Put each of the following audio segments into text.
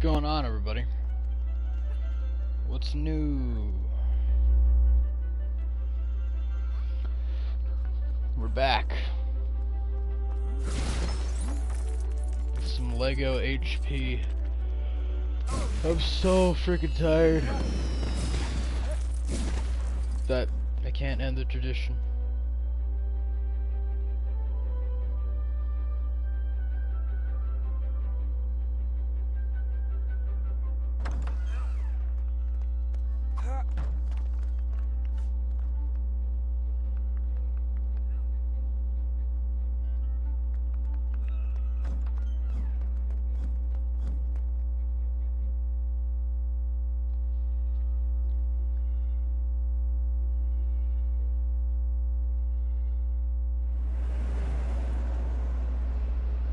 going on, everybody? What's new? We're back with some Lego HP. I'm so freaking tired that I can't end the tradition.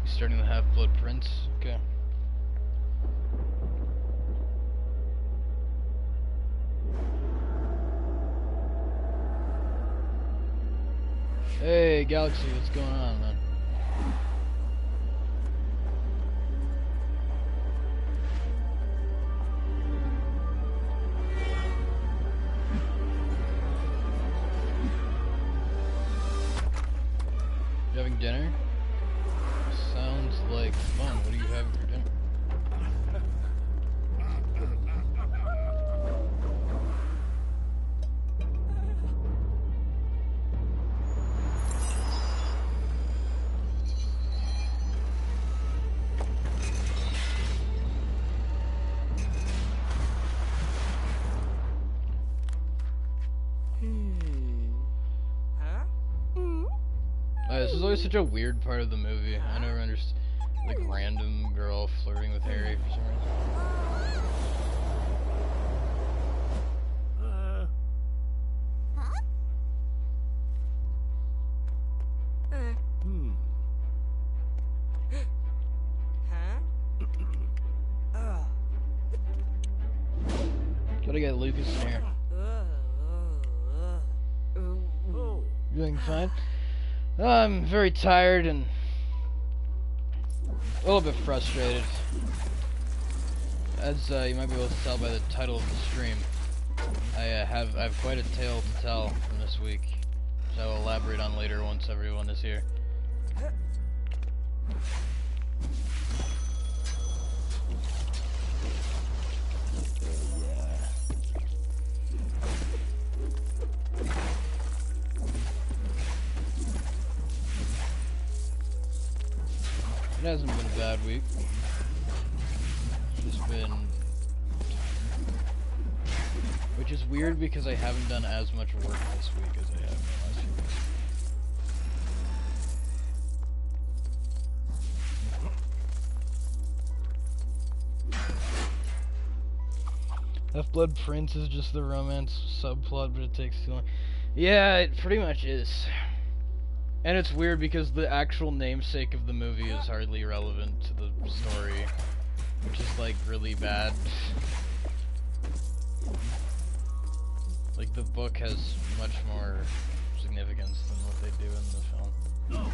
Starting the Half-Blood Prince. Okay. Hey, Galaxy, what's going on, man? You having dinner? Sounds like fun. What are you having for dinner? This is always such a weird part of the movie. I never understood, like, random girl flirting with Harry for some reason. Gotta get Lucas in here. You doing fine? I'm very tired and a little bit frustrated. As you might be able to tell by the title of the stream, I have quite a tale to tell from this week, which I will elaborate on later once everyone is here. It hasn't been a bad week. It's just been... which is weird because I haven't done as much work this week as I have in the last few weeks. Half-Blood Prince is just the romance subplot, but it takes too long. Yeah, it pretty much is. And it's weird because the actual namesake of the movie is hardly relevant to the story, which is, like, really bad. Like, the book has much more significance than what they do in the film.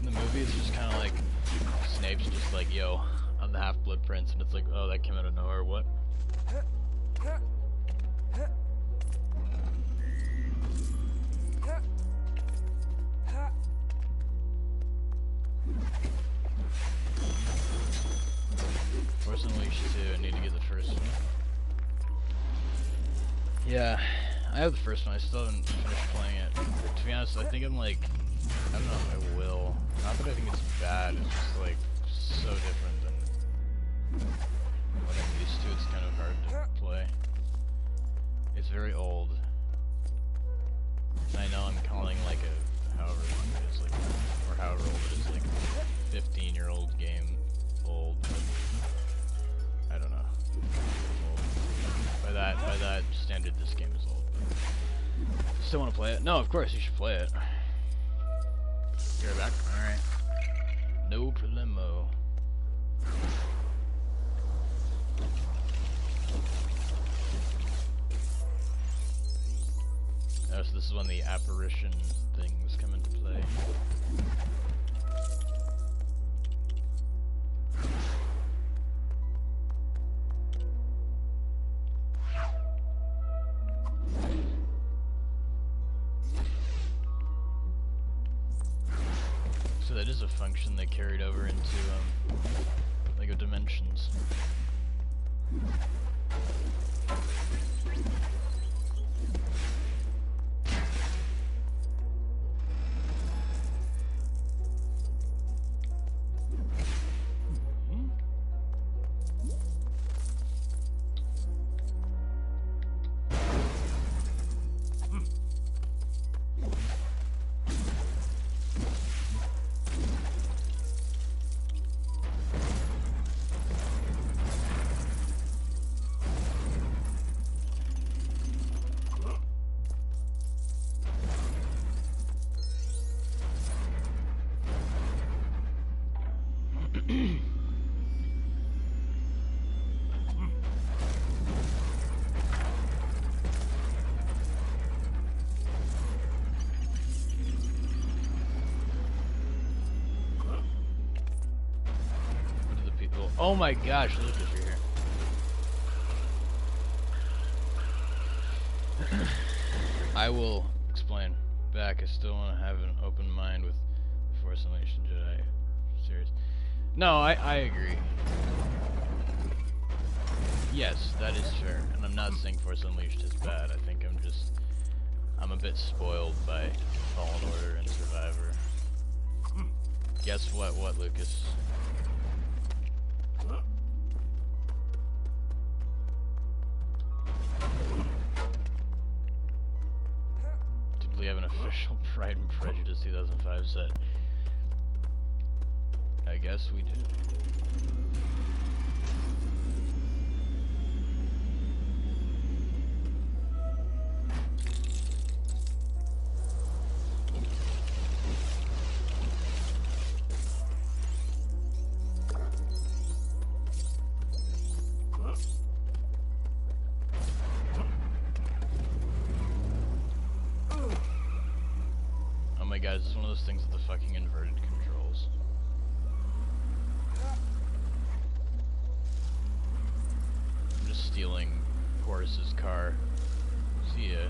In the movie, it's just kind of like, Snape's just like, yo, I'm the Half-Blood Prince, and it's like, oh, that came out of nowhere, what? Force Unleashed 2, I need to get the first one. Yeah, I have the first one, I still haven't finished playing it. To be honest, I think I'm like, I don't know if I will. Not that I think it's bad, it's just like, so different than what I'm used to. It's kind of hard to play. It's very old. And I know I'm calling like a, however long it is, like, or however old it is, like, 15-year-old game old, but I don't know. Old. By that standard, this game is old. But still want to play it? No, of course you should play it. You're back? Alright. No problemo. So this this is when the apparition things come into play. So that is a function they carried over into Lego Dimensions. Oh my gosh, Lucas, you're here. I will explain back. I still want to have an open mind with Force Unleashed and Jedi series. No, I agree. Yes, that is fair. And I'm not saying Force Unleashed is bad. I think I'm a bit spoiled by Fallen Order and Survivor. Guess what, Lucas? Did we have an official Pride and Prejudice 2005 set? I guess we did. Guys, it's one of those things with the fucking inverted controls. I'm just stealing Horace's car. See ya.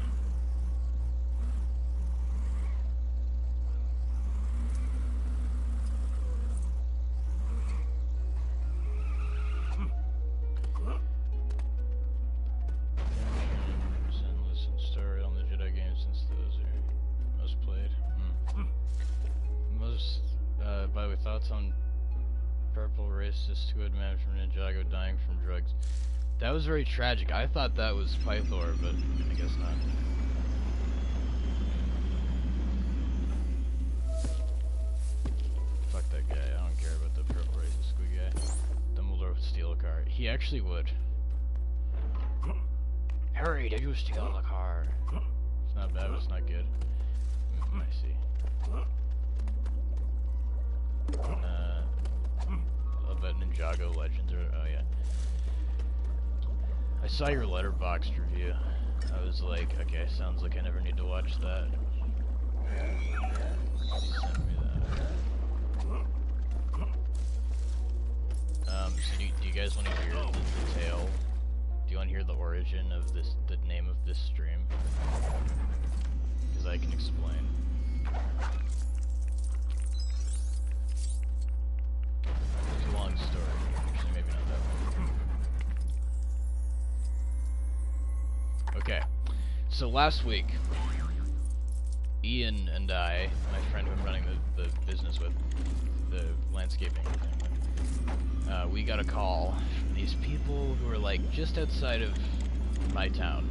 By the way, thoughts on purple racist who had managed from Ninjago dying from drugs. That was very tragic. I thought that was Pythor, but I guess not. Fuck that guy. I don't care about the purple racist squid guy. Dumbledore would steal a car. He actually would. Harry, did you steal the car? It's not bad, but it's not good. I see. About Ninjago Legends, or oh yeah. I saw your Letterboxd review. I was like, okay, sounds like I never need to watch that. You sent me that. So do you guys want to hear the tale? Do you want to hear the origin of this, the name of this stream? Because I can explain. It's a long story. Actually, maybe not that long. Okay. So last week, Ian and I, my friend who I'm running the business with, the landscaping thing with, we got a call from these people who are like just outside of my town.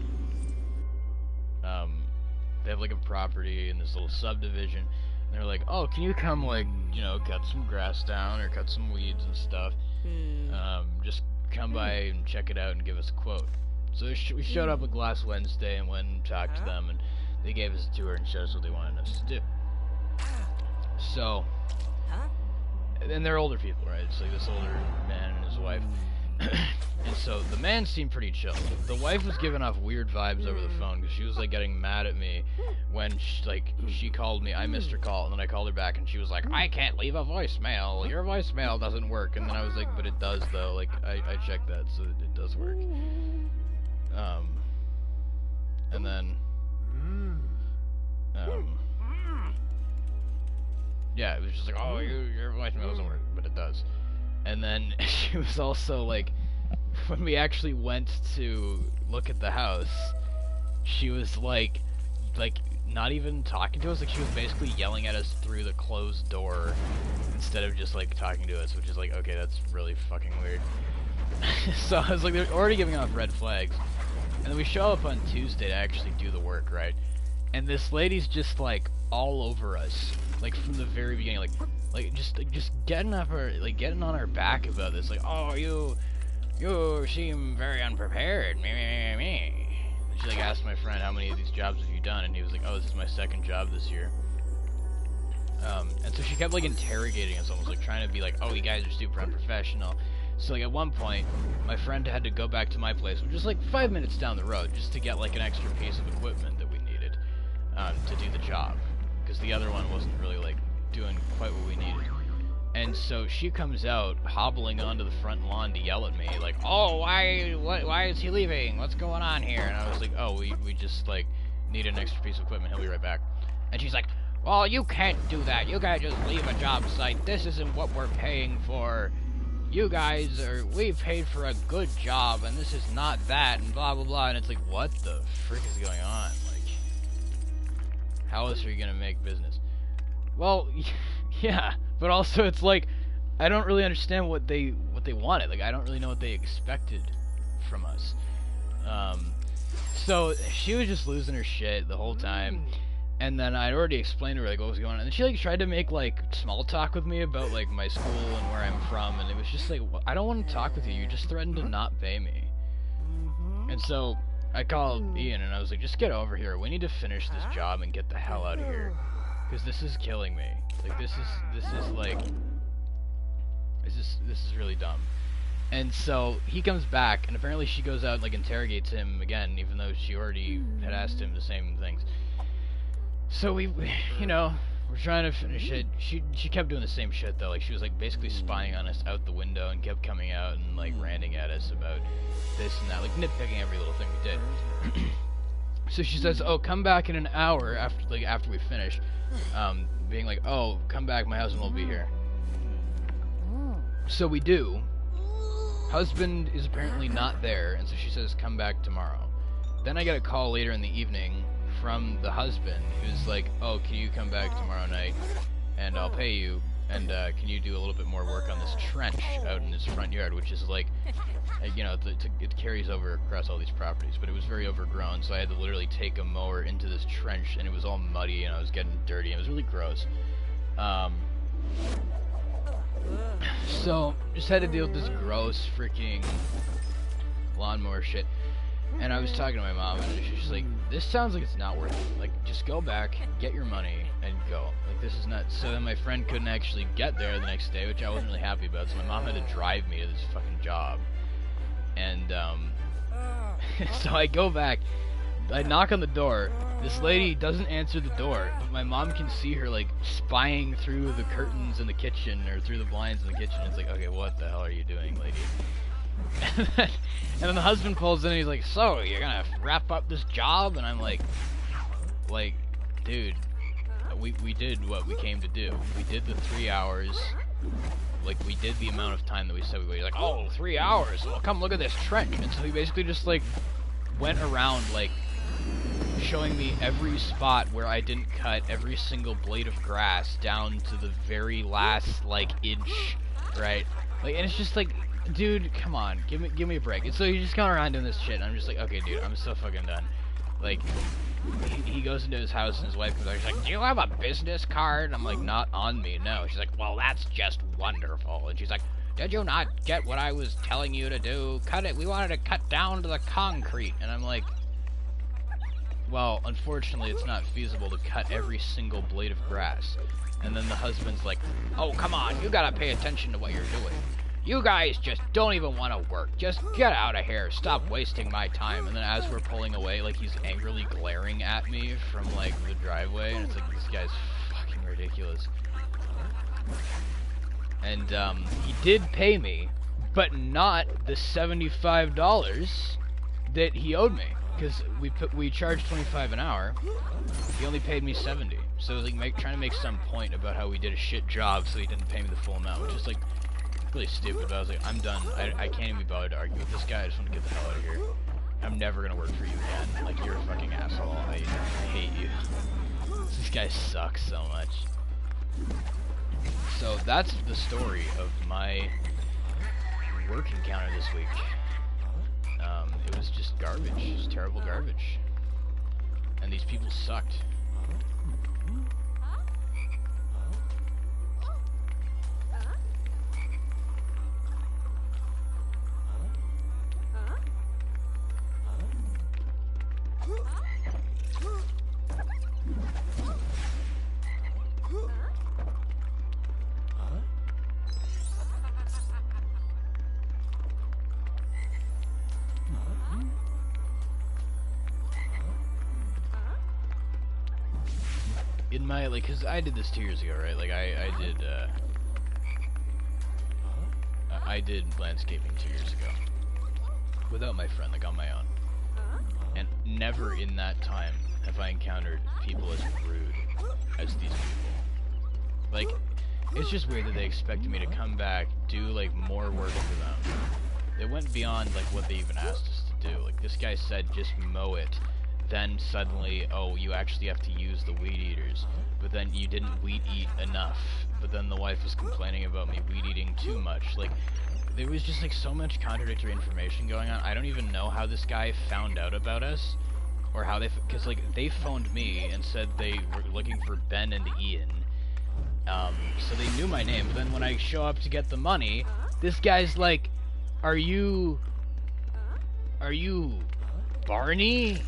They have like a property in this little subdivision, and they're like, oh, can you come, like, you know, cut some grass down or cut some weeds and stuff? Just come by and check it out and give us a quote. So we showed up at last Wednesday and went and talked to them, and they gave us a tour and showed us what they wanted us to do. So, and they're older people, right? It's like this older man and his wife. And so the man seemed pretty chill. The wife was giving off weird vibes over the phone because she was like getting mad at me when she called me. I missed her call, and then I called her back, and she was like, "I can't leave a voicemail. Your voicemail doesn't work." And then I was like, "But it does though. Like I checked that, so it does work." And then yeah, it was just like, "Oh, your voicemail doesn't work," but it does. And then she was also like, when we actually went to look at the house, she was like not even talking to us. Like, she was basically yelling at us through the closed door instead of just like talking to us, which is like, okay, that's really fucking weird. So I was like, they're already giving off red flags. And then we show up on Tuesday to actually do the work, right? And this lady's just like all over us, like from the very beginning, like just getting up her, like getting on our back about this, like, "Oh, you seem very unprepared." Me. And she like asked my friend, "How many of these jobs have you done?" And he was like, "Oh, this is my second job this year." And so she kept like interrogating us, almost like trying to be like, "Oh, you guys are super unprofessional." So like at one point, my friend had to go back to my place, which was like 5 minutes down the road, just to get like an extra piece of equipment that we needed to do the job, because the other one wasn't really like doing quite what we needed. And so she comes out hobbling onto the front lawn to yell at me, like, "Oh, why is he leaving? What's going on here?" And I was like, "Oh, we just like need an extra piece of equipment. He'll be right back." And she's like, "Well, you can't do that. You can't just leave a job site. This isn't what we're paying for. We paid for a good job, and this is not that," and blah blah blah. And it's like, what the frick is going on? Like, how else are you gonna make business? Well, yeah, but also it's like, I don't really understand what they wanted. Like, I don't really know what they expected from us. So she was just losing her shit the whole time. And then I'd already explained to her like what was going on, and she like tried to make like small talk with me about like my school and where I'm from, and it was just like, I don't want to talk with you. You just threatened to not pay me. And so I called Ian and I was like, just get over here. We need to finish this job and get the hell out of here, because this is killing me. Like, this is really dumb. And so he comes back, and apparently she goes out and like interrogates him again, even though she already had asked him the same things. So we you know, we're trying to finish it. She kept doing the same shit though. Like, she was like basically spying on us out the window and kept coming out and like ranting at us about this and that, like nitpicking every little thing we did. So she says, "Oh, come back in an hour after we finish," being like, "Oh, come back, my husband will be here." So we do. Husband is apparently not there, and so she says, "Come back tomorrow." Then I get a call later in the evening from the husband, who's like, "Oh, can you come back tomorrow night, and I'll pay you, and can you do a little bit more work on this trench out in his front yard," which is like, you know, it carries over across all these properties, but it was very overgrown, so I had to literally take a mower into this trench, and it was all muddy, and I was getting dirty, and it was really gross. So just had to deal with this gross freaking lawnmower shit. And I was talking to my mom, and she's like, "This sounds like it's not worth it. Like, just go back, get your money, and go. Like, this is not..." So then my friend couldn't actually get there the next day, which I wasn't really happy about, so my mom had to drive me to this fucking job. And, so I go back, I knock on the door, this lady doesn't answer the door, but my mom can see her, like, spying through the curtains in the kitchen, or through the blinds in the kitchen. It's like, okay, what the hell are you doing, lady? And then the husband pulls in and he's like, "So, you're gonna wrap up this job?" And I'm like, dude, we did what we came to do. We did the 3 hours. Like, we did the amount of time that we said we would. He's like, "Oh, 3 hours? Well, come look at this trench." And so he basically just, like, went around, like, showing me every spot where I didn't cut every single blade of grass down to the very last, like, inch, right? Like, and it's just like, dude, come on, give me a break. And so he's just going around doing this shit, and I'm just like, okay, dude, I'm so fucking done. Like, he goes into his house, and his wife comes out, she's like, "Do you have a business card?" And I'm like, "Not on me, no." She's like, "Well, that's just wonderful." And she's like, "Did you not get what I was telling you to do? Cut it, we wanted to cut down to the concrete." And I'm like, well, unfortunately, it's not feasible to cut every single blade of grass. And then the husband's like, "Oh, come on, you gotta pay attention to what you're doing." You guys just don't even want to work. Just get out of here. Stop wasting my time. And then as we're pulling away, like, he's angrily glaring at me from, like, the driveway. And it's like, this guy's fucking ridiculous. And, he did pay me, but not the $75 that he owed me. Because we charged $25 an hour. He only paid me $70. So it was like trying to make some point about how we did a shit job, so he didn't pay me the full amount, which is like really stupid. But I was like, I'm done. I can't even be bothered to argue with this guy. I just want to get the hell out of here. I'm never gonna work for you again. Like, you're a fucking asshole. I hate you. This guy sucks so much. So that's the story of my work encounter this week. It was just garbage. It was terrible garbage. And these people sucked. In my, like, cause I did this 2 years ago, right? Like, I did landscaping 2 years ago. Without my friend, like, on my own. And never in that time have I encountered people as rude as these people. Like, it's just weird that they expected me to come back, do, like, more work for them. They went beyond, like, what they even asked us to do. Like, this guy said, just mow it. Then suddenly, oh, you actually have to use the weed eaters. But then you didn't weed eat enough. But then the wife was complaining about me weed eating too much. Like, there was just, like, so much contradictory information going on. I don't even know how this guy found out about us. Or how they... Because, like, they phoned me and said they were looking for Ben and Ian. So they knew my name. But then when I show up to get the money, this guy's like, Are you Barney?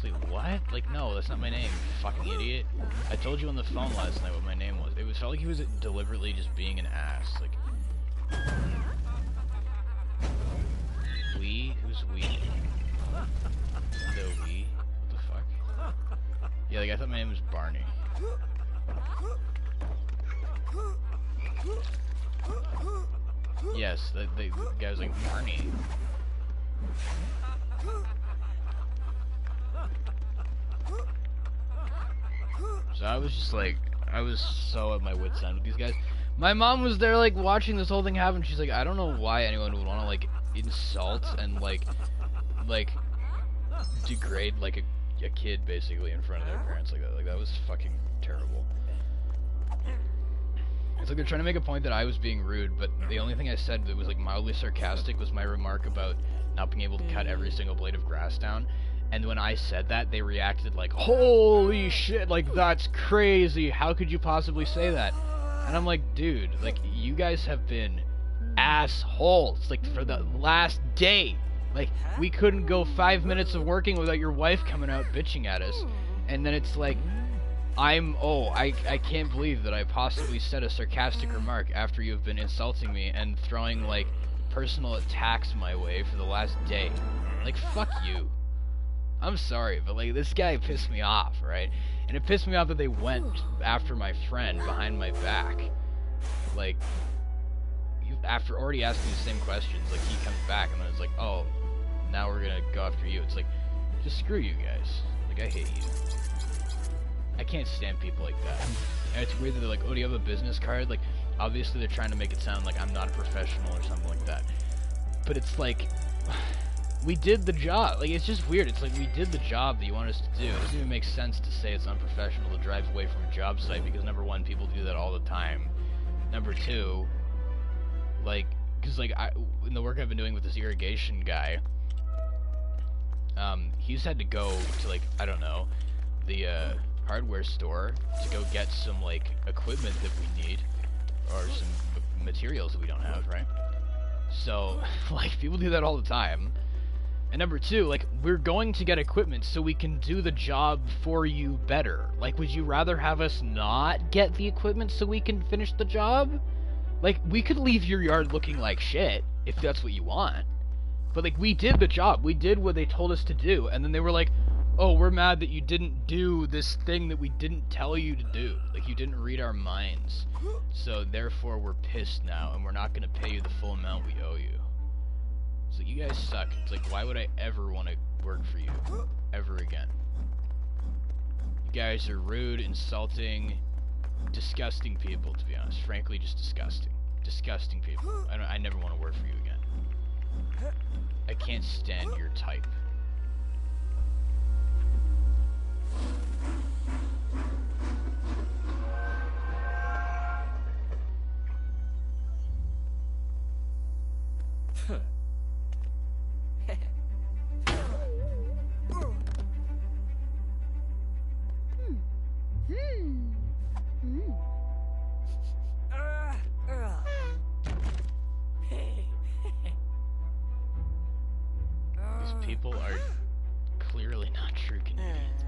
Like, what? Like, no, that's not my name, you fucking idiot. I told you on the phone last night what my name was. It felt like he was deliberately just being an ass. Like, we? Who's we? The we? What the fuck? Yeah, like, I thought my name was Barney. Yes, the guy was like, Barney. So I was just like, I was so at my wit's end with these guys. My mom was there, like, watching this whole thing happen. She's like, I don't know why anyone would want to, like, insult and, like, degrade, like, a kid, basically, in front of their parents like that. Like, that was fucking terrible. It's like they're trying to make a point that I was being rude, but the only thing I said that was, like, mildly sarcastic was my remark about not being able to cut every single blade of grass down. And when I said that, they reacted like, holy shit, like, that's crazy, how could you possibly say that? And I'm like, dude, like, you guys have been assholes, like, for the last day. Like, we couldn't go 5 minutes of working without your wife coming out bitching at us. And then it's like, I can't believe that I possibly said a sarcastic remark after you've been insulting me and throwing, like, personal attacks my way for the last day. Like, fuck you. I'm sorry, but, like, this guy pissed me off, right? And it pissed me off that they went after my friend behind my back. Like, after already asking the same questions, like, he comes back and then it's like, oh, now we're gonna go after you. It's like, just screw you guys. Like, I hate you. I can't stand people like that. And it's weird that they're like, oh, do you have a business card? Like, obviously they're trying to make it sound like I'm not a professional or something like that. But it's like... we did the job. Like, it's just weird. It's like, we did the job that you want us to do. It doesn't even make sense to say it's unprofessional to drive away from a job site, because number one, people do that all the time. Number two, like, because, like, in the work I've been doing with this irrigation guy, he's had to go to, like, I don't know, the, hardware store to go get some, like, equipment that we need, or some materials that we don't have, right? So, like, people do that all the time. And number two, like, we're going to get equipment so we can do the job for you better. Like, would you rather have us not get the equipment so we can finish the job? Like, we could leave your yard looking like shit, if that's what you want. But, like, we did the job. We did what they told us to do. And then they were like, oh, we're mad that you didn't do this thing that we didn't tell you to do. Like, you didn't read our minds. So, therefore, we're pissed now, and we're not going to pay you the full amount we owe you. So, you guys suck. It's like, why would I ever want to work for you? Ever again. You guys are rude, insulting, disgusting people, to be honest. Frankly, just disgusting. Disgusting people. I never want to work for you again. I can't stand your type. These people are clearly not true Canadians.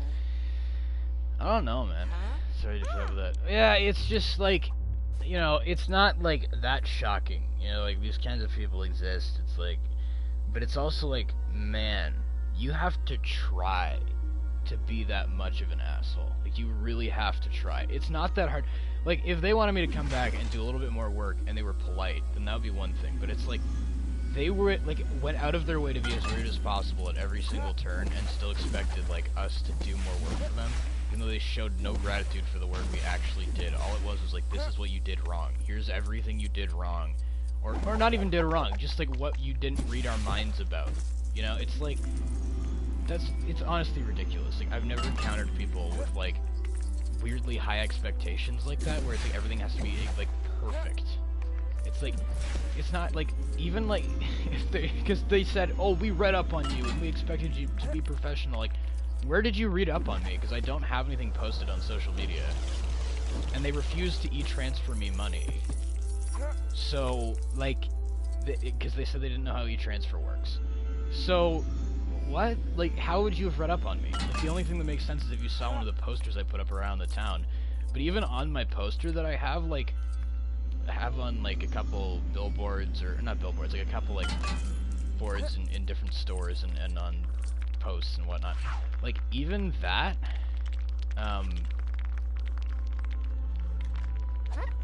I don't know, man. Sorry to trouble that. Yeah, it's just like, you know, it's not like that shocking. You know, like these kinds of people exist. It's like, but it's also like, man, you have to try to be that much of an asshole. Like, you really have to try. It's not that hard. Like, if they wanted me to come back and do a little bit more work and they were polite, then that would be one thing. But it's like, they were, like, went out of their way to be as rude as possible at every single turn and still expected, like, us to do more work for them. Even though they showed no gratitude for the work we actually did. All it was like, this is what you did wrong. Here's everything you did wrong. Or not even did wrong, just like what you didn't read our minds about. You know, it's like, it's honestly ridiculous. Like, I've never encountered people with, like, weirdly high expectations like that, where it's like everything has to be, like, perfect. It's like, it's not like, even like, if they, because they said, oh, we read up on you and we expected you to be professional. Like, where did you read up on me? Because I don't have anything posted on social media. And they refused to e-transfer me money. So, like, because they said they didn't know how e-transfer works. So, what? Like, how would you have read up on me? Like, the only thing that makes sense is if you saw one of the posters I put up around the town. But even on my poster that I have, like, I have on, like, a couple billboards, or not billboards, like a couple, like, boards in different stores and on posts and whatnot. Like, even that,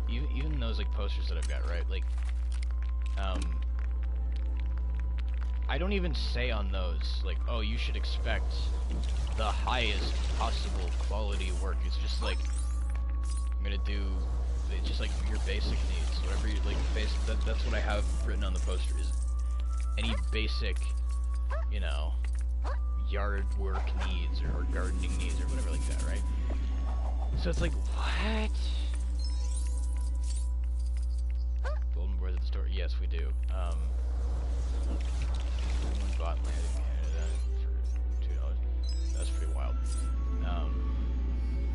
even those, like, posters that I've got, right, like, I don't even say on those, like, oh, you should expect the highest possible quality work. It's just like, I'm gonna do, it's just like your basic needs, whatever you, like, that's what I have written on the poster, is any basic, you know, yard work needs, or gardening needs, or whatever like that, right? So it's like, what? Golden boards at the store? Yes, we do. Someone bought land in Canada for $2. That's pretty wild.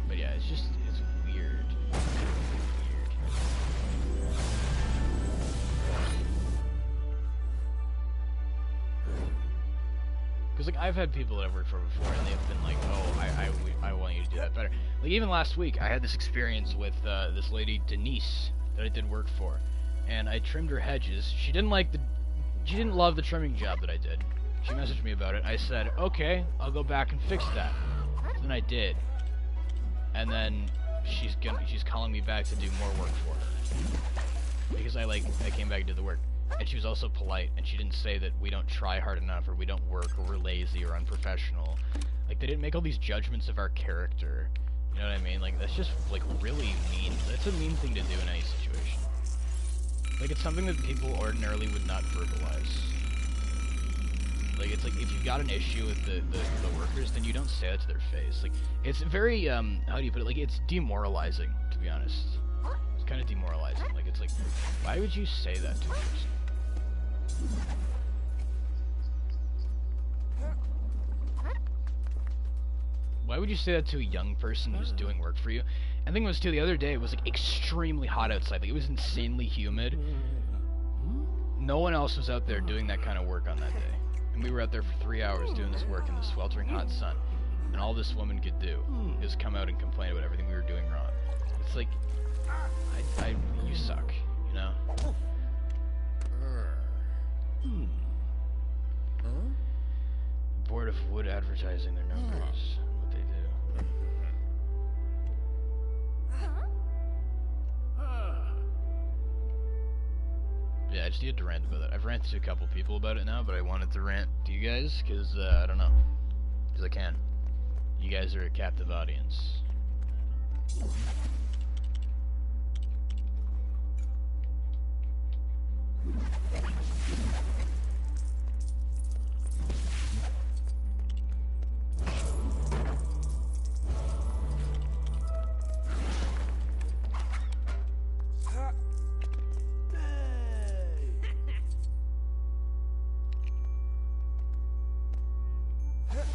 But yeah, it's just, it's weird. Because, like, I've had people that I've worked for before, and they've been like, oh, I want you to do that better. Like, even last week, I had this experience with this lady, Denise, that I did work for. And I trimmed her hedges. She didn't love the trimming job that I did. She messaged me about it. I said, okay, I'll go back and fix that. Then I did. And then she's calling me back to do more work for her. Because I came back and did the work. And she was also polite, and she didn't say that we don't try hard enough, or we don't work, or we're lazy, or unprofessional. Like, they didn't make all these judgments of our character. You know what I mean? Like, that's just, like, really mean. That's a mean thing to do in any situation. Like, it's something that people ordinarily would not verbalize. Like, it's like, if you've got an issue with the workers, then you don't say that to their face. Like, it's very, how do you put it? Like, it's demoralizing, to be honest. It's kind of demoralizing. Like, it's like, why would you say that to a person? Why would you say that to a young person who's doing work for you? And the thing was, too, the other day, it was, like, extremely hot outside. Like, it was insanely humid. No one else was out there doing that kind of work on that day. And we were out there for 3 hours doing this work in the sweltering hot sun. And all this woman could do is come out and complain about everything we were doing wrong. It's like, you suck. You now. Board of Wood advertising their numbers, what they do. Yeah, I just needed to rant about it. I've ranted to a couple people about it now, but I wanted to rant to you guys, because, I don't know. Because I can. You guys are a captive audience.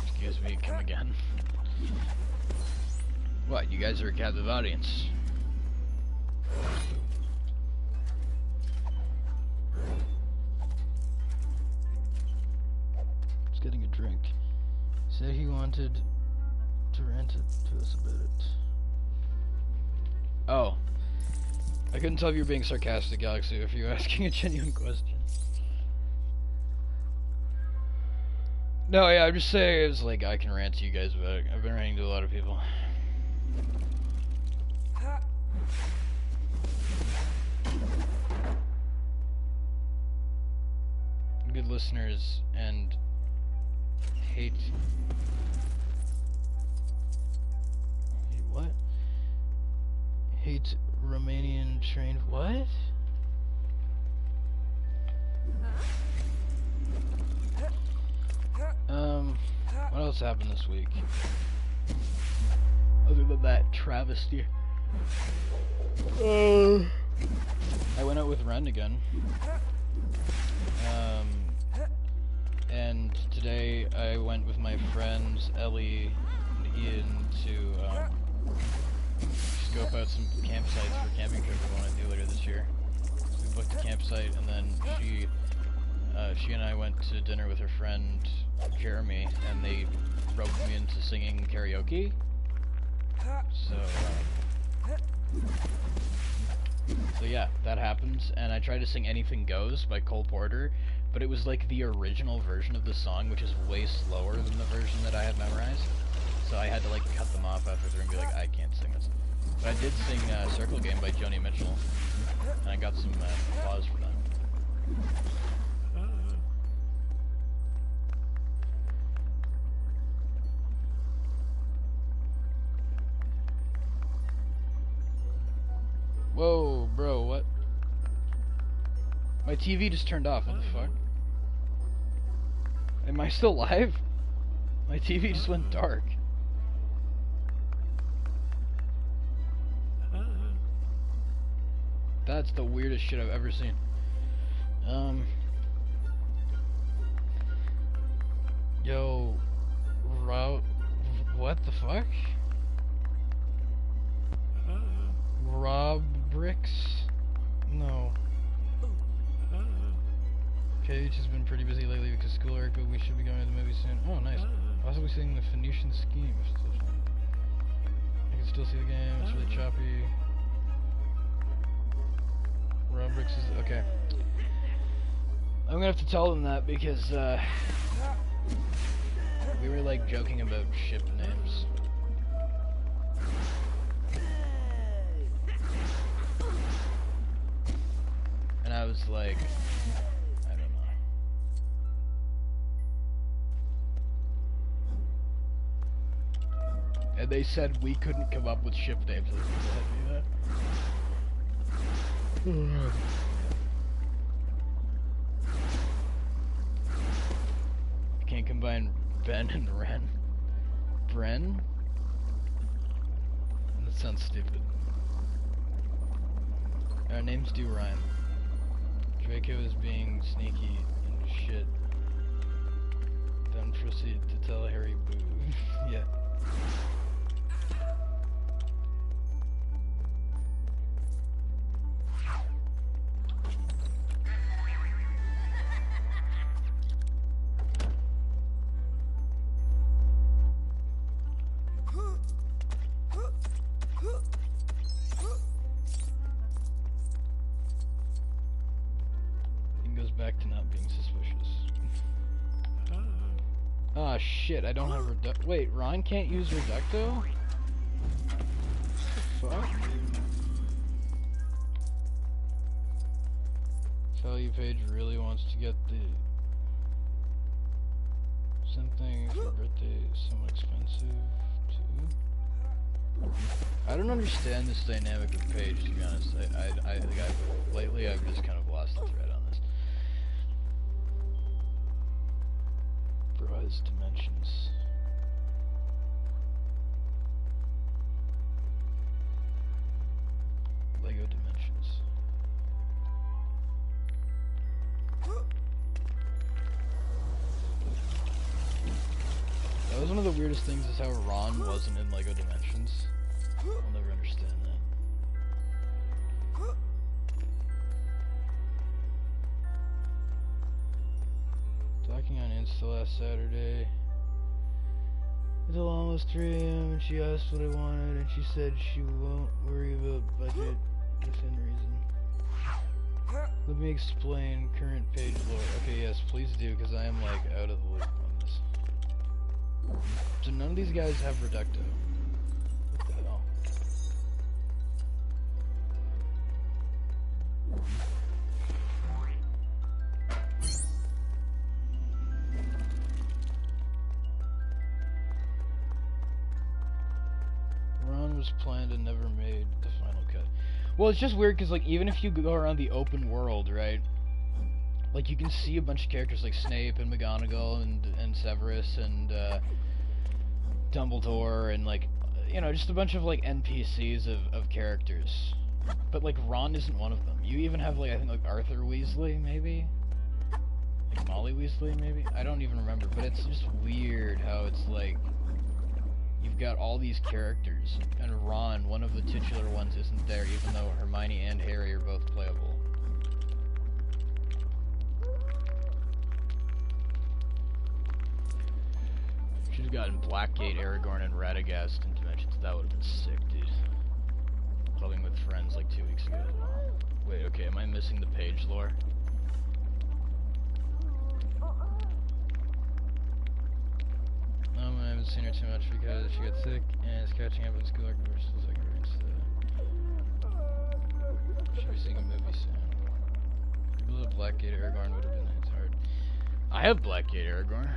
Excuse me, come again. What, you guys are a captive audience? Just getting a drink. Said he wanted to rant it to us about it. Oh. I couldn't tell if you were being sarcastic, Galaxy, if you were asking a genuine question. No, yeah, I'm just saying, it's like, I can rant to you guys about it. I've been ranting to a lot of people. Good listeners, and hate what? Hate Romanian trained what? What else happened this week? Other than that travesty. I went out with Ren again. And today I went with my friends Ellie and Ian to scope out some campsites for a camping trip we want to do later this year. So we booked a campsite, and then she and I went to dinner with her friend Jeremy, and they roped me into singing karaoke. So yeah, that happened, and I tried to sing Anything Goes by Cole Porter, but it was like the original version of the song, which is way slower than the version that I had memorized. So I had to like cut them off after through and be like, I can't sing this. But I did sing Circle Game by Joni Mitchell, and I got some applause for that. Whoa, bro, what? My TV just turned off, what the fuck? Am I still live? My TV just went dark. That's the weirdest shit I've ever seen. Yo, what the fuck? Hobbricks? No. Cage has been pretty busy lately because schoolwork, but we should be going to the movie soon. Oh, nice. Also, we're seeing the Phoenician Scheme. I can still see the game. It's really choppy. Hobbricks is okay. I'm gonna have to tell them that because we were like joking about ship names. And I was like, I don't know. And they said we couldn't come up with ship names. I can't combine Ben and Ren. Bren? That sounds stupid. Our names do rhyme. Draco is being sneaky and shit. Then proceed to tell Harry boo. Yeah. Ah, shit, I don't have Reducto. Wait, Ron can't use Reducto? Fuck? Value page really wants to get the... Something for birthday is somewhat expensive, too. I don't understand this dynamic of page, to be honest. Lately I've just kind of lost the thread on this. Provides dimensions. Lego dimensions. That was one of the weirdest things, is how Ron wasn't in Lego Dimensions. I'll never understand that. Talking on Insta last Saturday. Until almost 3 AM, and she asked what I wanted, and she said she won't worry about budget within reason. Let me explain current page lore. Okay, yes, please do, because I am, like, out of the loop on this. So none of these guys have Reducto. What the hell? Ron was planned and never made the final cut. Well, it's just weird because, like, even if you go around the open world, right? Like, you can see a bunch of characters like Snape and McGonagall and Severus and Dumbledore and, like, you know, just a bunch of, like, NPCs of characters. But, like, Ron isn't one of them. You even have, like, I think, like, Arthur Weasley, maybe? Like, Molly Weasley, maybe? I don't even remember, but it's just weird how it's, like, you've got all these characters, and Ron, one of the titular ones, isn't there, even though Hermione and Harry are both playable. Should have gotten Blackgate, Aragorn, and Radagast in Dimensions. That would have been sick, dude. Clubbing with friends like 2 weeks ago as well. Wait, okay, am I missing the page lore? I haven't seen her too much because she got sick and is catching up with schoolwork. We're still taking her into should be seeing a movie soon. People with Blackgate, Aragorn would have been. It's hard. I have Blackgate, Aragorn.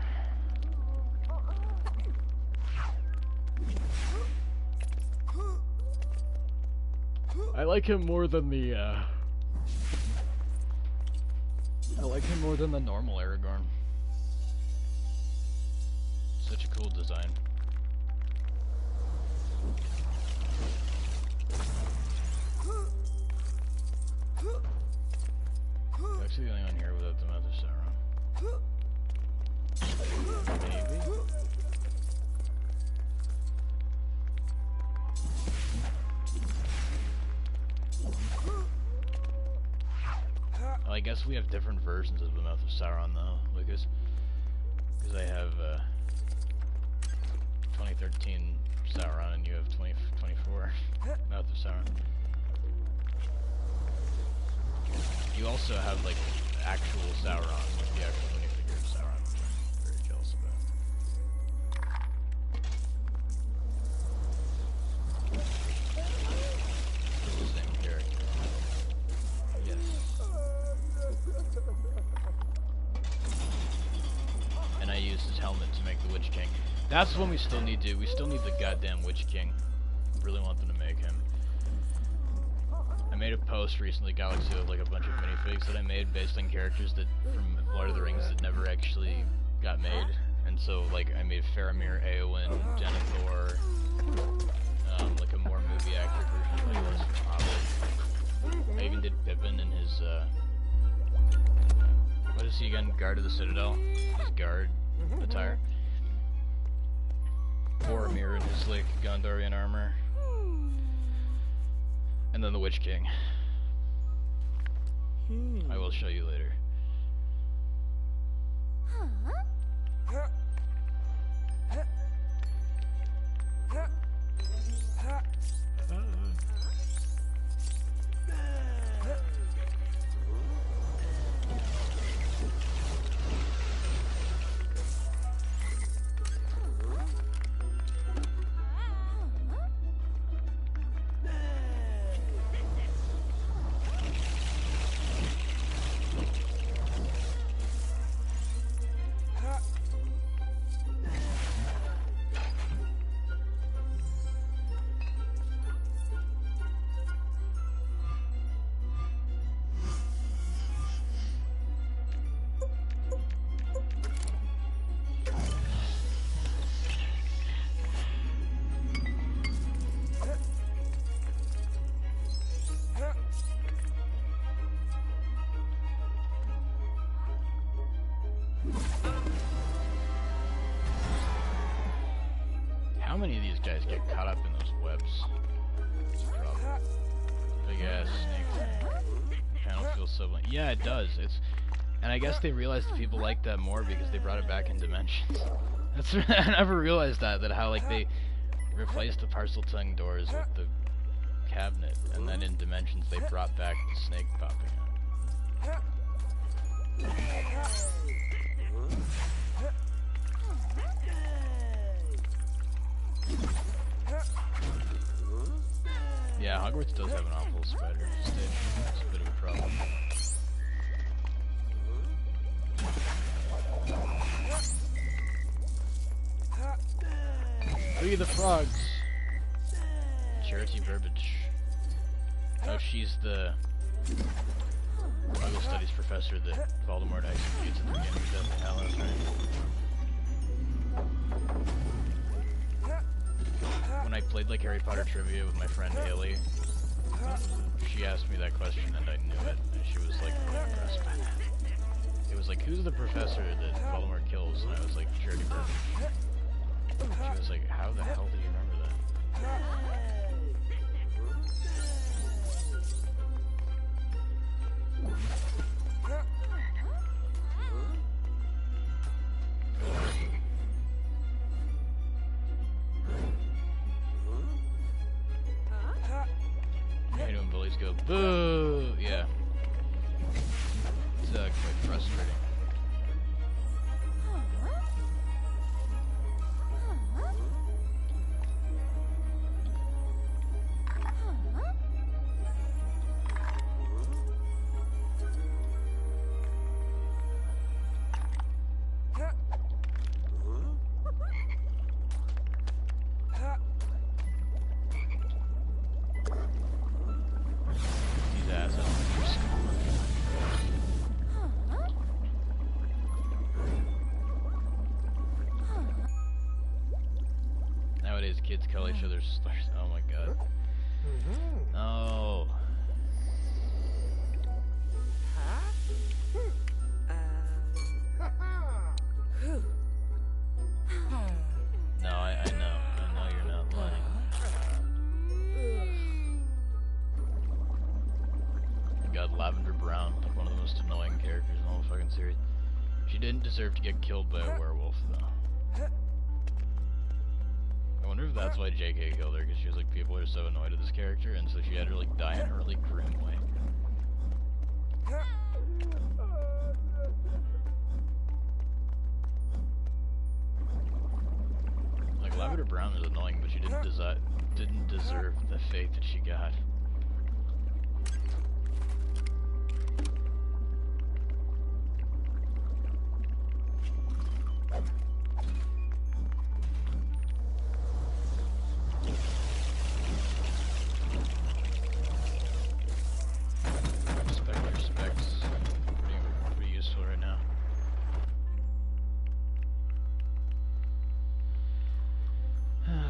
I like him more than the I like him more than the normal Aragorn. Such a cool design. Actually the only one here without the Mouth of Sauron. Maybe? Well, I guess we have different versions of the Mouth of Sauron though, Lucas. Because I have 2013 Sauron and you have 2024 Mouth of Sauron. You also have like actual Sauron, like the actual minifigure of Sauron, which I'm very jealous about. Still the same character. Yes. And I used his helmet to make the Witch King. That's what we still need to do. We still need the goddamn Witch King. Really want them to make him. I made a post recently, Galaxy, of like a bunch of minifigs that I made based on characters that from Lord of the Rings that never actually got made. And so, like, I made Faramir, Eowyn, Denethor, like a more movie accurate version of Legolas from Hobbit. I even did Pippin in his, what is he again? Guard of the Citadel? His guard attire. Boromir in his, like, Gondorian armor. And then the Witch King. I will show you later. How many of these guys get caught up in those webs? Big ass snake thing. The panel feels so blank. Yeah, it does. And I guess they realized that people like that more because they brought it back in Dimensions. I never realized that how like they replaced the parcel tongue doors with the cabinet, and then in Dimensions they brought back the snake popping out. Yeah, Hogwarts does have an awful spider stage. It's a bit of a problem. Look at the frogs! Charity Burbage. Oh, she's the Muggle Studies professor that Voldemort executes at the beginning of Deathly Hallows, right? When I played like Harry Potter trivia with my friend Haley, she asked me that question and I knew it, and she was like really impressed by that. It was like, who's the professor that Voldemort kills? And I was like, Charity Burbage. She was like, how the hell do you remember that? I hate when bullies go, boo! Yeah. It's quite frustrating. Nowadays, kids call each other slurs. Oh my god. Oh. No, I know. I know you're not lying. God, Lavender Brown, like one of the most annoying characters in the whole fucking series. She didn't deserve to get killed by a werewolf, though. I wonder if that's why JK killed her, because she was like, people are so annoyed at this character, and so she had her like die in a really grim way. Like, Lavender Brown is annoying, but she didn't deserve the fate that she got.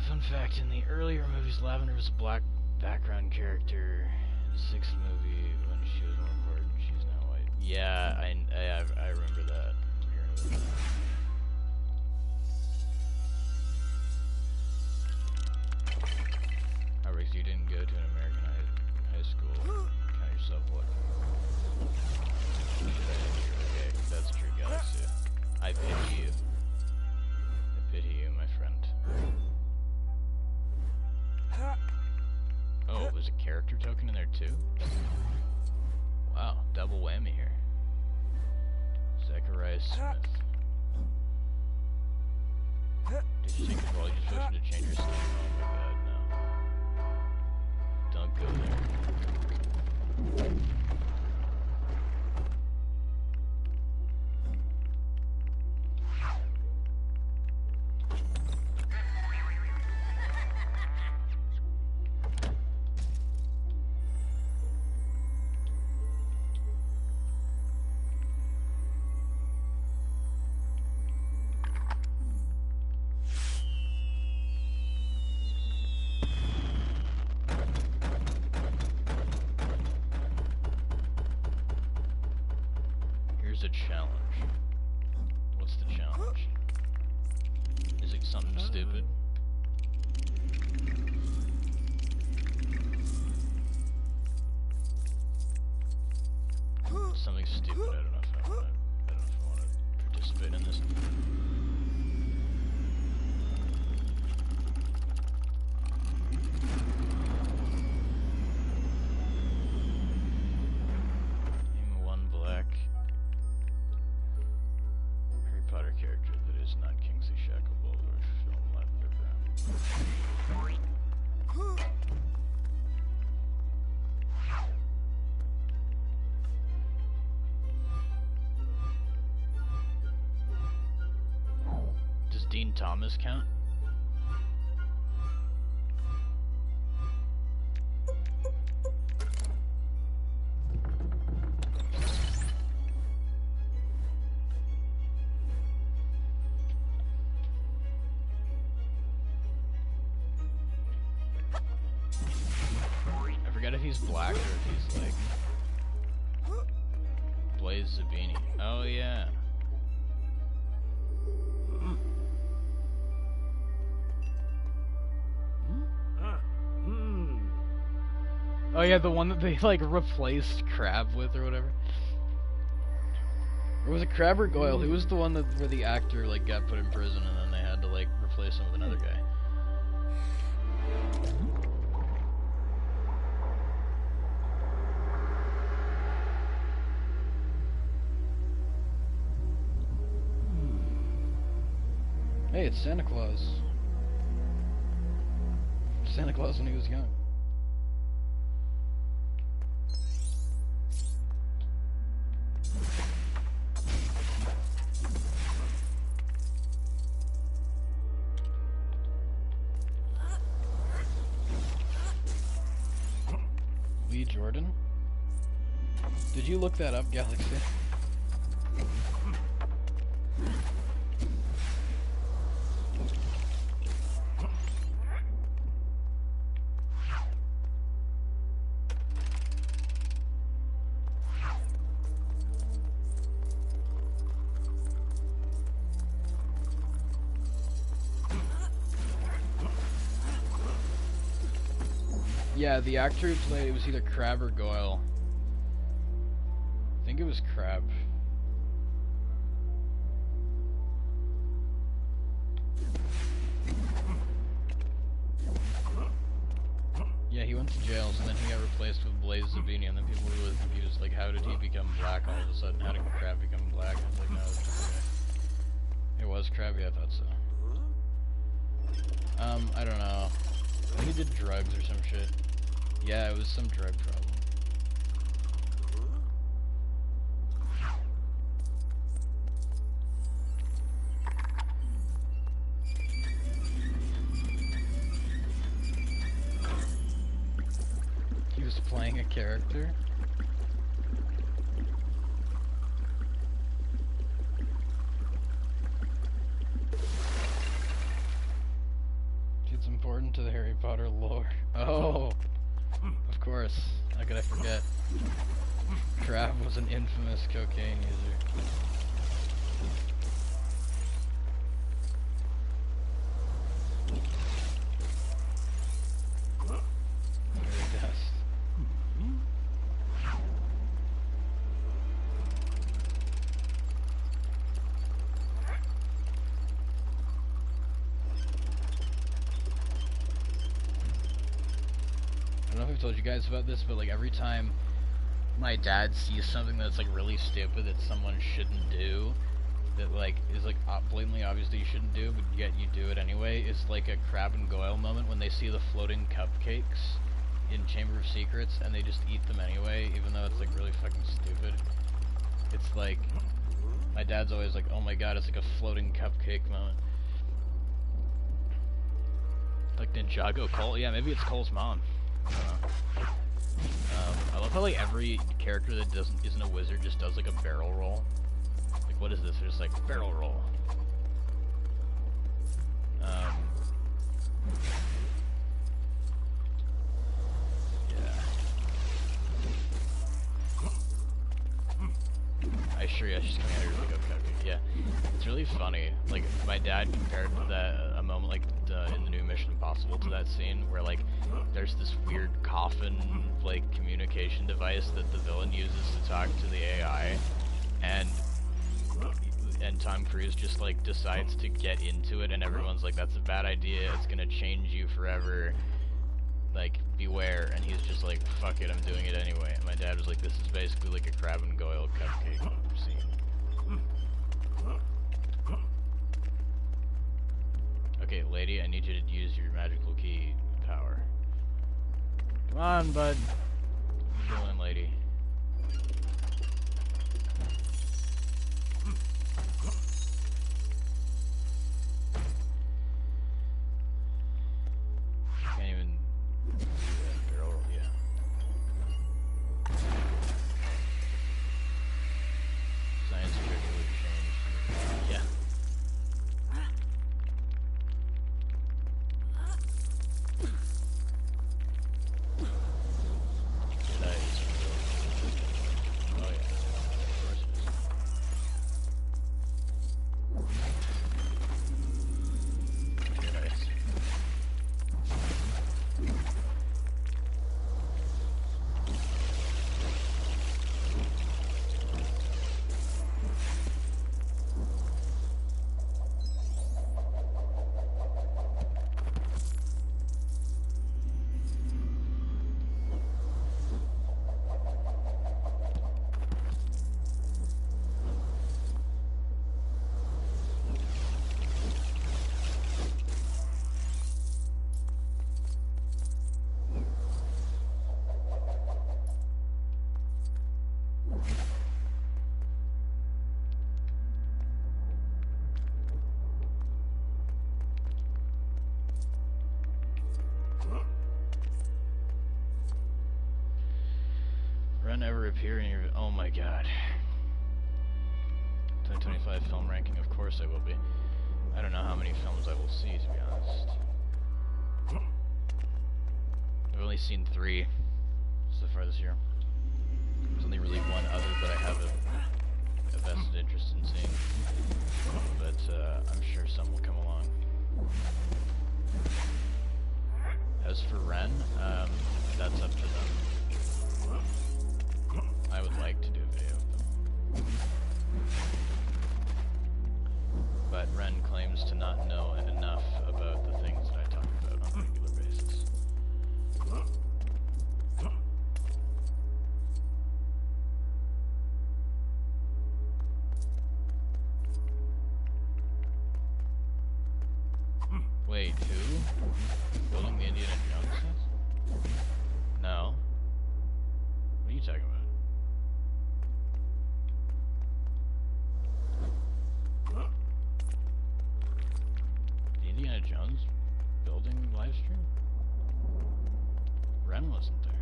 Fun fact, in the earlier movies, Lavender was a black background character. In the 6th movie, when she was more important, she's now white. Yeah, I remember that. Hobbricks, you didn't go to an American high school. Count yourself lucky. Okay, that's true, Galaxy. I pity you. I pity you, my friend. Oh, there's a character token in there too? Wow, double whammy here. Zachariah Smith. Did you take the ball? You just supposed to change your skin? Oh my god, no. Don't go there. Here's a challenge. What's the challenge? Is it something stupid? Dean Thomas count? I forget if he's black or if he's like Blaze Zabini. Oh yeah. Oh yeah, the one that they like replaced Crab with or whatever. Or was it Crab or Goyle? Who was the one that where the actor like got put in prison and then they had to like replace him with another guy? Hey, it's Santa Claus. Santa Claus when he was young. Lee Jordan? Did you look that up, Galaxy? Yeah, the actor who played it was either Crab or Goyle. I think it was Crab. Yeah, he went to jail, so then he got replaced with Blaze Zabini, and then people were really confused, like, how did he become black all of a sudden? How did Crab become black? I was like, no, it was just a guy. It was Crab, yeah, I thought so. I don't know. I think he did drugs or some shit. Yeah, it was some drug problem. He was playing a character? It's important to the Harry Potter lore. Oh! Of course. How could I forget? Crab was an infamous cocaine user. Very dust. I don't know if I've told you guys about this, but like every time my dad sees something that's like really stupid that someone shouldn't do, that like is like blatantly obvious that you shouldn't do, but yet you do it anyway, it's like a Crab and Goyle moment when they see the floating cupcakes in Chamber of Secrets and they just eat them anyway, even though it's like really fucking stupid. It's like, my dad's always like, oh my god, it's like a floating cupcake moment. Like Ninjago Cole? Yeah, maybe it's Cole's mom. I love how like every character that isn't a wizard just does like a barrel roll. Like what is this? They're just like barrel roll. Yeah, she's coming out here with like a cupcake. Yeah, it's really funny. Like my dad compared that a moment like in the new Mission Impossible to that scene where like there's this weird coffin like communication device that the villain uses to talk to the AI, and Tom Cruise just like decides to get into it, and everyone's like, that's a bad idea, it's gonna change you forever, like beware, and he's just like, fuck it, I'm doing it anyway. And my dad was like, this is basically like a Crab and Goyle cupcake scene. Okay, lady, I need you to use your magical key power. Come on, bud. What are you doing, lady? appear in your... Oh my god. 2025 film ranking, of course I will be. I don't know how many films I will see, to be honest. I've only seen 3 so far this year. There's only really one other that I have a vested interest in seeing. But I'm sure some will come along. As for Ren, that's up to them. I would like to do a video of them. But Ren claims to not know enough about the things that I talk about on a regular basis. Wait, who? Building the Indiana Jones set? No. What are you talking about? The Indiana Jones building live stream? Ren wasn't there.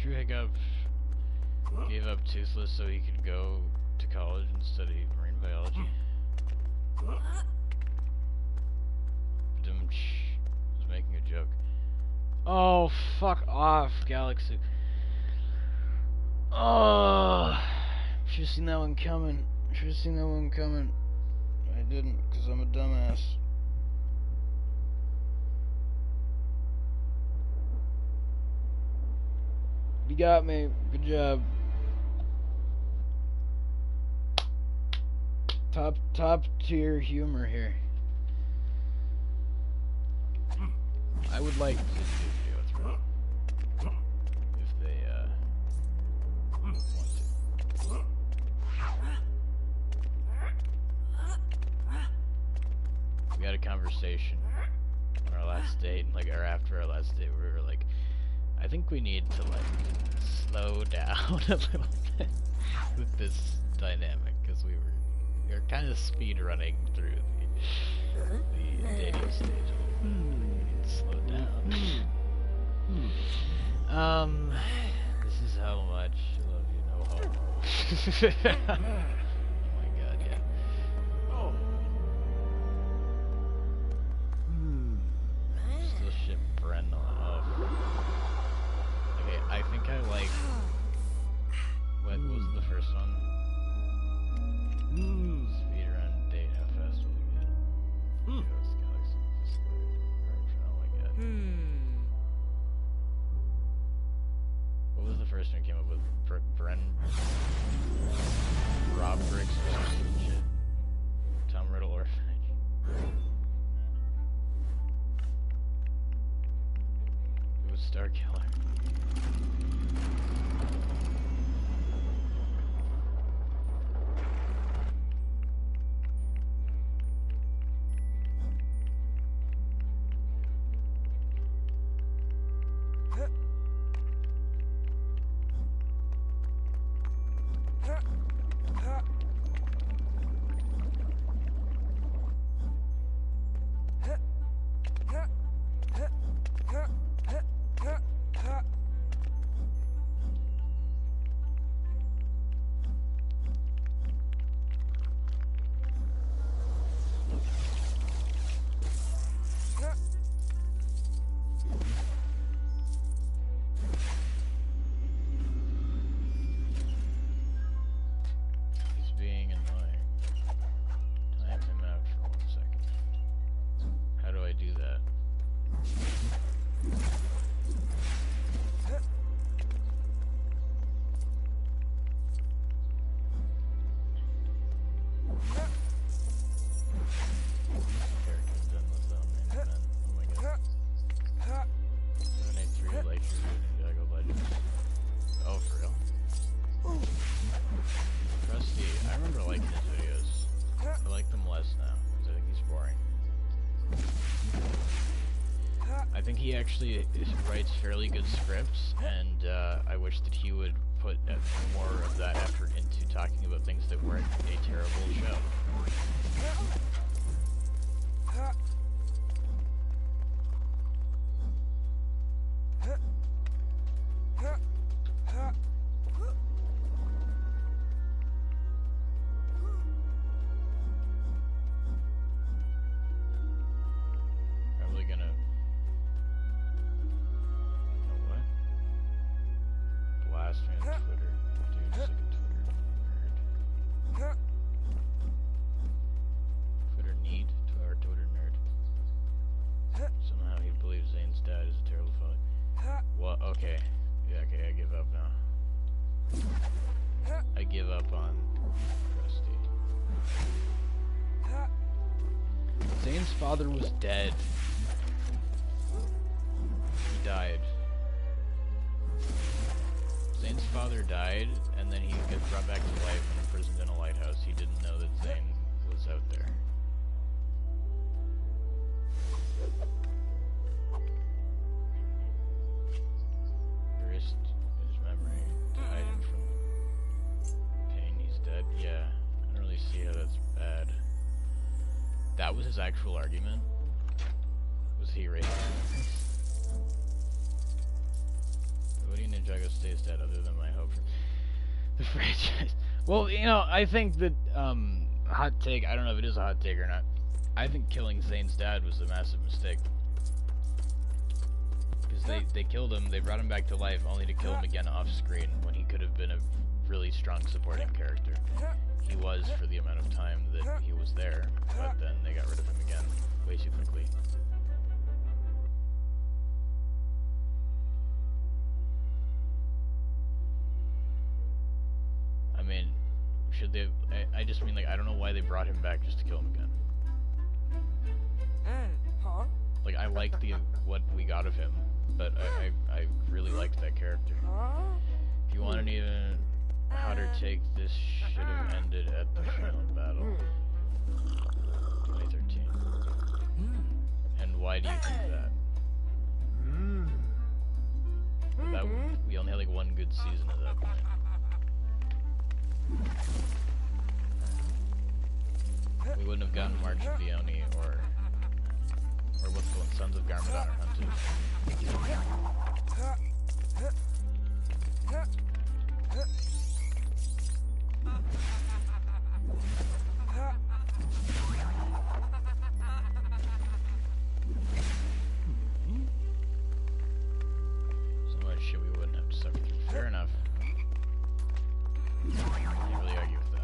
Drew Hiccup gave up Toothless so he could go to college and study marine biology. Dumch was making a joke. Oh, fuck off, Galaxy. Oh, should've seen that one coming. Should've seen that one coming. I didn't, because I'm a dumbass. You got me. Good job. Top tier humor here. I would like to do a video with Ren. If they want to. We had a conversation on our last date, like, or after our last date, where we were like, I think we need to, like, slow down a little bit with this dynamic, because we were kind of speed running through the dating stage. We need to slow down. This is how much I love you, no homo. Oh my god, yeah. Still ship Bren on. Okay, I think I like... What was the first one? Speedrun date, how fast will we get? Ghost Galaxy Discord. Oh my god. What was the first one we came up with? Bren? Hobbricks or some stupid shit. Tom Riddle Orphanage. It was Star Killer. He actually writes fairly good scripts, and I wish that he would put more of that effort into talking about things that weren't a terrible show. Zane's father was dead. He died. Zane's father died, and then he gets brought back to life and imprisoned in a lighthouse. He didn't know that Zane was out there. Erased his memory to hide him from pain. He's dead. Yeah, I don't really see how that's bad. That was his actual argument? Was he erased? Woody Ninjago stays dead other than my hope for the franchise. Well, you know, I think that, hot take, I don't know if it is a hot take or not. I think killing Zane's dad was a massive mistake. Because they killed him, they brought him back to life only to kill him again off screen when he could have been a really strong supporting character. He was for the amount of time that he was there, but then they got rid of him again way too quickly. I mean, should they? I just mean, like, I don't know why they brought him back just to kill him again. Like, I liked what we got of him, but I really liked that character. If you want an even hotter take, this should have ended at the final battle. 2013. And why do you think that? Well, we only had like one good season at that point. We wouldn't have gotten March of Vioni or what's the one, Sons of Garmadon or Hunted. So much shit we wouldn't have to suffer through. Fair enough. Can't really argue with that.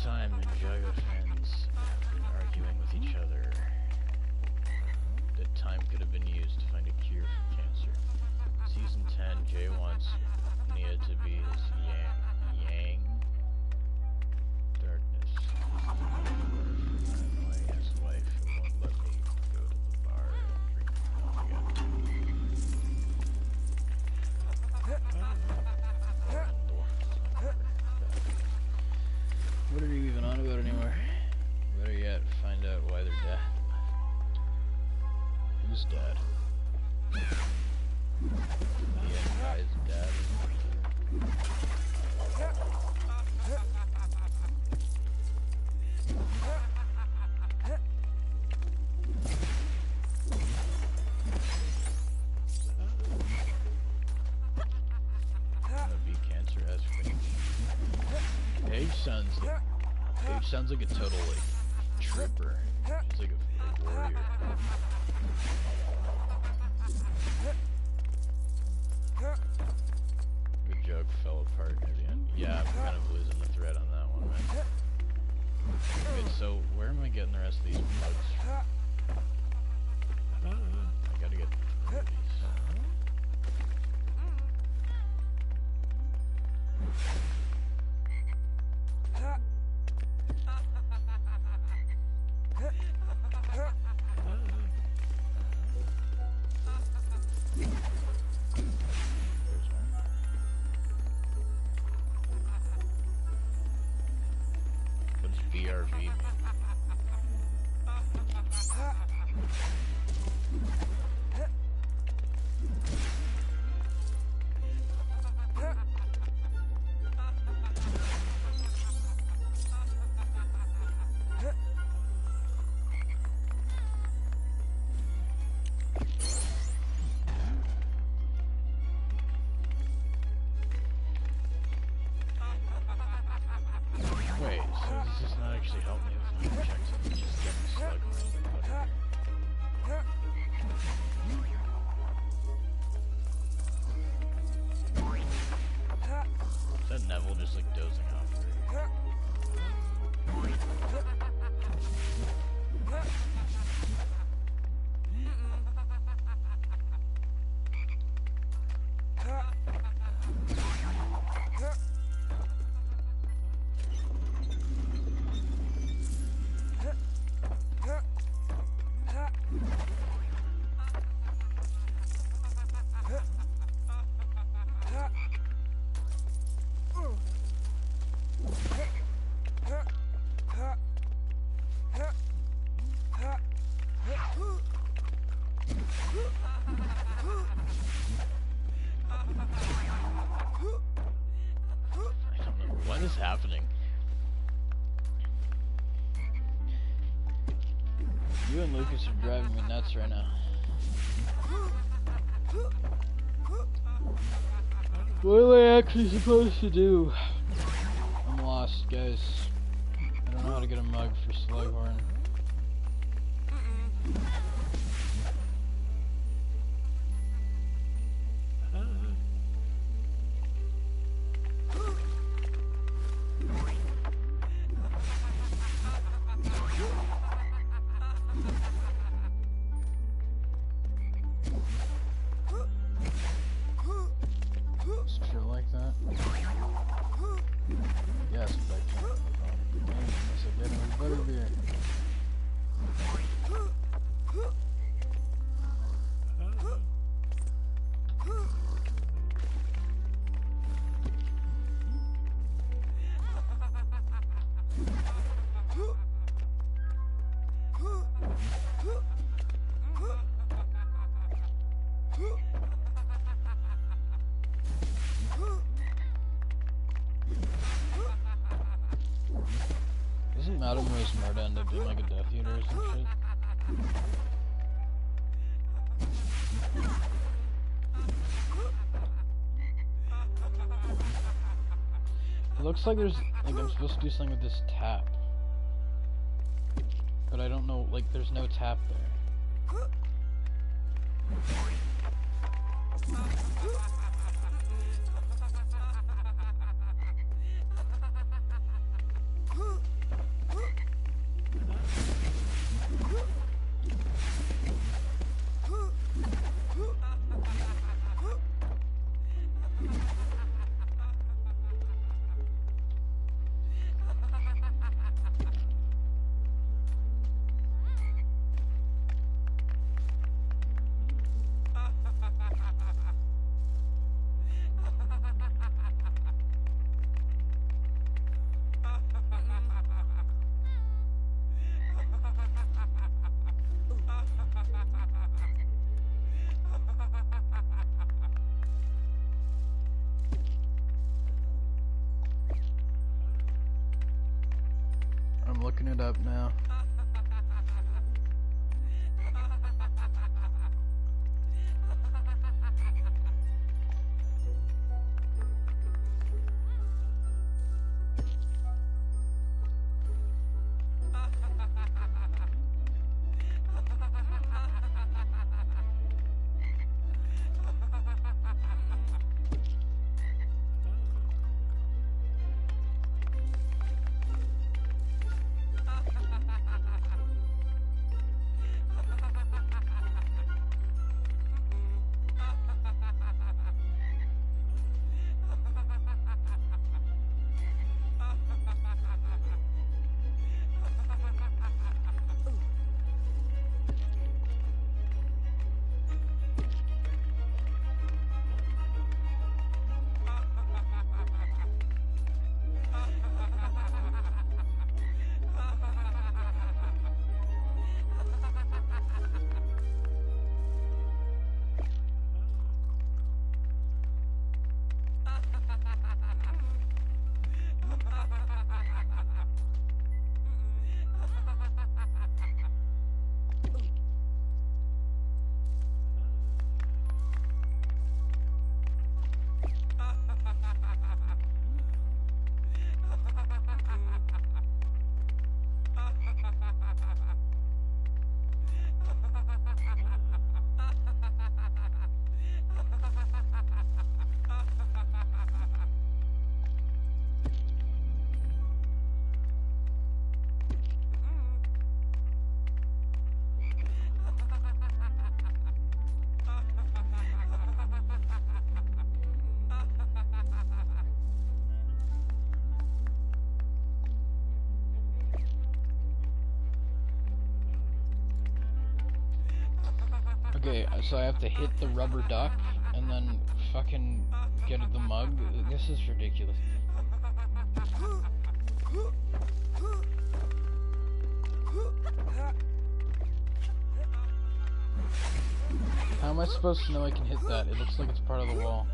Time Ninjago fans have been arguing with each other that time could have been used to find a cure for cancer. Season 10, Jay wants Nia to be his yang darkness. Annoying his wife who won't let me go to the bar and drink What are you even on about anymore? Better yet, find out why they're dead. Who's dead? The end guy's dad. Be cancer as Paige sounds like a total, like, trooper. She's like a warrior. Good joke, fell apart near the end. Yeah, I'm kind of losing the thread on that one, man. Wait, so where am I getting the rest of these bugs? I gotta get rid of these. BRV. Wait, so does this not actually help me with my objective? Just getting slug. happening. You and Lucas are driving me nuts right now. What am I actually supposed to do? I'm lost, guys. I don't know how to get a mug for Slughorn. Just chill like that. Yes, but I can't. Unless I get him a better beer. Doesn't Madame Rose Marta end up being like a Death Eater or some shit? It looks like there's, like, I'm supposed to do something with this tap. But I don't know, like, there's no tap there. I'm looking it up now. Okay, so I have to hit the rubber duck and then fucking get the mug? This is ridiculous. How am I supposed to know I can hit that? It looks like it's part of the wall.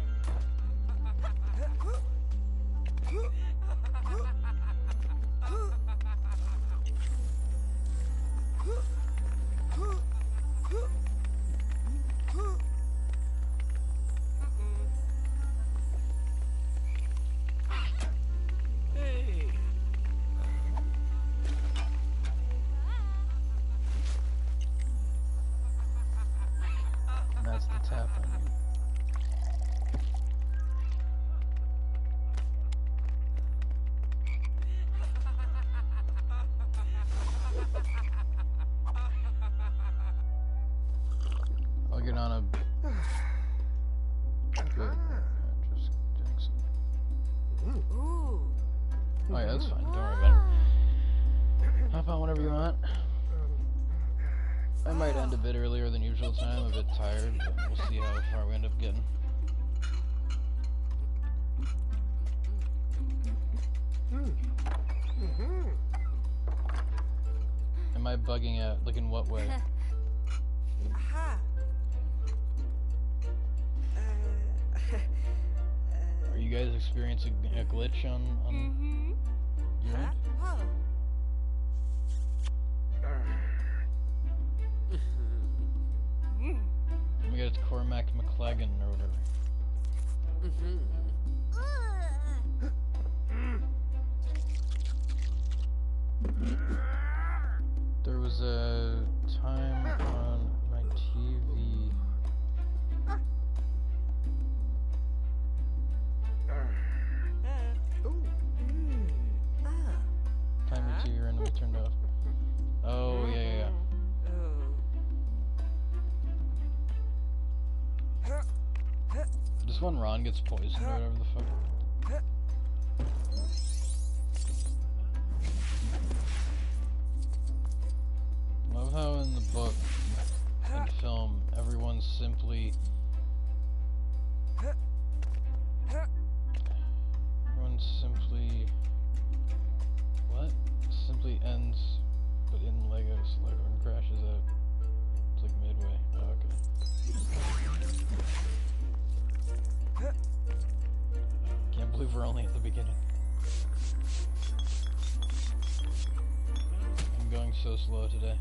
not. I might end a bit earlier than usual tonight. I'm a bit tired, but we'll see how far we end up getting. Am I bugging out? Like in what way? Are you guys experiencing a glitch on your end? We got Cormac McLagan or whatever. There was a time on my TV. Timer 2 randomly turned off. Oh, yeah. Just when Ron gets poisoned or whatever the fuck. Love how in the book and film everyone's simply simply ends but in Lego, so like when it crashes out. It's like midway. Oh, okay. Can't believe we're only at the beginning. I'm going so slow today.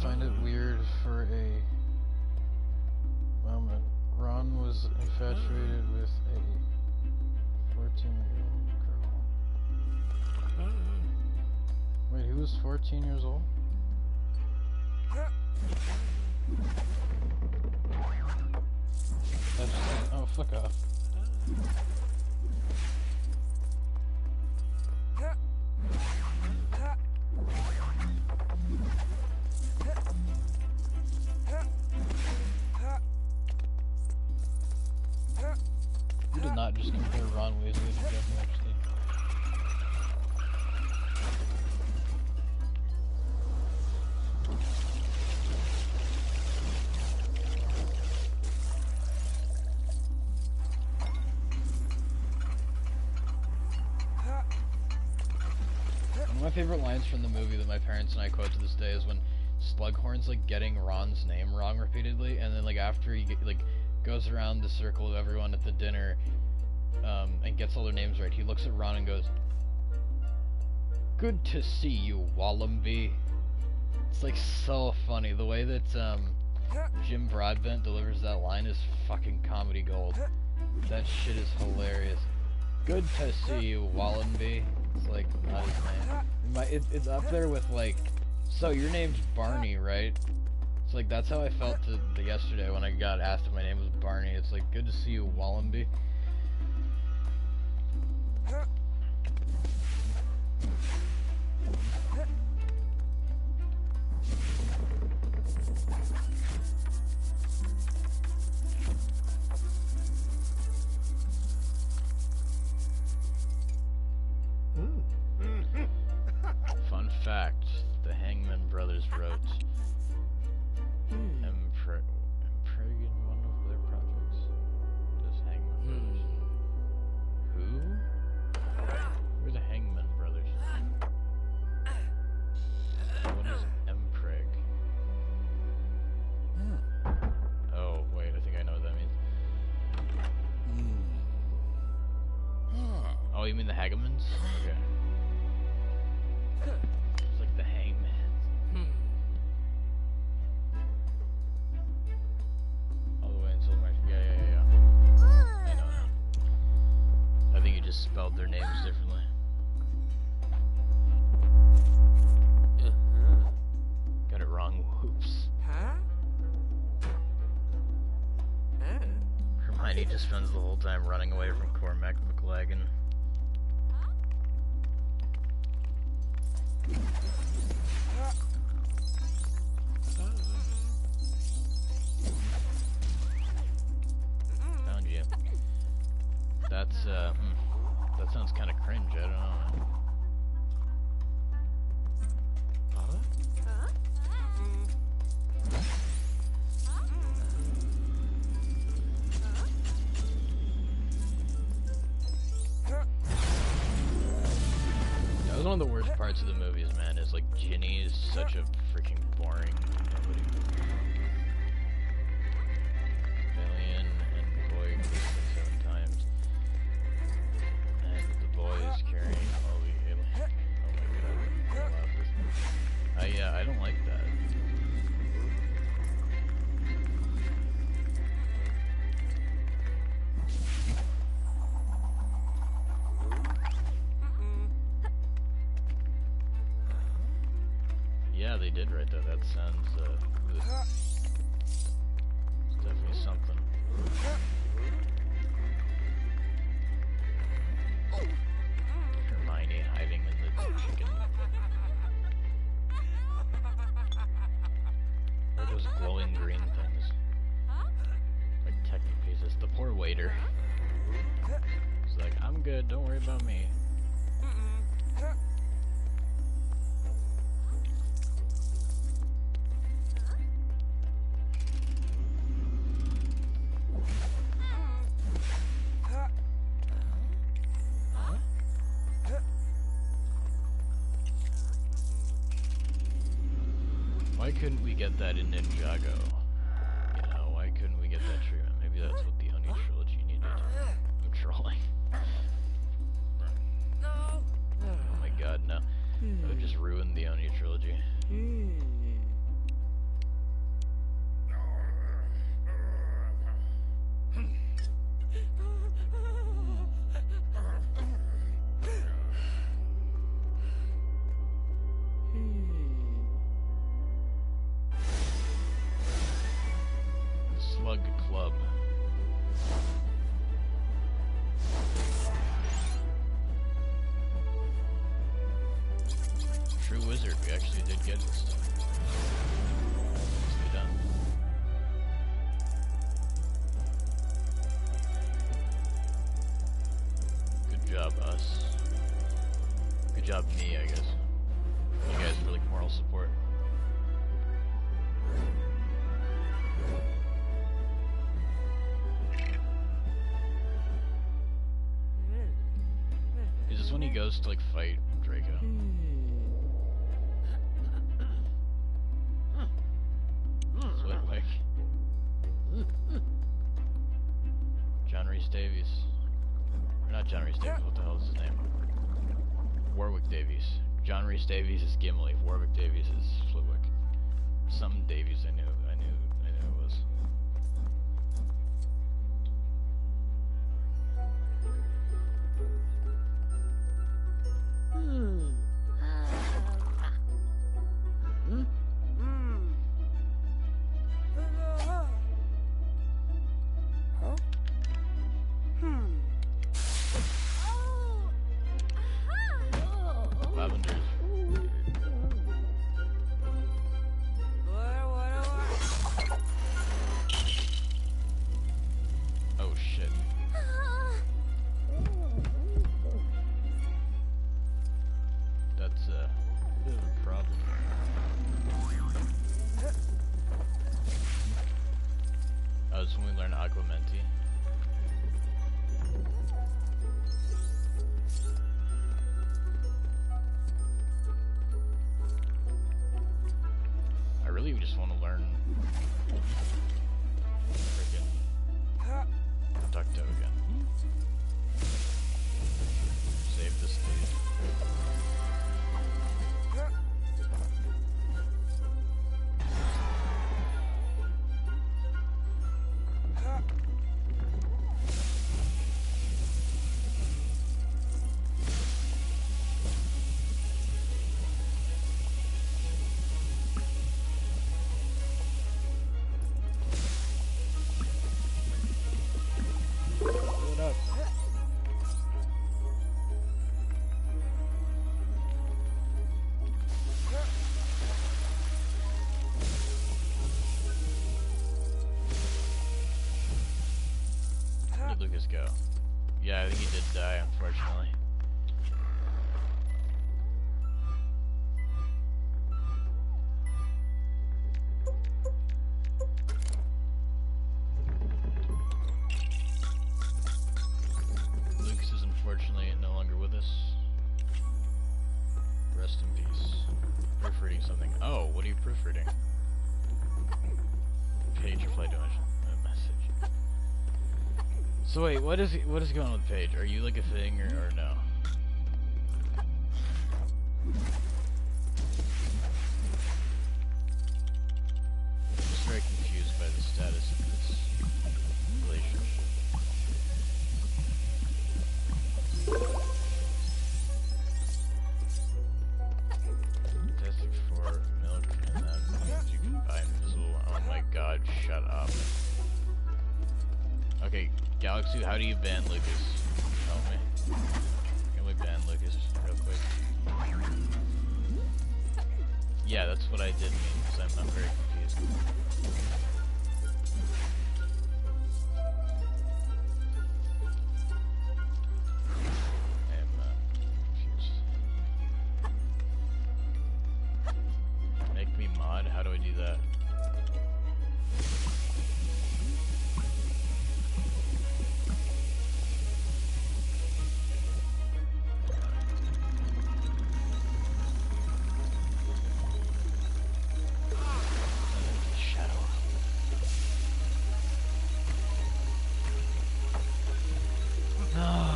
Find it weird for a moment. Ron was infatuated with a 14-year-old girl. Wait, he was 14 years old? That's just, oh, fuck off. You did not just compare Ron Weasley to Jeff Epstein. One of my favorite lines from the movie that my parents and I quote to this day is when Slughorn's like getting Ron's name wrong repeatedly, and then like after he goes around the circle of everyone at the dinner and gets all their names right, he looks at Ron and goes, "Good to see you, Wallenby." It's like so funny. The way that Jim Broadbent delivers that line is fucking comedy gold. That shit is hilarious. "Good to see you, Wallenby." It's like not his name. It's up there with like, "So your name's Barney, right?" It's like that's how I felt yesterday when I got asked if my name was Barney. It's like, "Good to see you, Wallenby." Fun fact, the Hangman brothers wrote Impregnate one of their projects. Does Hangman Oh, you mean the Hagemans? Okay. It's like the Hangman. All the way until March. Yeah. I know. I think you just spelled their names differently. Got it wrong. Whoops. Hermione just spends the whole time running away from Cormac McLagan. Found you. That's, that sounds kind of cringe, I don't know. That was one of the worst parts of the movies, man, is like Ginny is such a freaking boring nobody. Million and boy kissed 7 times. And the boy is carrying all the alien. Oh my god. I love this. I don't like that. Yeah, they did write that. That sounds, it's definitely something. Hermione hiding in the chicken. What are those glowing green things? Like technic pieces. The poor waiter. He's like, I'm good, don't worry about me. Why couldn't we get that in Ninjago? You know, why couldn't we get that treatment? Maybe that's what the Oni trilogy needed. I'm trolling. Oh my god, no. That would just ruin the Oni trilogy. Slug Club. True Wizard, we actually did get it. Nicely done. Good job, us. Good job, me, I guess. You guys for like moral support. Is this when he goes to like fight Draco? Sweatwick. John Rhys Davies. Or not John Rhys Davies, what the hell is his name? Warwick Davies. John Rhys Davies is Gimli. Warwick Davies is Flitwick. Something Davies I knew it was. Lavender's weird. go. Yeah, I think he did die, unfortunately. Lucas is unfortunately no longer with us. Rest in peace. Proofreading something. Oh, what are you proofreading? Page reply to a message. So wait, what is going on with Paige? Are you like a thing or no? I'm just very confused by the status of this relationship. Testing for milk and that means you can buy invisible. Oh my god, shut up. Okay, Galaxy, how do you ban Lucas? Tell me. Can we ban Lucas real quick? Yeah, that's what I did mean, because I'm very confused. I am confused. Make me mod? How do I do that?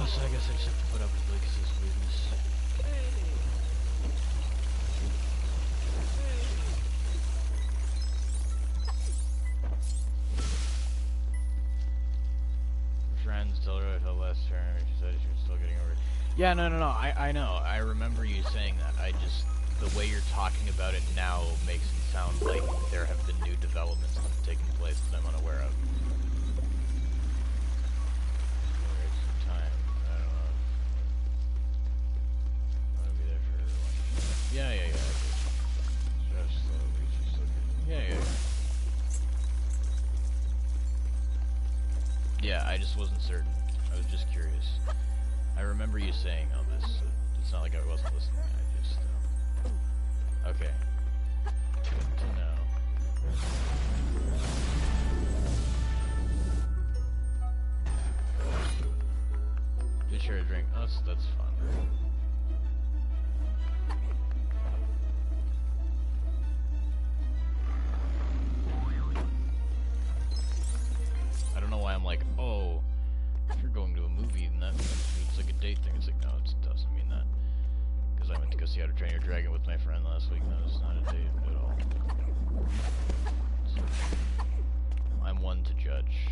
So I guess I just have to put up with Lucas's weirdness. Friends tell her until last turn, she said she was still getting over it. Yeah, no, I know. I remember you saying that. I just, the way you're talking about it now makes it sound like there have been new developments that have taken place that I'm unaware of. Yeah. Just slowly, just looking. Yeah. Yeah, I just wasn't certain. I was just curious. I remember you saying all this. So it's not like I wasn't listening. I just. Okay. Good to know. Just share a drink. Oh, that's fun. I don't know why I'm like, oh, if you're going to a movie, then it's like a date thing. It's like, no, it doesn't mean that. Because I went to go see How to Train Your Dragon with my friend last week, and that was not a date at all. So, I'm one to judge.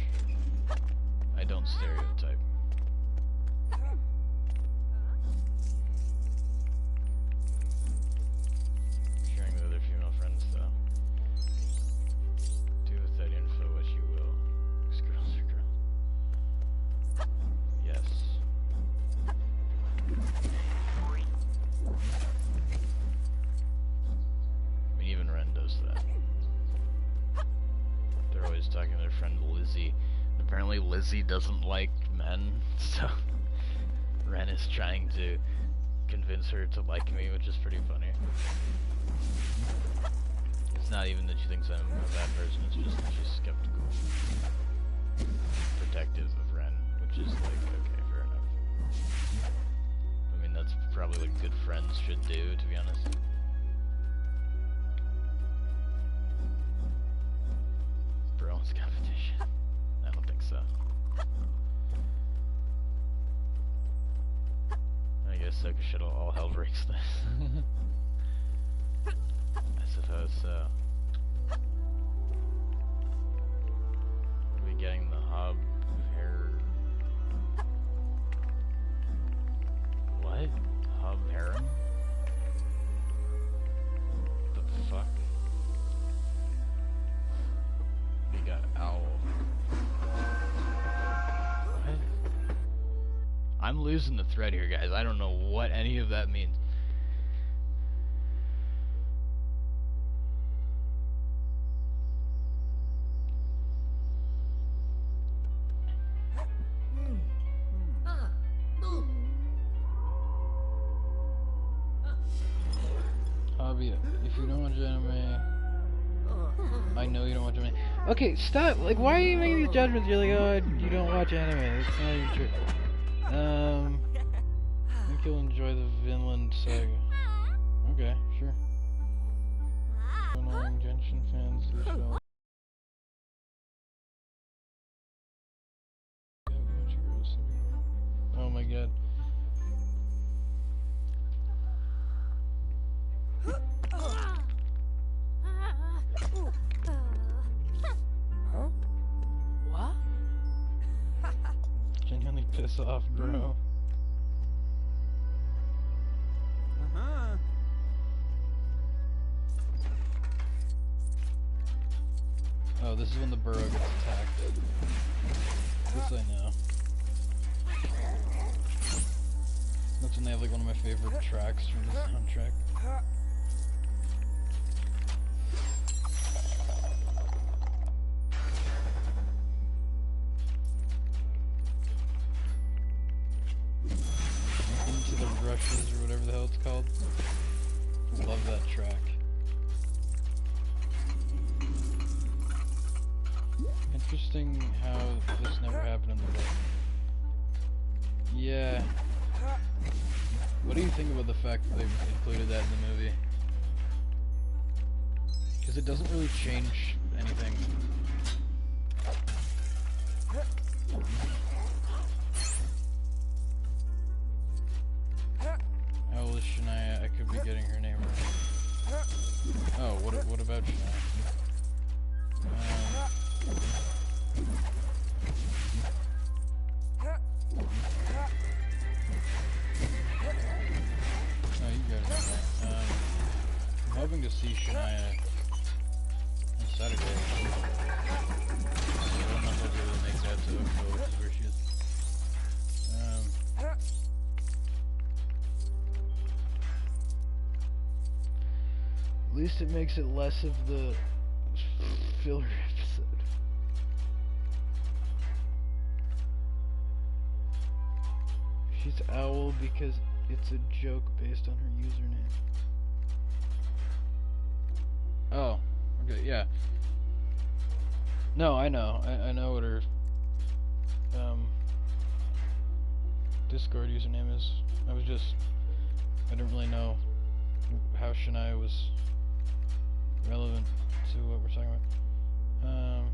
I don't stereotype. Sharing with other female friends, though. Do with that info what you will. Girls are girls. Yes. I mean, even Ren does that. They're always talking to their friend Lizzie. And apparently Lizzie doesn't like men, so Ren is trying to convince her to like me, which is pretty funny. It's not even that she thinks I'm a bad person, it's just that she's skeptical. Protective of Ren, which is like, okay, fair enough. I mean, that's probably what good friends should do, to be honest. Bronze competition? I don't think so. I guess so, should all hell breaks this. I suppose so. Are we getting the hub hair? What? Hub harem? The fuck? We got owl. What? I'm losing the thread here, guys. I don't know what any of that means. Hobby, if you don't watch anime, I know you don't watch anime. Okay, stop. Like, why are you making these judgments? You're like, oh, you don't watch anime. It's not even true. I think you'll enjoy the Vinland Saga. Okay, sure. Annoying Genshin fans, they should all... Oh my god. What? Genuinely piss off, bro. Oh, this is when the burrow gets attacked. This I know. That's when they have like one of my favorite tracks from the soundtrack. Into the Rushes or whatever the hell it's called. Love that track. Interesting how this never happened in the book. Yeah. What do you think about the fact that they included that in the movie? Because it doesn't really change anything. How old is Shania? I could be getting her name wrong. Oh, what about Shania? Oh, you got it. I'm hoping to see Shania on Saturday. I don't know if I'll be able to make that to Oakville, which is where she is. At least it makes it less of the filler episode. She's Owl because it's a joke based on her username. Oh, okay, yeah. No, I know. I know what her Discord username is. I didn't really know how Shania was relevant to what we're talking about.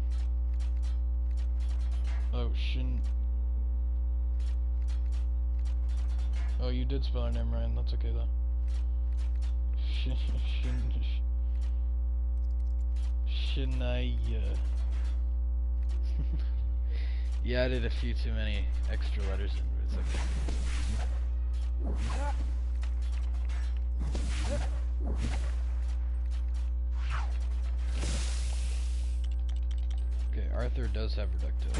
Oh, you did spell her name right, that's okay though. Shania. You added a few too many extra letters in, but it's okay. Okay, Arthur does have reductive.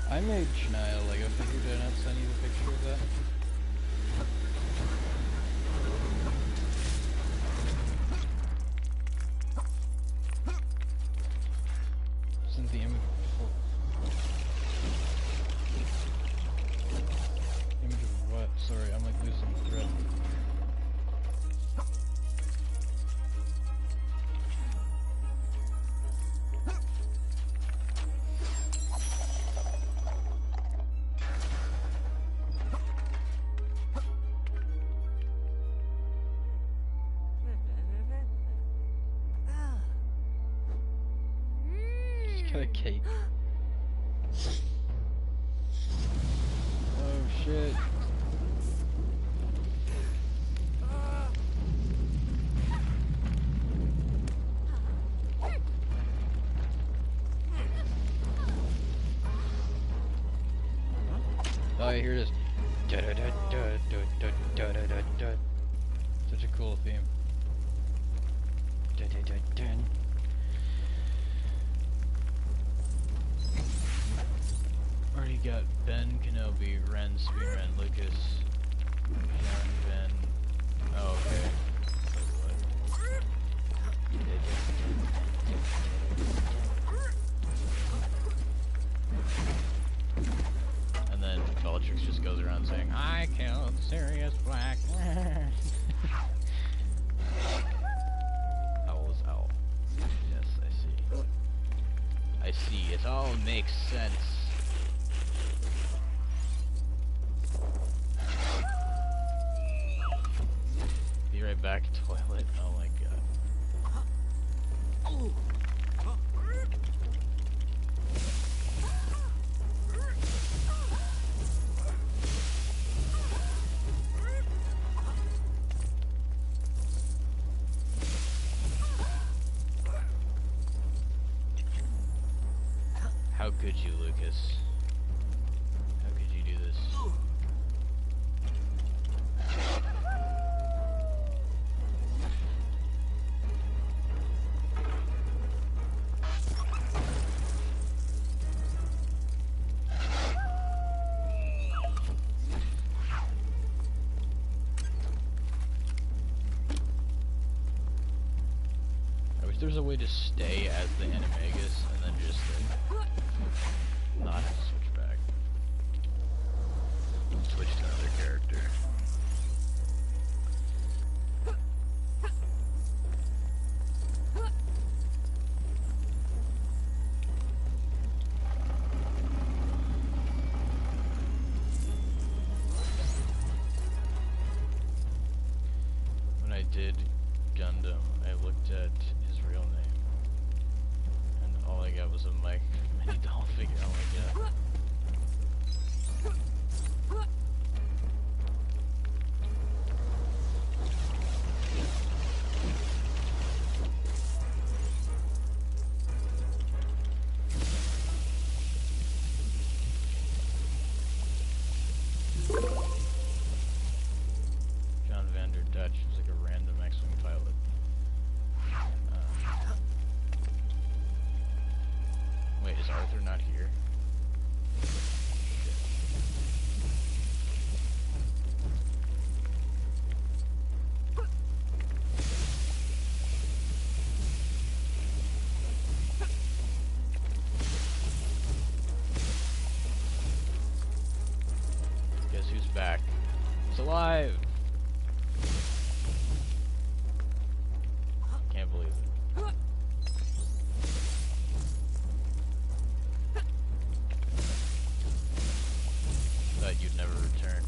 I made Shania a Lego figure. Did I not send you the picture of that? Send the image of what? Sorry, I'm like losing the thread. A cake. Oh shit. Oh, here it is. Such a cool theme. got Ben Kenobi, Ren, Spearman, Lucas, John Van. Oh, okay. And then Bellatrix just goes around saying, I killed Sirius Black. Owl is owl. Yes, I see. I see. It all makes sense. Be right back, toilet. Oh my god. How could you, Lucas? How could you do this? I wish there was a way to stay as the Animagus and then just not have to switch back. Switch to another character. When I did Gundam, I looked at his real name, and all I got was a mini doll figure. Oh my god. John Vander Dutch was like a random X-Wing pilot. Wait, is Arthur not here? Guess who's back? He's alive! Can't believe it. Thought you'd never return.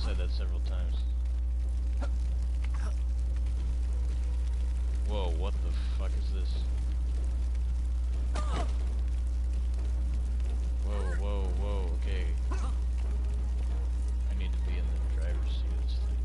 Said that several times. Whoa, what the fuck is this? Whoa, whoa, whoa, okay. I need to be in the driver's seat of this thing.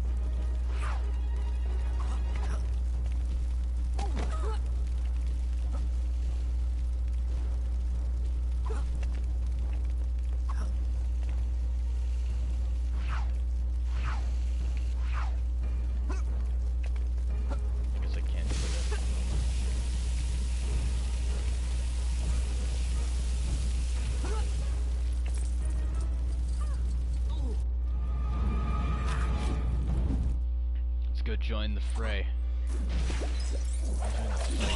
join the fray. Join the fight.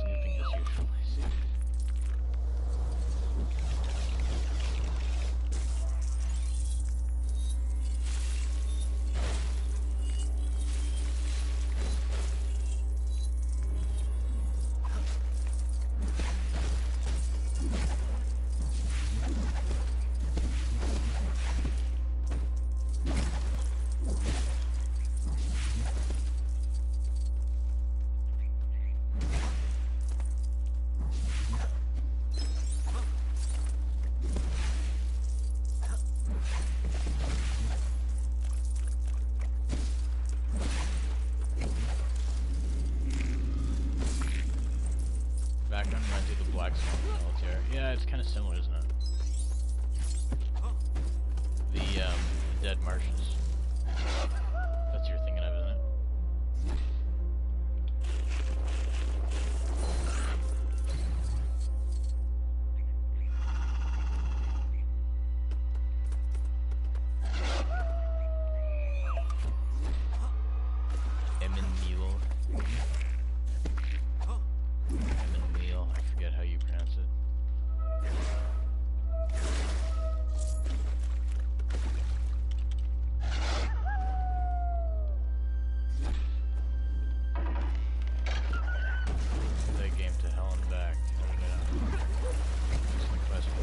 Snooping as usual, I see. Background reminds you of the Black Swan military. Yeah, it's kind of similar, isn't it? The Dead Martians. That's what you're thinking of, isn't it? Emmanuel. Emmanuel, I forget how you pronounce it. That game to hell and back. How did I know? That's my question.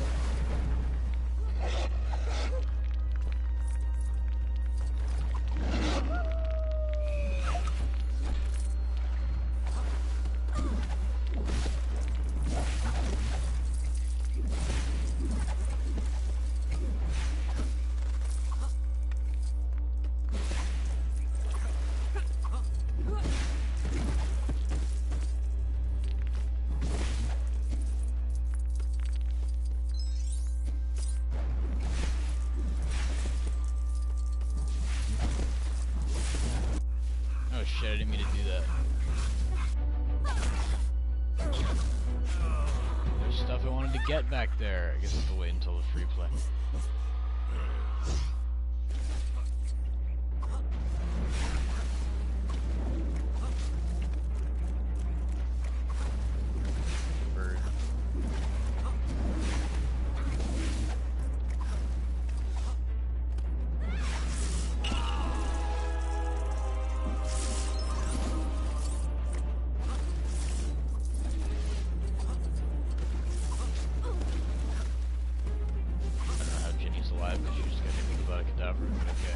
Oh shit, I didn't mean to do that. There's stuff I wanted to get back there. I guess I have to wait until the free play. Bird. Alive, but you just gotta think about a cadaver, but okay.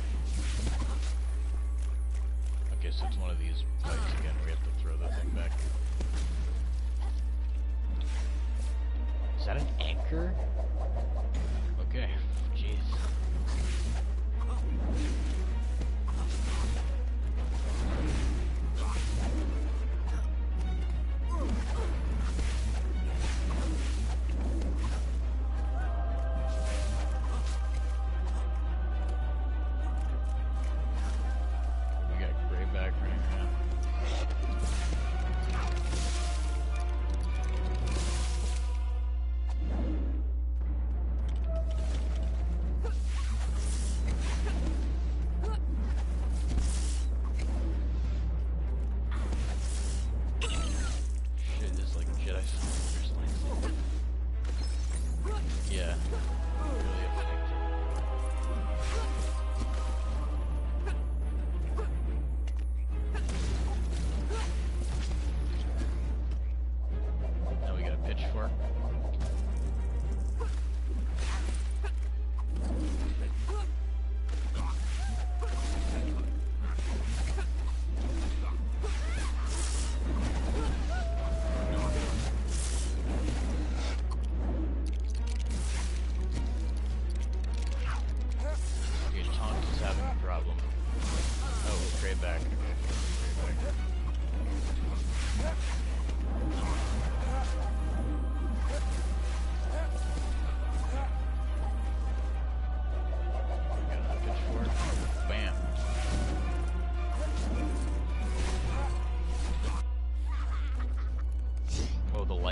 Okay, so it's one of these fights again, we have to throw that thing back. Is that an anchor? Okay, jeez.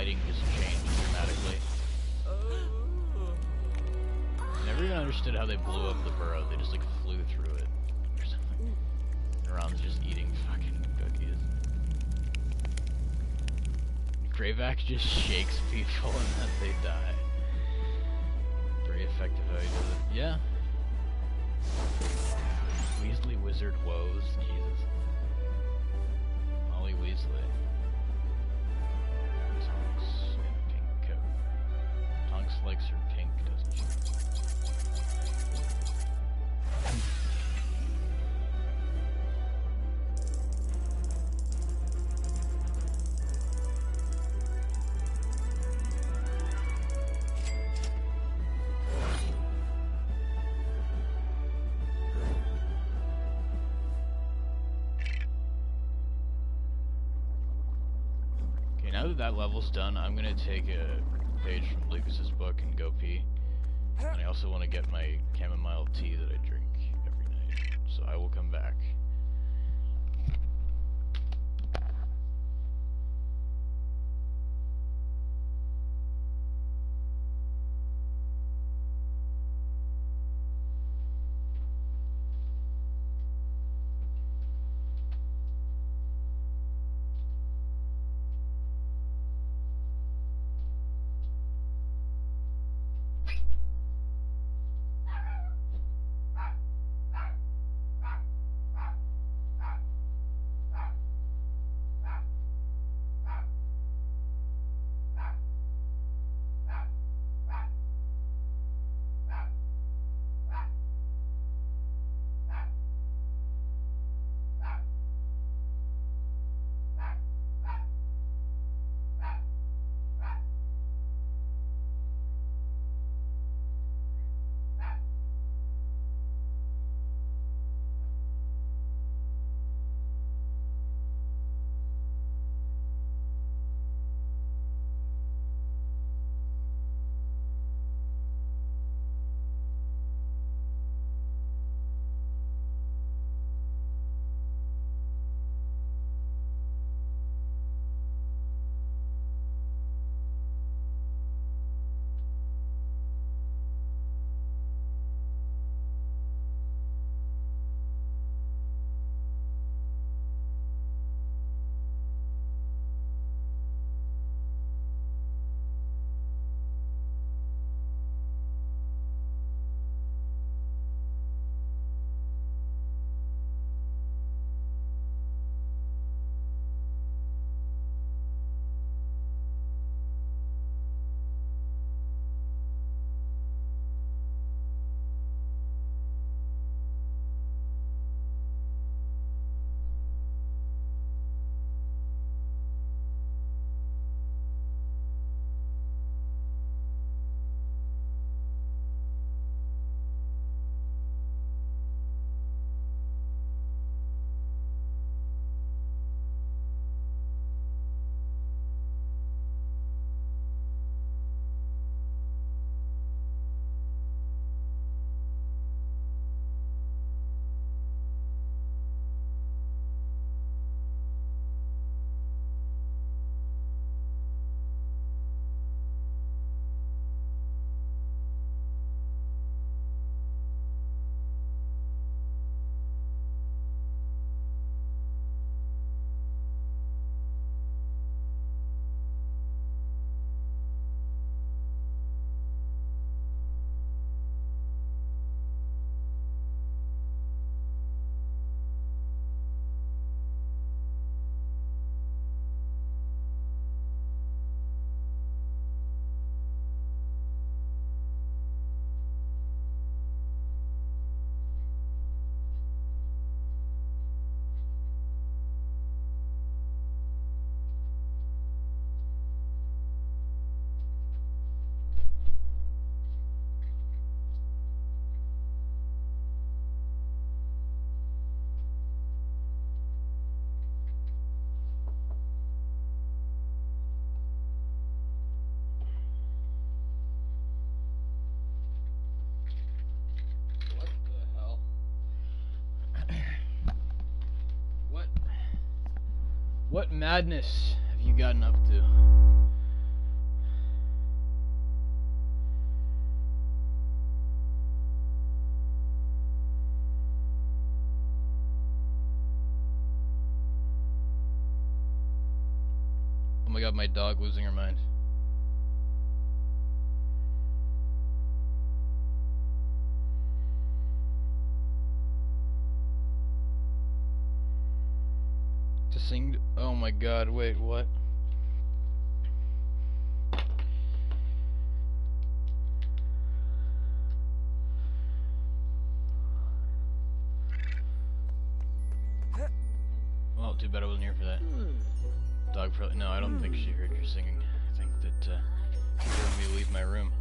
lighting just changed dramatically. Never even understood how they blew up the burrow. They just like flew through it or something. And Rom's just eating fucking cookies. Greyback just shakes people and then they die. Very effective how he does it. Yeah. Weasley Wizard Woes. Jesus. Molly Weasley. Tonks in pink coat. Tonks likes her pink, doesn't she? Now that that level's done, I'm gonna take a page from Lucas's book and go pee. And I also want to get my chamomile tea that I drink every night. So I will come back. What madness have you gotten up to? Oh my god, my dog losing her mind. To sing. Oh my god, wait, what? Well, too bad I wasn't here for that. Dog probably. No, I don't think she heard you singing. I think that she heard me leave my room.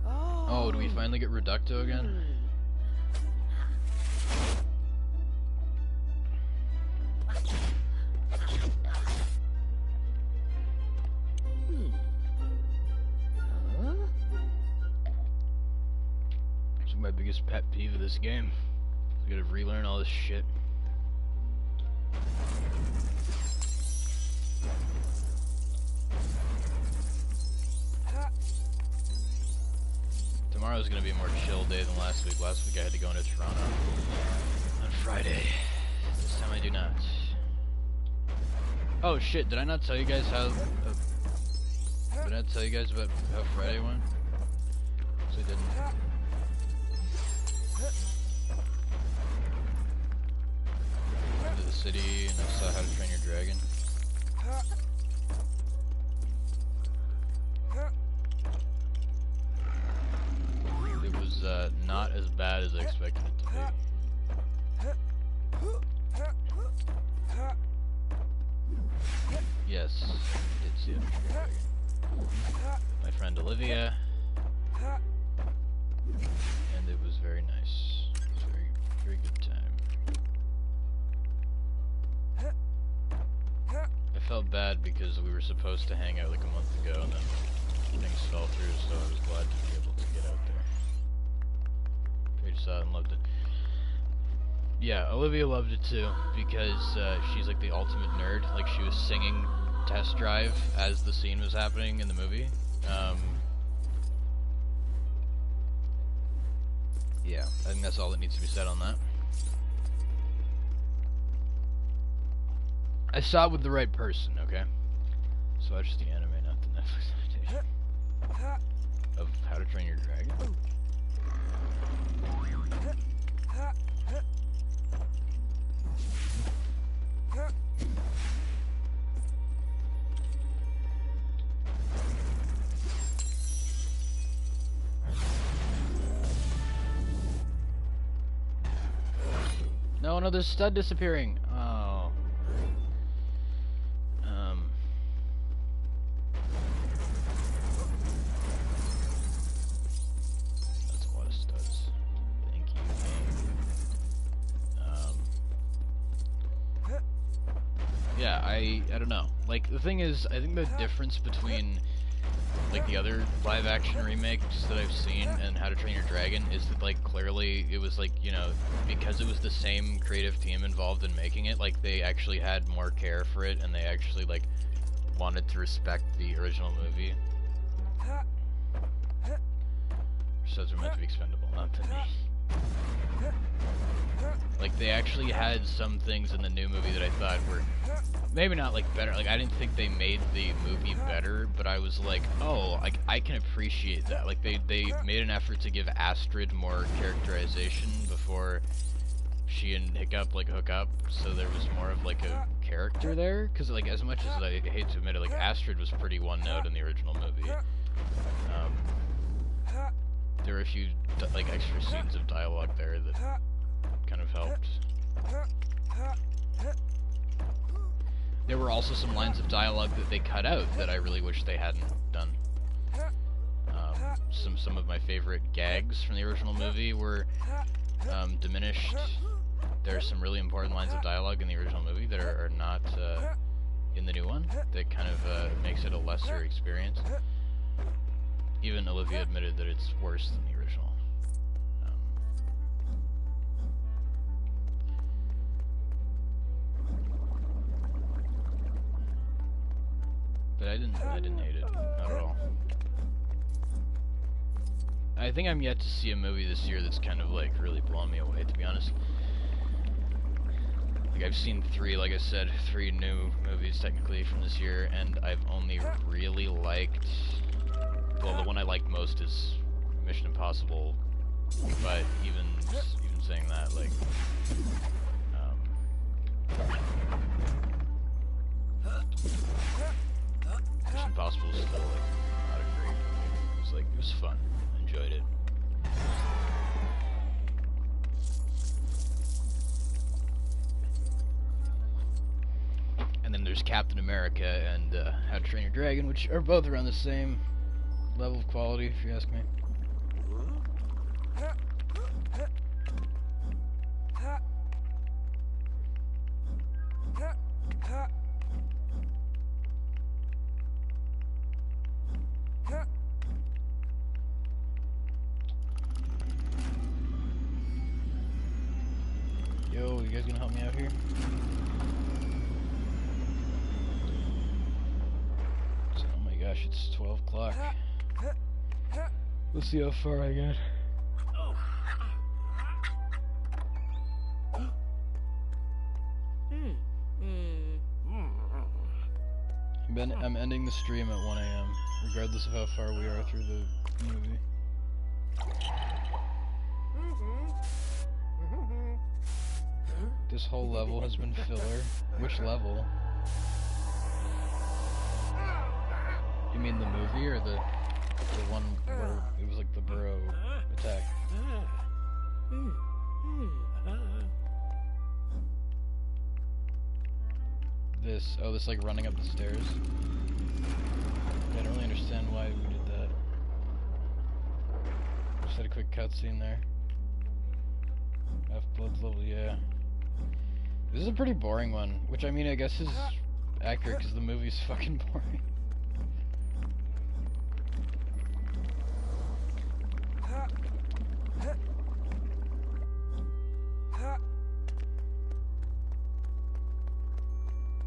Oh, do we finally get Reducto again? It's my biggest pet peeve of this game. I gotta relearn all this shit. Tomorrow's gonna be a more chill day than last week. Last week I had to go into Toronto on Friday. This time I do not. Oh shit, did I not tell you guys how... did I not tell you guys about how Friday went? So I didn't. Went to the city and I saw How to Train Your Dragon. It was not as bad as I expected it to be. Yes, I did see How to Train Your Dragon. My friend Olivia. And it was very nice. It was a very, very good time. I felt bad because we were supposed to hang out like a month ago and then things fell through, so I was glad to be able to get out there. Paige saw it and loved it. Yeah, Olivia loved it too, because she's like the ultimate nerd. Like, she was singing Test Drive as the scene was happening in the movie. Yeah, I think that's all that needs to be said on that. I saw it with the right person, okay? So watch the anime, not the Netflix adaptation of How to Train Your Dragon. No, another stud disappearing. Oh. That's a lot of studs. Thank you, game. Yeah, I don't know. Like, the thing is, I think the difference between like the other live action remakes that I've seen and How to Train Your Dragon is that, like, clearly it was like, you know, because it was the same creative team involved in making it, like, they actually had more care for it and they actually like wanted to respect the original movie. Studs are meant to be expendable, not to me. Like, they actually had some things in the new movie that I thought were maybe not like better. Like, I didn't think they made the movie better, but I was like, oh, like, I can appreciate that. Like, they made an effort to give Astrid more characterization before she and Hiccup like hook up, so there was more of like a character there. Because, like, as much as I hate to admit it, like, Astrid was pretty one note in the original movie. There were a few like extra scenes of dialogue there that kind of helped. There were also some lines of dialogue that they cut out that I really wish they hadn't done. Some of my favorite gags from the original movie were diminished. There are some really important lines of dialogue in the original movie that are not in the new one. That kind of makes it a lesser experience. Even Olivia admitted that it's worse than the original. But I didn't hate it, not at all. I think I'm yet to see a movie this year that's kind of like really blown me away, to be honest. Like, I've seen 3, like I said, 3 new movies technically from this year, and I've only really liked... Well, the one I liked most is Mission Impossible, but even saying that, like... Mission Impossible is still, like, not a great movie. It was fun. I enjoyed it. And then there's Captain America and How to Train Your Dragon, which are both around the same level of quality, if you ask me. Yo, you guys gonna help me out here? Oh my gosh, it's 12 o'clock. Let's see how far I get. I'm ending the stream at 1 AM, regardless of how far we are through the movie. This whole level has been filler. Which level? You mean the movie or the one where it was like the burrow attack? This, oh, this like running up the stairs? I don't really understand why we did that. Just had a quick cutscene there. Half-Blood's level, yeah. This is a pretty boring one, which I mean I guess is accurate because the movie's fucking boring.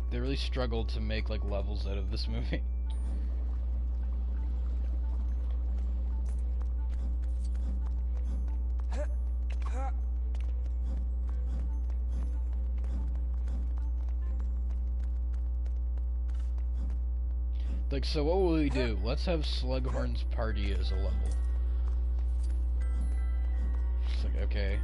They really struggled to make like levels out of this movie. Like, so what will we do? Let's have Slughorn's party as a level. It's like, okay.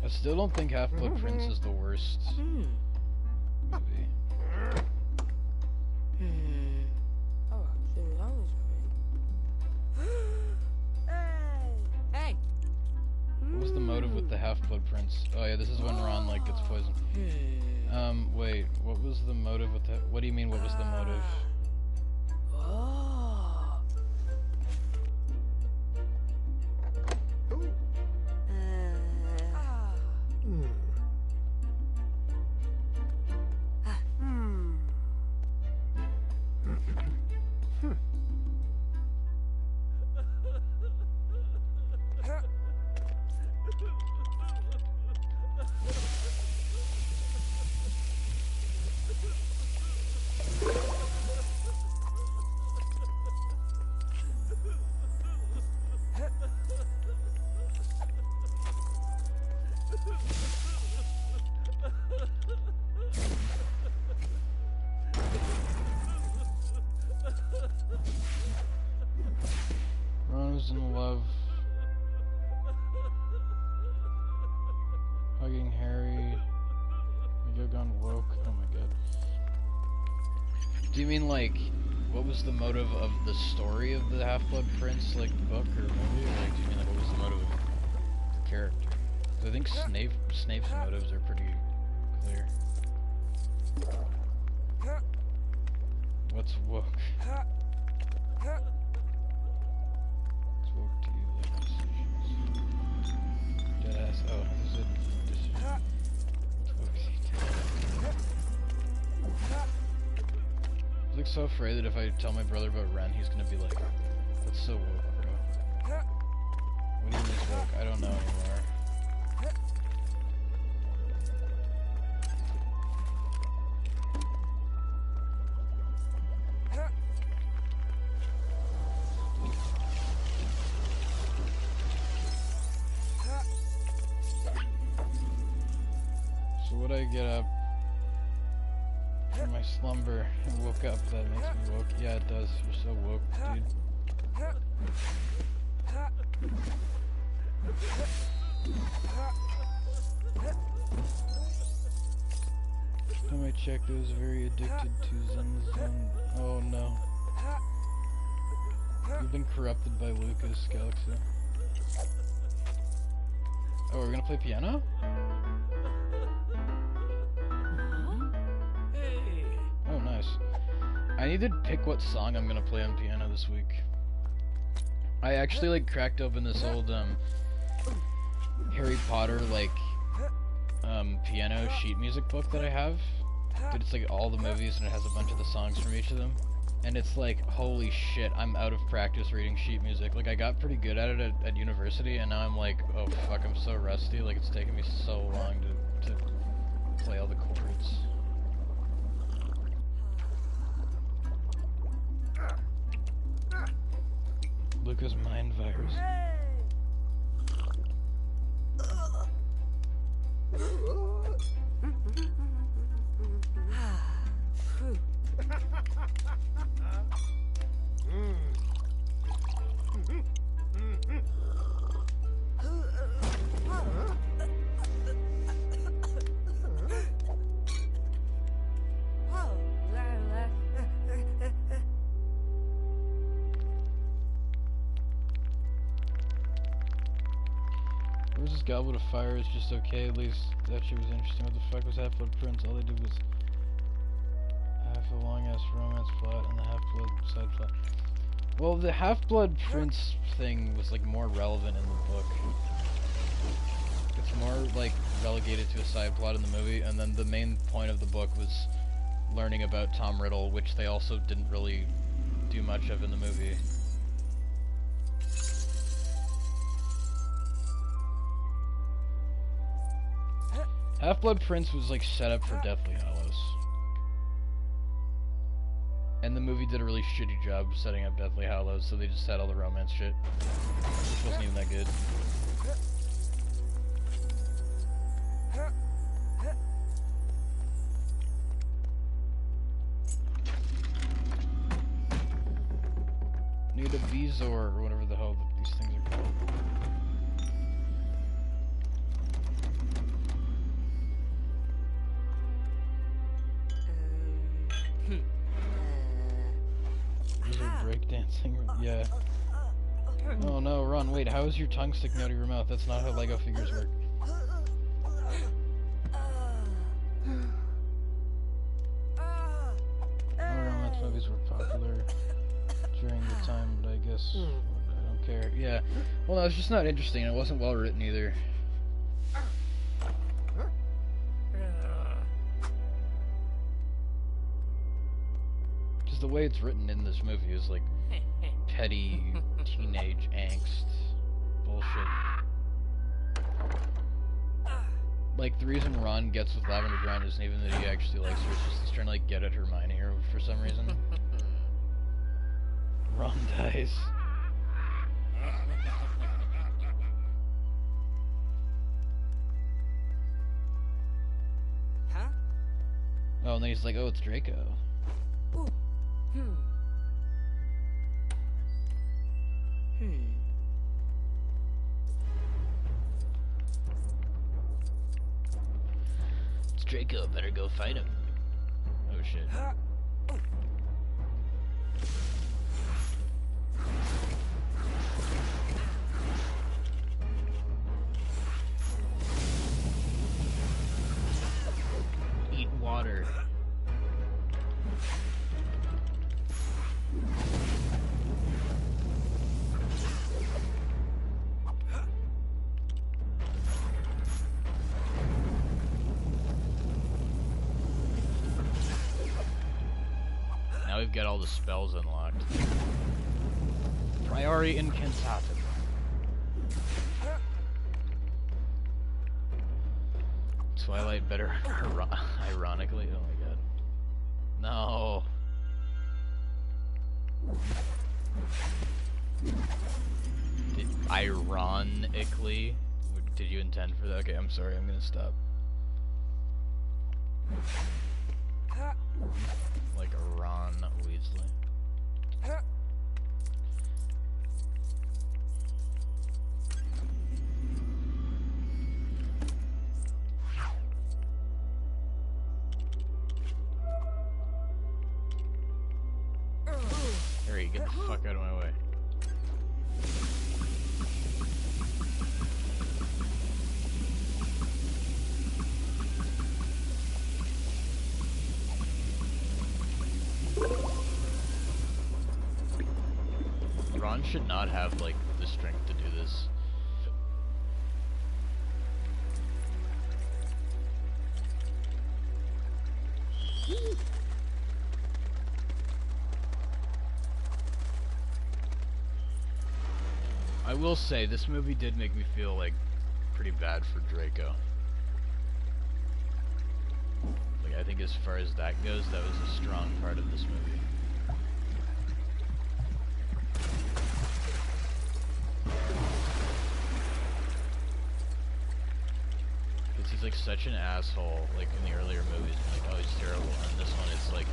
I still don't think Half-Blood Prince is the worst movie. Hey! What was the motive with the Half-Blood Prince? Oh yeah, this is when Ron like gets poisoned. Wait, what was the motive with the? What do you mean? What was the motive? Ron was in love, hugging Harry. Maybe I've gone woke. Oh my god. Do you mean like, what was the motive of the story of the Half-Blood Prince, like book or movie? Or like, do you mean like what was the motive of the character? 'Cause I think Snape's motives are pretty clear. What's woke? What's woke to you? Like decisions. Deadass. Oh, this is a decision. What's woke to you? I'm like so afraid that if I tell my brother about Ren, he's gonna be like, "That's so woke, bro." What do you mean it's woke? I don't know anymore. So would I get up from my slumber and woke up? That makes me woke. Yeah, it does. You're so woke, dude. Last time I checked, I was very addicted to Zen. Oh no. You've been corrupted by Lucas, Galaxy. Oh, we're gonna play piano? Oh, nice. I need to pick what song I'm gonna play on piano this week. I actually like cracked open this old Harry Potter like piano sheet music book that I have. But it's like all the movies and it has a bunch of the songs from each of them. And it's like, holy shit, I'm out of practice reading sheet music. Like, I got pretty good at it at university, and now I'm like, oh fuck, I'm so rusty. Like, it's taken me so long to play all the chords. Lucas mind virus. Where's this Goblet of Fire is just okay, at least that shit was interesting. What the fuck was Half-Blood Prince? All they did was half a long-ass romance plot and the Half-Blood side plot. Well, the Half-Blood Prince thing was like more relevant in the book. It's more like relegated to a side plot in the movie, and then the main point of the book was learning about Tom Riddle, which they also didn't really do much of in the movie. Half-Blood Prince was like set up for Deathly Hallows. And the movie did a really shitty job setting up Deathly Hallows, so they just had all the romance shit. Which wasn't even that good. Need a Vizor, or whatever the hell these things are called. Breakdancing, yeah. Oh no, Ron, wait, how is your tongue sticking out of your mouth? That's not how Lego figures work. Romance movies were popular during the time, but I guess I don't care. Yeah, well, no, it's just not interesting. It wasn't well written either. The way it's written in this movie is like petty teenage angst bullshit. Like the reason Ron gets with Lavender Brown isn't even that he actually likes her, it's just he's trying to like get at Hermione or for some reason. Ron dies. Huh? Oh, and then he's like, oh, it's Draco. Ooh. It's Draco, better go fight him. Oh shit. Eat water. Now we've got all the spells unlocked. Priori Incantatum. Twilight better, ironically. Oh my god. No. Ironically? Did you intend for that? Okay, I'm sorry, I'm gonna stop. Like Ron Weasley. Harry, get the fuck out of my way. Ron should not have, like, the strength to do this. I will say, this movie did make me feel, like, pretty bad for Draco. Like, I think as far as that goes, that was a strong part of this movie. Because he's, like, such an asshole, like, in the earlier movies, like, oh, he's terrible, and this one, it's like,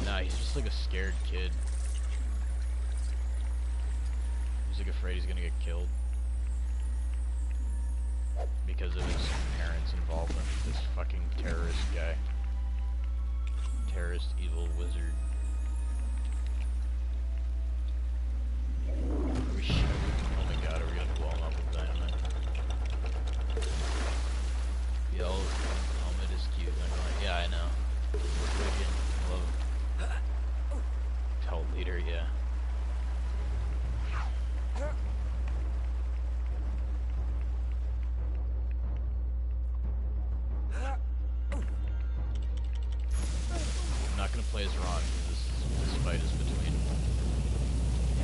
nah, he's just, like, a scared kid. He's like afraid he's gonna get killed because of his parents' involvement with this fucking terrorist guy. Terrorist evil wizard. Are we oh my god, are we gonna blow him up with dynamite? The old helmet is cute. Yeah, I know. Wicked. Love him. Cult leader, yeah. I'm not gonna play as Ron because this fight is between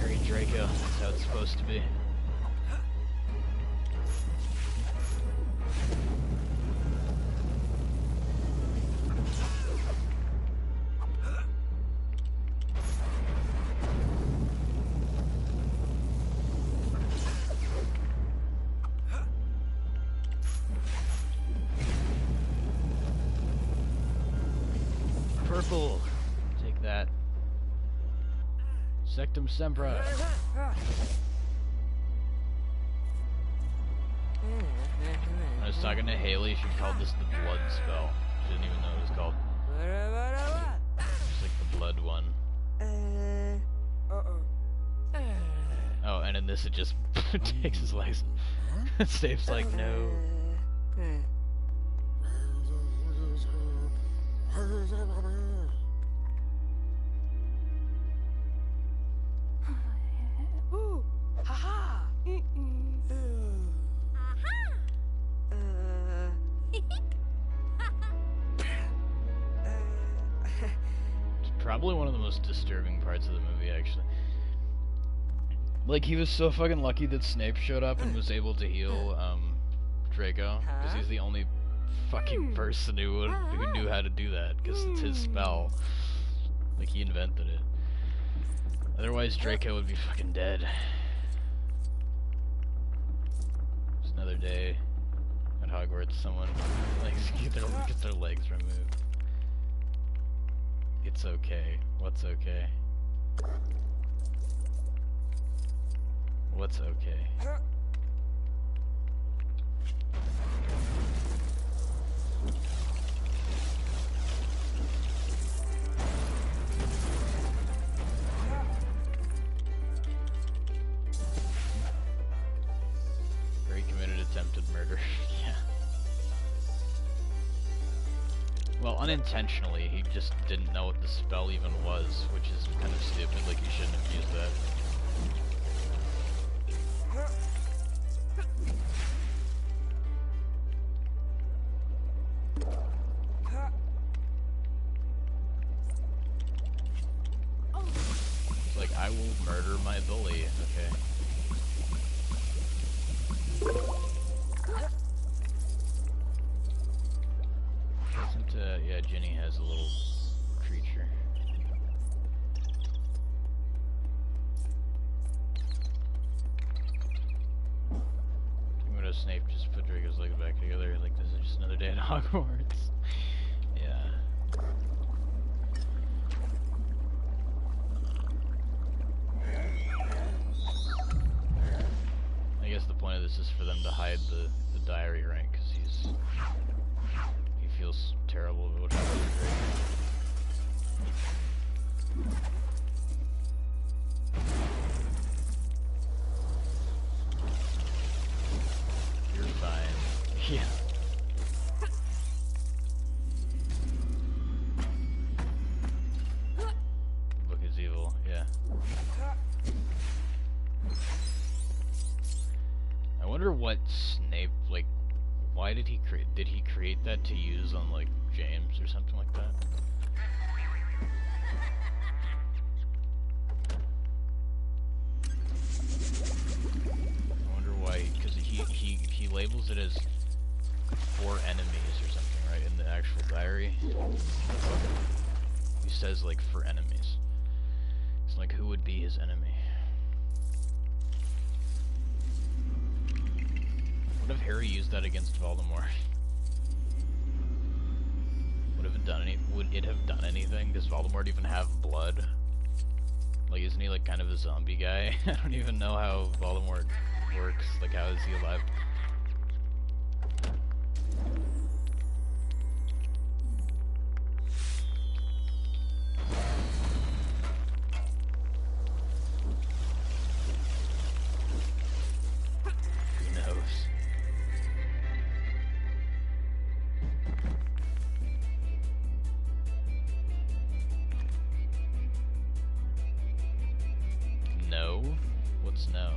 Harry and Draco. That's how it's supposed to be. Purple! Take that. Sectum Sempra! I was talking to Haley, she called this the blood spell. She didn't even know what it was called. Just like the blood one. Oh, and in this it just takes his license. Snape's like, no. Ooh, haha. It's probably one of the most disturbing parts of the movie, actually. Like, he was so fucking lucky that Snape showed up and was able to heal, Draco. Because he's the only fucking person who knew how to do that, because it's his spell. Like, he invented it. Otherwise, Draco would be fucking dead. Just another day at Hogwarts, someone get their legs removed. It's okay. What's okay? What's okay? Very committed attempted murder. Yeah. Well, unintentionally, he just didn't know what the spell even was, which is kind of stupid, like he shouldn't have used that. It's like, I will murder my bully, okay. Yeah, Ginny has a little creature. Snape just put Draco's legs back together, like this is just another day at Hogwarts. Yeah. the diary rank because he feels terrible about what happened to Drake. You're fine. Yeah. The book is evil, yeah. I wonder what Snape, like, why did he create that to use on, like, James or something like that? I wonder why, because he labels it as for enemies or something, right, in the actual diary. He says, like, for enemies. It's like, who would be his enemy? What if Harry used that against Voldemort? Would it have done anything? Does Voldemort even have blood? Like, isn't he like kind of a zombie guy? I don't even know how Voldemort works. Like, how is he alive? Who knows? No? What's no?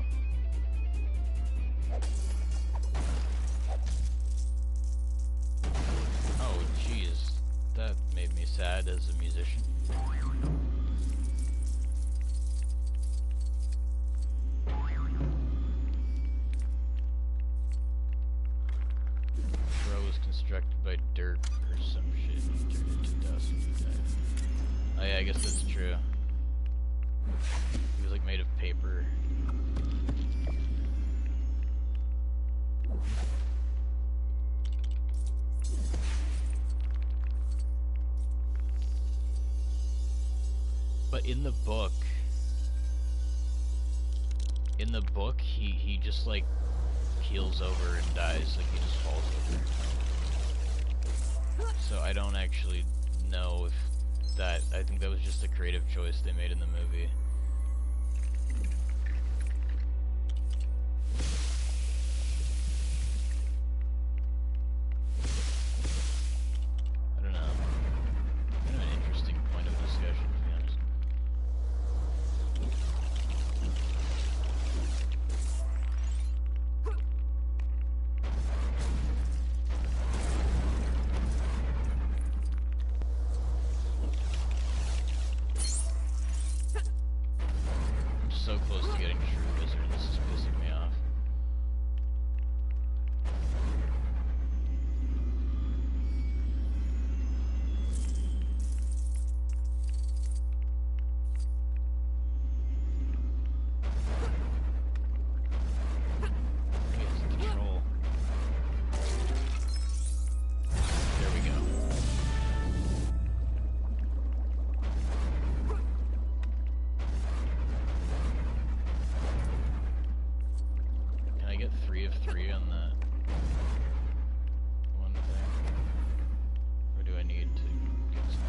Oh, jeez. That made me sad as a musician. Bro was constructed by dirt or some shit. He turned into dust when he died. Oh yeah, I guess that's true. He was like made of paper. But in the book, he just like keels over and dies, like he just falls over. So I don't actually know if that, I think that was just a creative choice they made in the movie. I don't know. Kind of an interesting point of discussion, to be honest. I'm so close to getting True Wizard, this is pissing me off. Okay, it's the troll. There we go. Can I get 3 of 3 on that one thing? Or do I need to get some?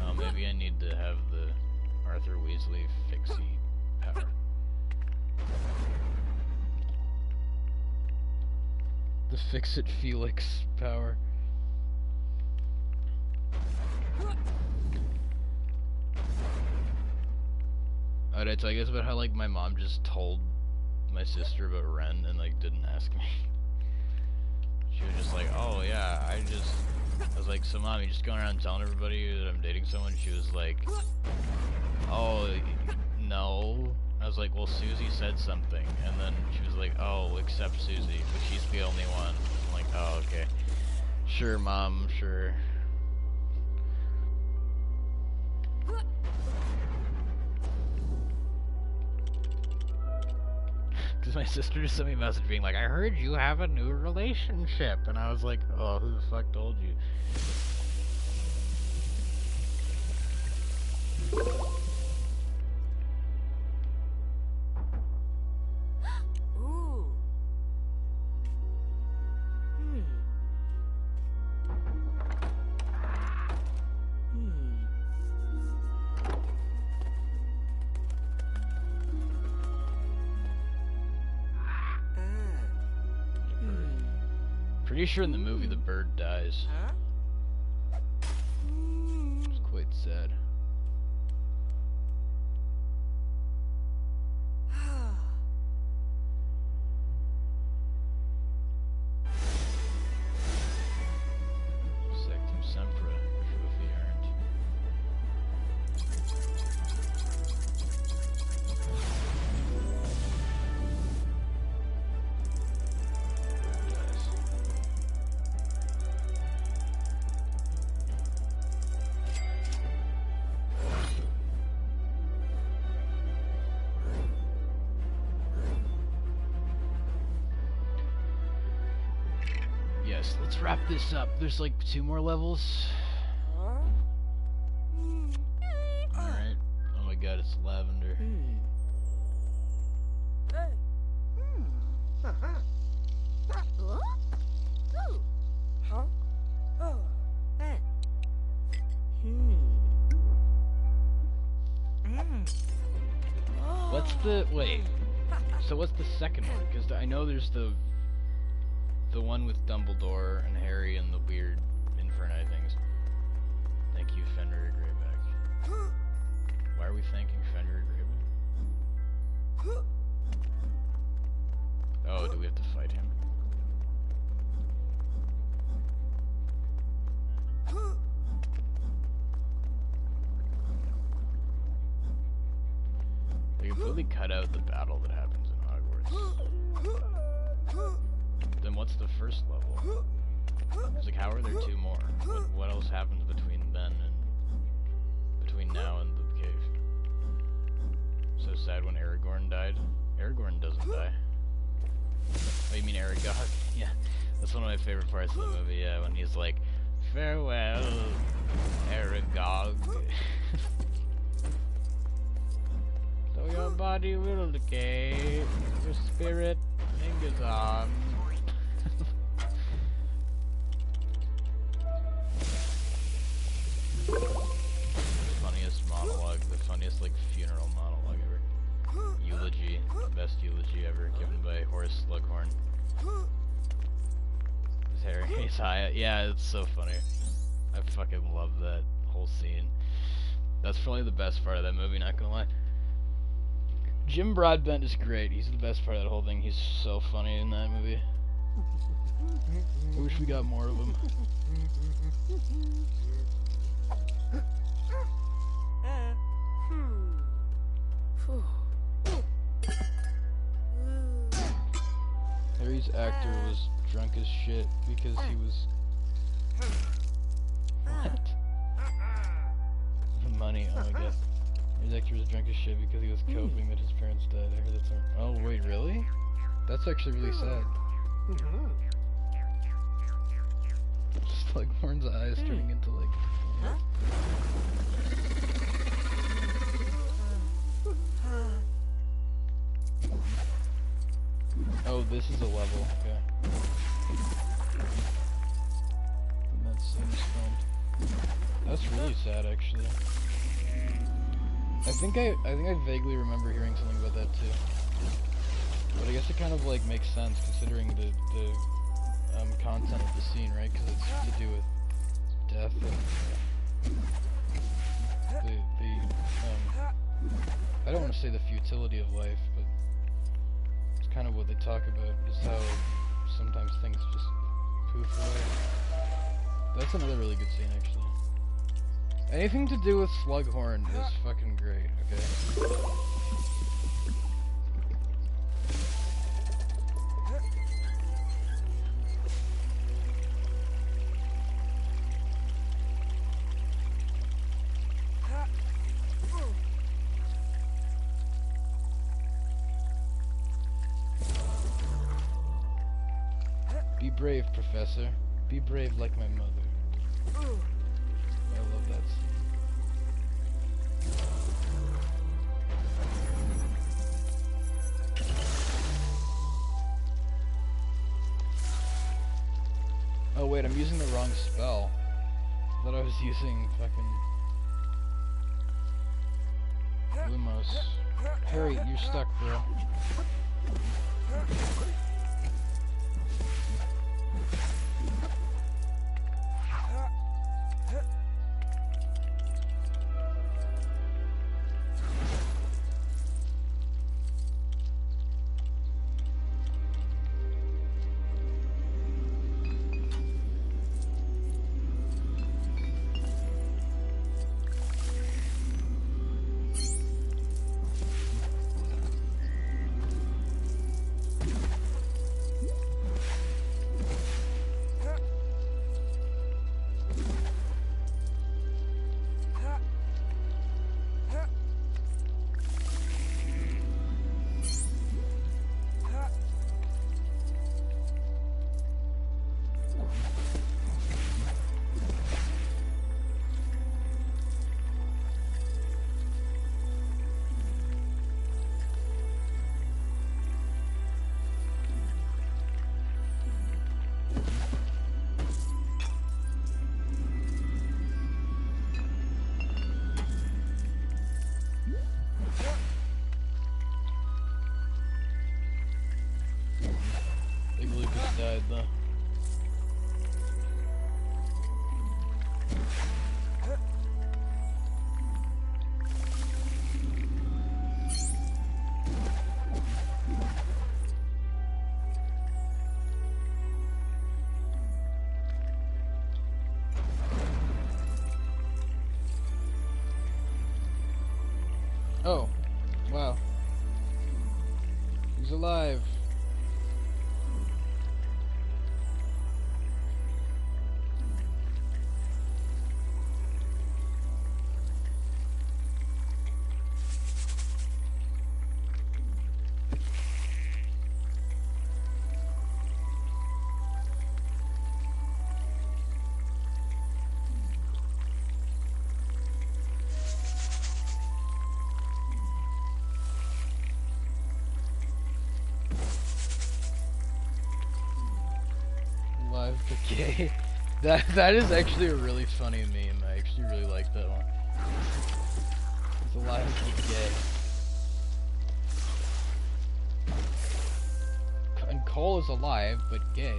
Oh, maybe I need to have the Arthur Weasley fixie power. The Fix-It Felix power. Oh, did I tell you guys about how, like, my mom just told my sister about Ren and, like, didn't ask me? She was just like, oh, yeah, I was like, so mom, you just going around telling everybody that I'm dating someone? She was like, oh, no. I was like, well, Susie said something. And then she was like, oh, except Susie, but she's the only one. I'm like, oh, okay. Sure, mom, sure. Because my sister just sent me a message being like, I heard you have a new relationship. And I was like, oh, who the fuck told you? Pretty sure in the movie the bird dies. Huh? It's quite sad. Sectum Sempra trophy earned. Yes, let's wrap this up. There's like 2 more levels. Huh? Alright. Oh my god, it's lavender. Hey. Huh? Oh. Hey. What's the... wait. So what's the second one? Because I know there's the one with Dumbledore and Harry and the weird Inferni things. Thank you, Fenrir Greyback. Why are we thanking Fenrir Greyback? Oh, do we have to fight him? They completely cut out the battle that happens in Hogwarts. Then what's the first level? It's like, how are there 2 more? What else happens between then and between now and the cave? So sad when Aragorn died. Aragorn doesn't die. Oh, you mean Aragog? Yeah, that's one of my favorite parts of the movie. Yeah, when he's like, "Farewell, Aragog." So your body will decay, your spirit lingers on. Funniest monologue, the funniest like funeral monologue ever. Eulogy, the best eulogy ever given by Horace Slughorn. His hair, he's high. Yeah, it's so funny. I fucking love that whole scene. That's probably the best part of that movie, not gonna lie. Jim Broadbent is great. He's the best part of that whole thing. He's so funny in that movie. I wish we got more of him. Harry's actor was drunk as shit because he was... What? The money, oh my god. Harry's actor was drunk as shit because he was coping that his parents died. I heard that's... Oh wait, really? That's actually really sad. Just like Horn's eyes turning into like... Oh, this is a level, okay. And that seems fun. That's really sad, actually. I think I vaguely remember hearing something about that too. But I guess it kind of like makes sense considering the content of the scene, right? Because it's to do with death and I don't want to say the futility of life, but it's kind of what they talk about, is how sometimes things just poof away. That's another really good scene, actually. Anything to do with Slughorn is fucking great, okay? Be brave, Professor. Be brave like my mother. I love that scene. Oh wait, I'm using the wrong spell. I thought I was using fucking... Lumos. Harry, you're stuck, bro. though. Oh, wow. He's alive. Alive but gay. That is actually a really funny meme. I actually really like that one. He's alive but gay. And Cole is alive but gay.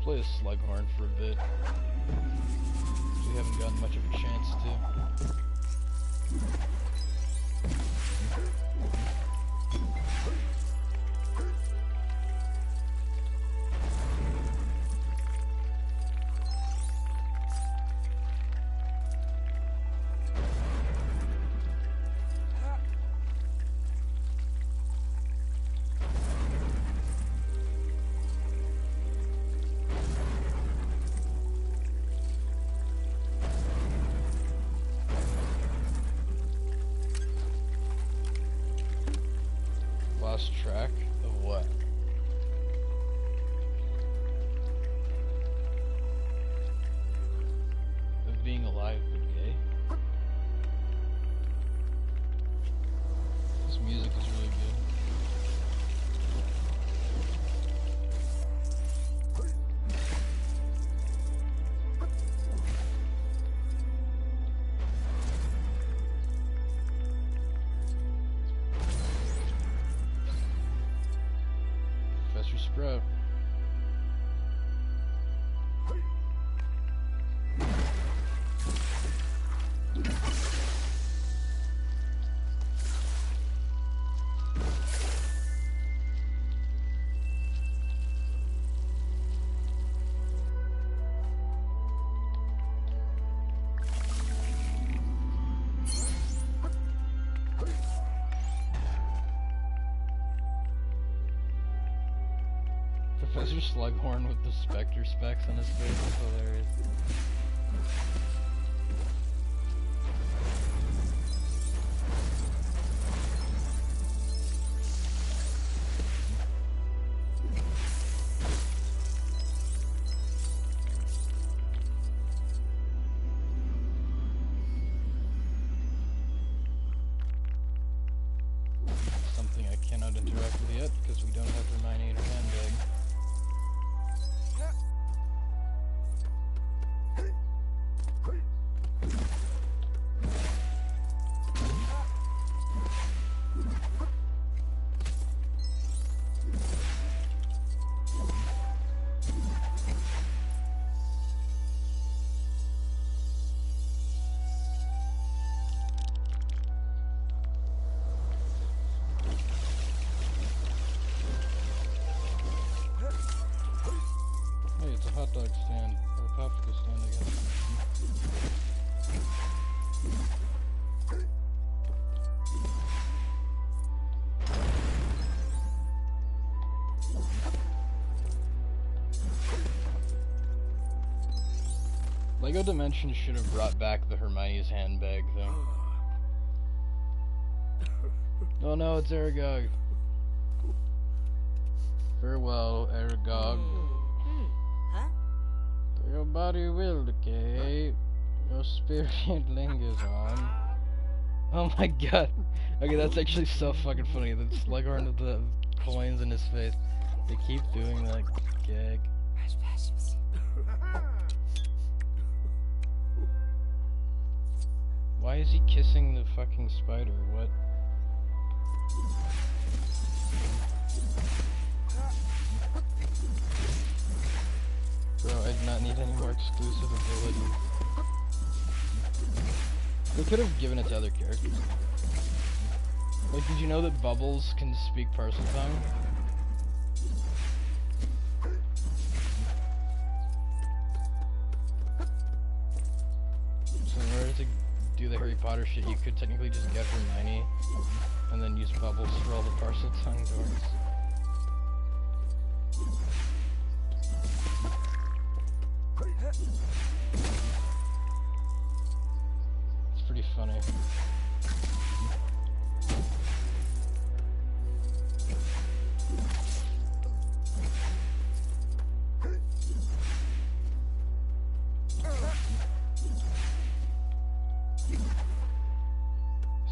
Play a Slughorn for a bit. We haven't gotten much of a chance to. Lost track of what? Of being alive but gay? This music is really good. Professor Sprout. Professor Slughorn with the Spectre specs on his face is hilarious. Something I cannot interact with yet because we don't have Hermione in her handbag. Hey, it's a hot dog stand, or a popsicle stand, I guess. Lego Dimensions should have brought back the Hermione's handbag, though. Oh no, it's Aragog. Farewell, Aragog. Huh? Your body will decay. Your spirit lingers on. Oh my god. Okay, that's actually so fucking funny. The Slughorn with the coins in his face. They keep doing that gag. Why is he kissing the fucking spider? What? Bro, I do not need any more exclusive abilities. They could have given it to other characters. Like, did you know that Bubbles can speak Parcel Tongue? So in order to do the Harry Potter shit, you could technically just get Hermione and then use Bubbles for all the Parcel Tongue doors. It's pretty funny.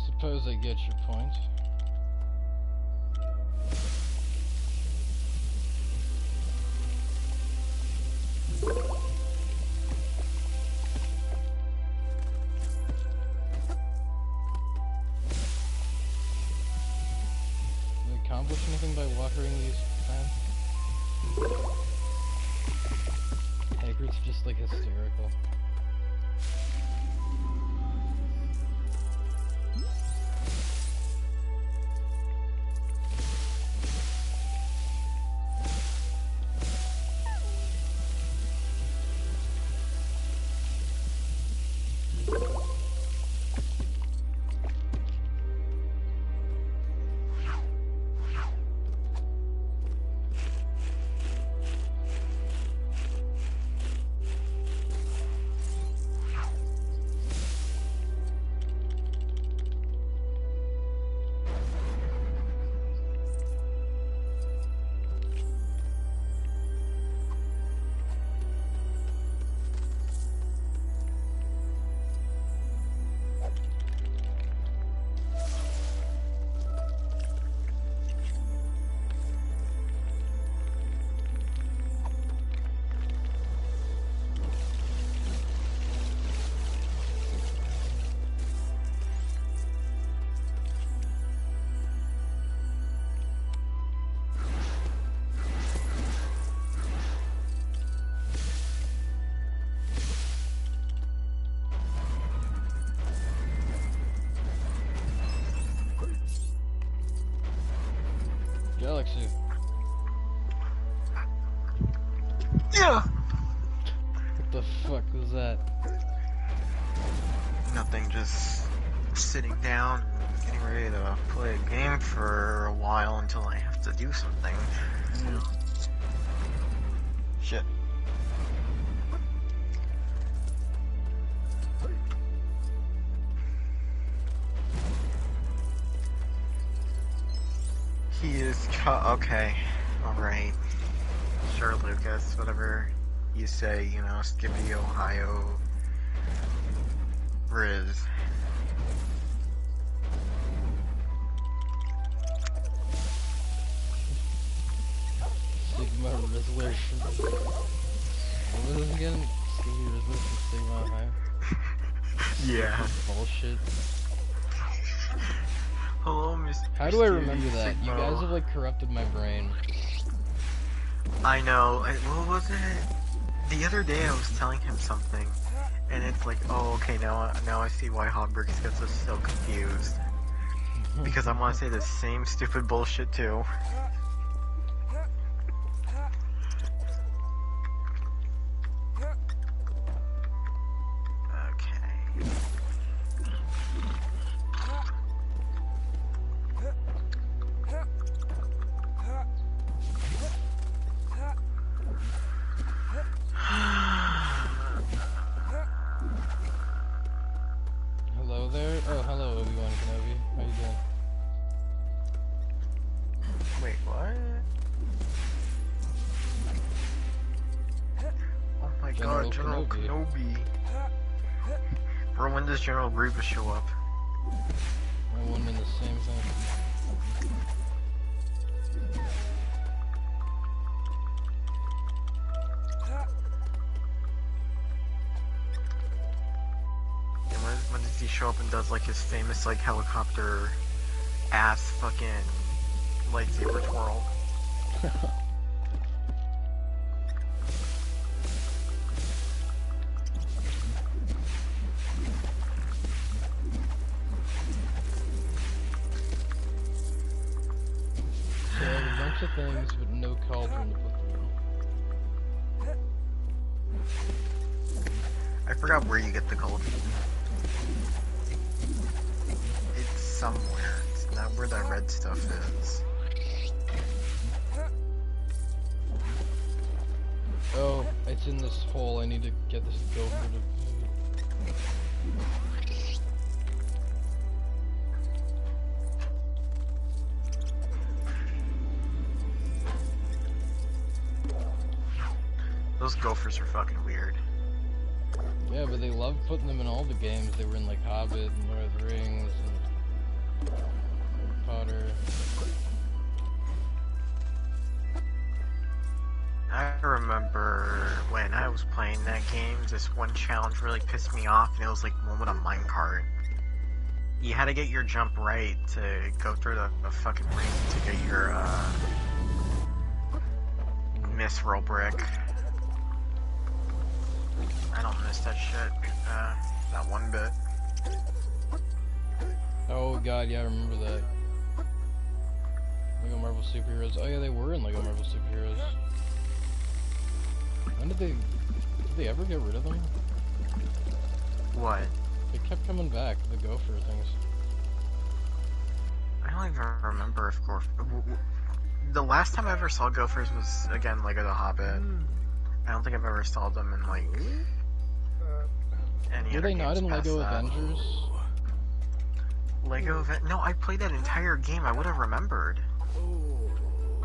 Suppose I get your point. Do they accomplish anything by watering these plants? Hagrid's just like hysterical. Galaxy. Yeah. What the fuck was that? Nothing, just sitting down and getting ready to play a game for a while until I have to do something. Shit. He is okay. Alright. Sure, Lucas. Whatever you say, you know, Skippy, Ohio, Riz. Sigma resolution. What was it again? Skippy resolution Sigma Ohio? Yeah. Bullshit. Hello, Mr. How do I remember Stevie that? You Sigma. guys have like corrupted my brain. I know. What was it? The other day I was telling him something, and it's like, oh, okay, now I see why Hobbricks gets us so confused. Because I want to say the same stupid bullshit too. Okay. god, General Kenobi. Bro, when does General Grievous show up? I won in the same thing. And when does he show up and does like his famous like helicopter ass fucking lightsaber twirl? So I have a bunch of things, but no cauldron to put them in. I forgot where you get the cauldron. It's somewhere. It's not where that red stuff is. Oh, it's in this hole. I need to get this gopher to move. Those gophers are fucking weird. Yeah, but they love putting them in all the games. They were in like Hobbit and Lord of the Rings and Harry Potter. I remember when I was playing that game, this one challenge really pissed me off, and it was like one with a minecart. You had to get your jump right to go through the fucking ring to get your misroll brick. I don't miss that shit, not one bit. Oh god, yeah, I remember that. Lego Marvel Superheroes. Oh yeah, they were in Lego Marvel Superheroes. When did they ever get rid of them? What? They kept coming back, the gopher things. I don't even remember if the last time I ever saw gophers was, again, Lego the Hobbit. I don't think I've ever saw them in, like, any Were other they not games in past Lego that. Avengers? No, I played that entire game. I would have remembered.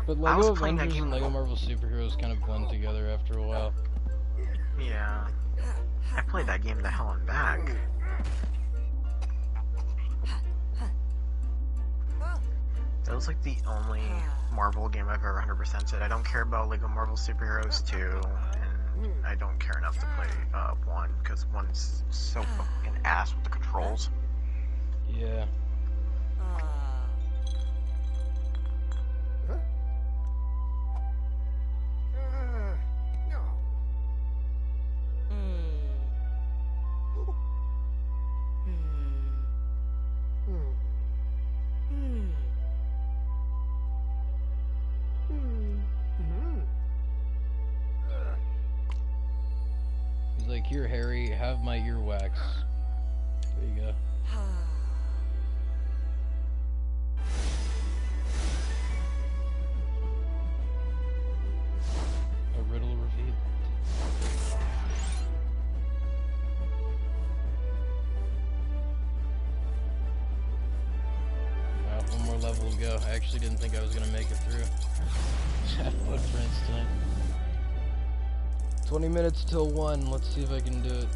But I was Lego playing that Avengers game- and Lego Marvel Superheroes kind of blend together after a while. Yeah. I played that game the hell and back. That was like the only Marvel game I've ever 100%ed. I don't care about Lego Marvel Superheroes 2, and I don't care enough to play 1, because 1's so fucking ass with the controls. Yeah. He's like, here, Harry, have my earwax. There you go. A riddle revealed. One more level to go. I actually didn't think I was gonna make it through. Footprints tonight. 20 minutes till 1. Let's see if I can do it.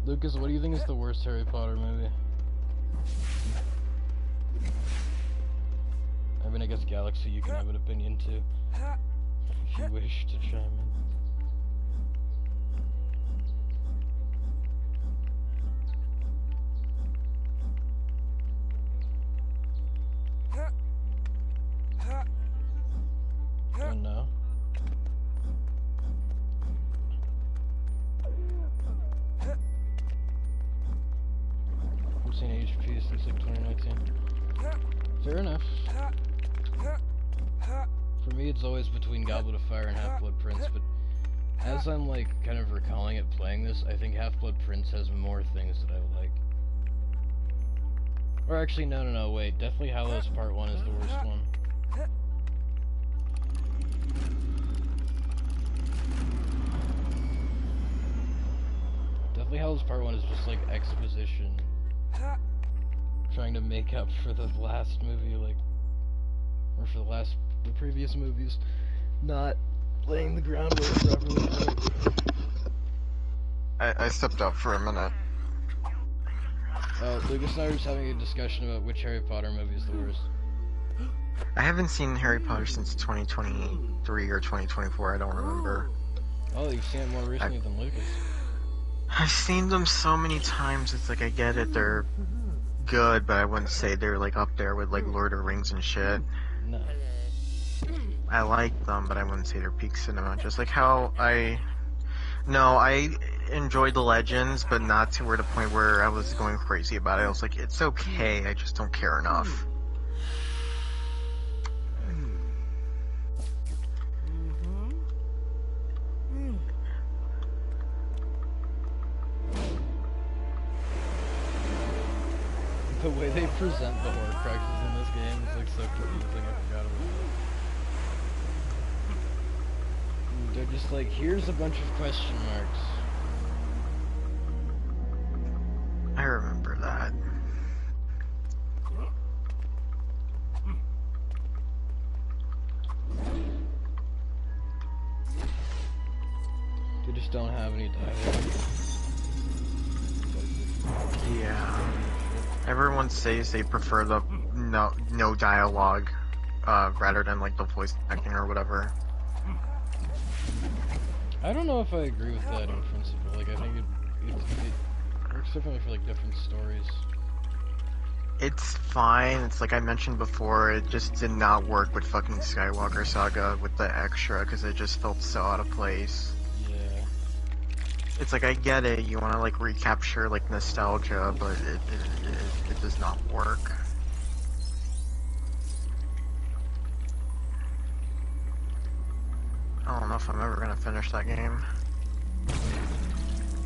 Lucas, what do you think is the worst Harry Potter movie? I mean, I guess Galaxy, you can have an opinion too, if you wish to chime in. Oh no. I've seen HP since like 2019. Fair enough. For me, it's always between Goblet of Fire and Half-Blood Prince, but as I'm like kind of recalling it playing this, I think Half-Blood Prince has more things that I like. Or actually, no, wait. Deathly Hallows Part 1 is the worst one. Deathly Hallows Part 1 is just like exposition. Trying to make up for the last movie, like... Or for the previous movies. Not laying the groundwork properly for it. I stepped out for a minute. Lucas and I were just having a discussion about which Harry Potter movie is the worst. I haven't seen Harry Potter since 2023 or 2024, I don't remember. Oh, you've seen it more recently than Lucas. I've seen them so many times, it's like I get it, they're good, but I wouldn't say they're like up there with like Lord of the Rings and shit. No. I like them, but I wouldn't say they're peak cinema. Just like how I enjoyed the Legends, but not to the point where I was going crazy about it. I was like, it's okay, I just don't care enough. The way they present the Horcruxes in this game is like so confusing, I forgot about it. They're just like, here's a bunch of question marks. I remember that. They just don't have any dialogue. Yeah. Everyone says they prefer the no dialogue rather than like the voice acting or whatever. I don't know if I agree with that in principle. Like, I think it works differently for like different stories. It's fine. It's like I mentioned before, it just did not work with fucking Skywalker Saga with the extra because it just felt so out of place. Yeah. It's like I get it, you want to like recapture like nostalgia, but it does not work. I don't know if I'm ever gonna finish that game.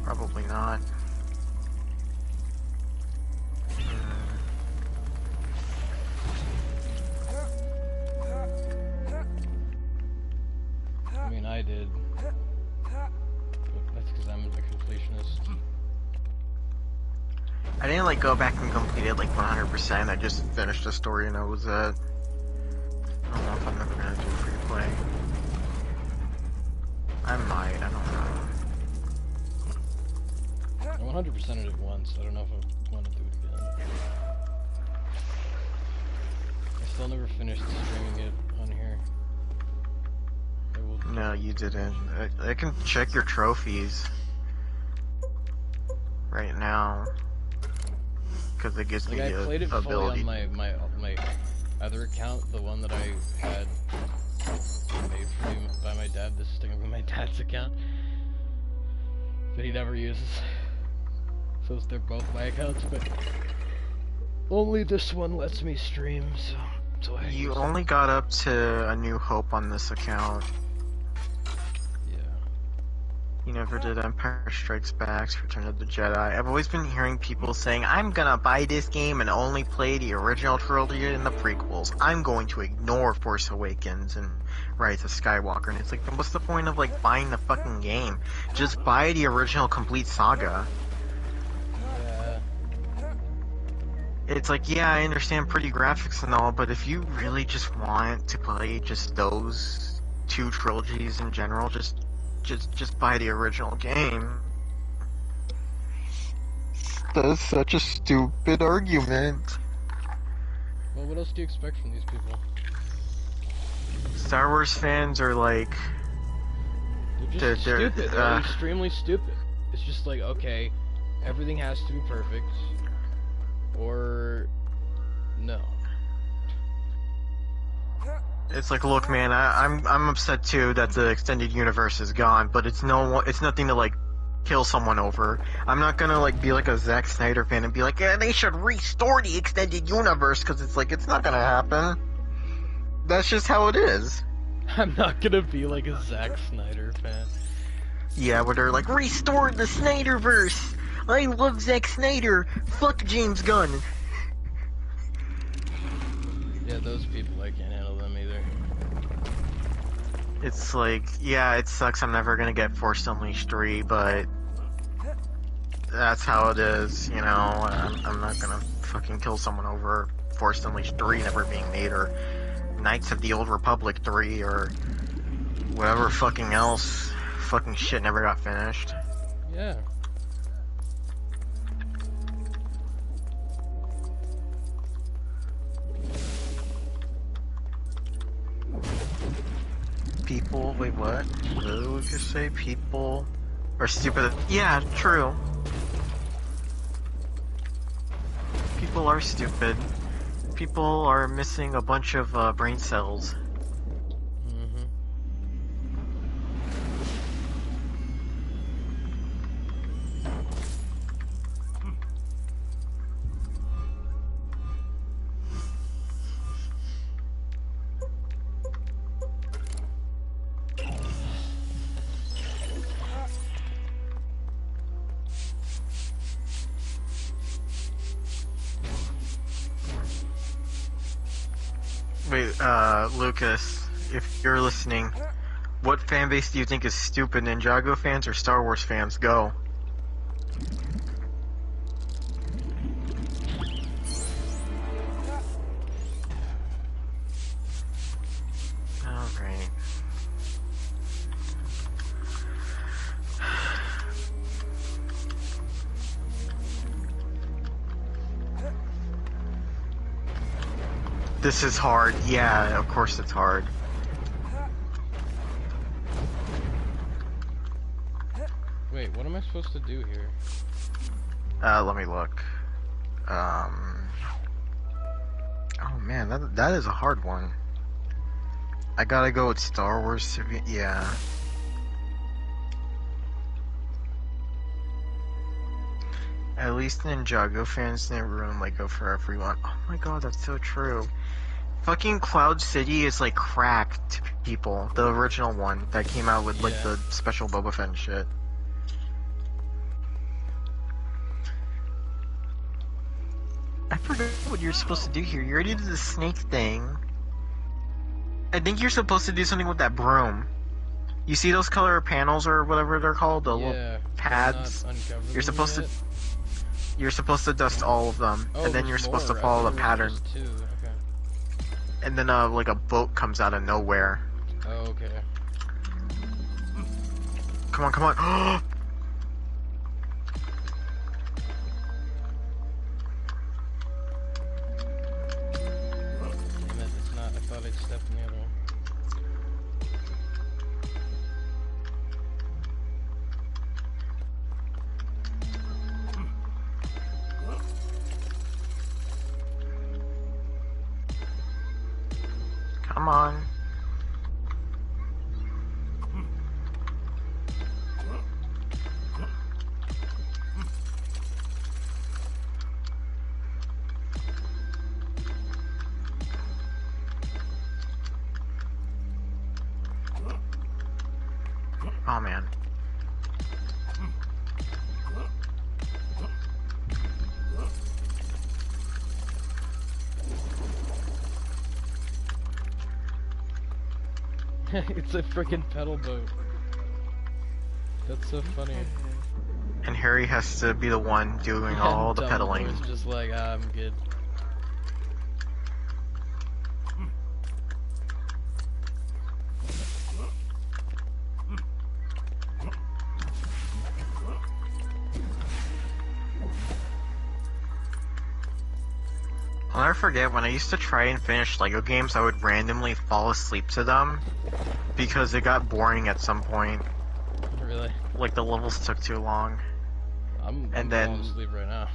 Probably not. I mean, I did. But that's because I'm a completionist. I didn't like go back and complete it like 100%. I just finished the story and that was it. I don't know if I'm ever gonna do free play. I might, I don't know. I 100%ed it once. I don't know if I want to do it again. I still never finished streaming it on here. I will. No, you didn't. I can check your trophies right now because it gives Like, me I the played it fully ability. on my other account, the one that I had made for me by my dad. This is sticking with my dad's account that he never uses. So they're both my accounts, but only this one lets me stream, so I You use it. only got up to A New Hope on this account. Yeah. You never did Empire Strikes Back, Return of the Jedi. I've always been hearing people saying, I'm gonna buy this game and only play the original trilogy and the prequels. I'm going to ignore Force Awakens and Rise of Skywalker. And it's like, what's the point of like buying the fucking game? Just buy the original complete saga. Yeah. It's like, yeah, I understand pretty graphics and all, but if you really just want to play just those two trilogies in general, just buy the original game. That's such a stupid argument. Well, what else do you expect from these people? Star Wars fans are like, They're just They're- stupid. They're extremely stupid. It's just like, okay, everything has to be perfect, or no. it's like, look, man, I'm upset too that the extended universe is gone, but it's nothing to like kill someone over. I'm not gonna like be like a Zack Snyder fan and be like, yeah, they should restore the extended universe, because it's like, it's not gonna happen. That's just how it is. I'm not gonna be like a Zack Snyder fan. Yeah, where they're like, restore the Snyderverse. I love Zack Snyder. Fuck James Gunn. Yeah, those people, I can't handle them either. It's like, yeah, it sucks I'm never gonna get Forced Unleashed 3, but that's how it is, you know. I'm not gonna fucking kill someone over Forced Unleashed 3 never being made, or Knights of the Old Republic 3, or whatever fucking else. Fucking shit never got finished. Yeah. People, wait, what? What did Lucas say? People are stupid. Yeah, true. People are stupid. People are missing a bunch of brain cells. Mm-hmm. Wait, Lucas, if you're listening, what fan base do you think is stupid? Ninjago fans or Star Wars fans? Go. Alright. This is hard. Yeah, of course it's hard. Wait, what am I supposed to do here? Let me look. Oh man, that is a hard one. I gotta go with Star Wars. Yeah. At least Ninjago fans didn't ruin Lego for everyone. Oh my god, that's so true. Fucking Cloud City is like crack to people. The original one that came out with like Yeah. the special Boba Fett and shit. I forgot what you're supposed to do here. You already did the snake thing. I think you're supposed to do something with that broom. You see those color panels or whatever they're called? The little Yeah. pads? Not uncover You're them supposed yet? You're supposed to dust all of them, Oh, and then there's you're supposed to more. I follow thought the there pattern. was just two. Okay. And then like a boat comes out of nowhere. Oh, okay. Come on, come on. Damn it, it's not. I thought I'd step in the other one. Come on. Oh man. It's a freaking pedal boat. That's so funny. And Harry has to be the one doing all the pedaling. Dumbledore's just like, I'm good. I'll never forget when I used to try and finish Lego games, I would randomly fall asleep to them because it got boring at some point. Really? Like the levels took too long. I'm And then- falling asleep right now.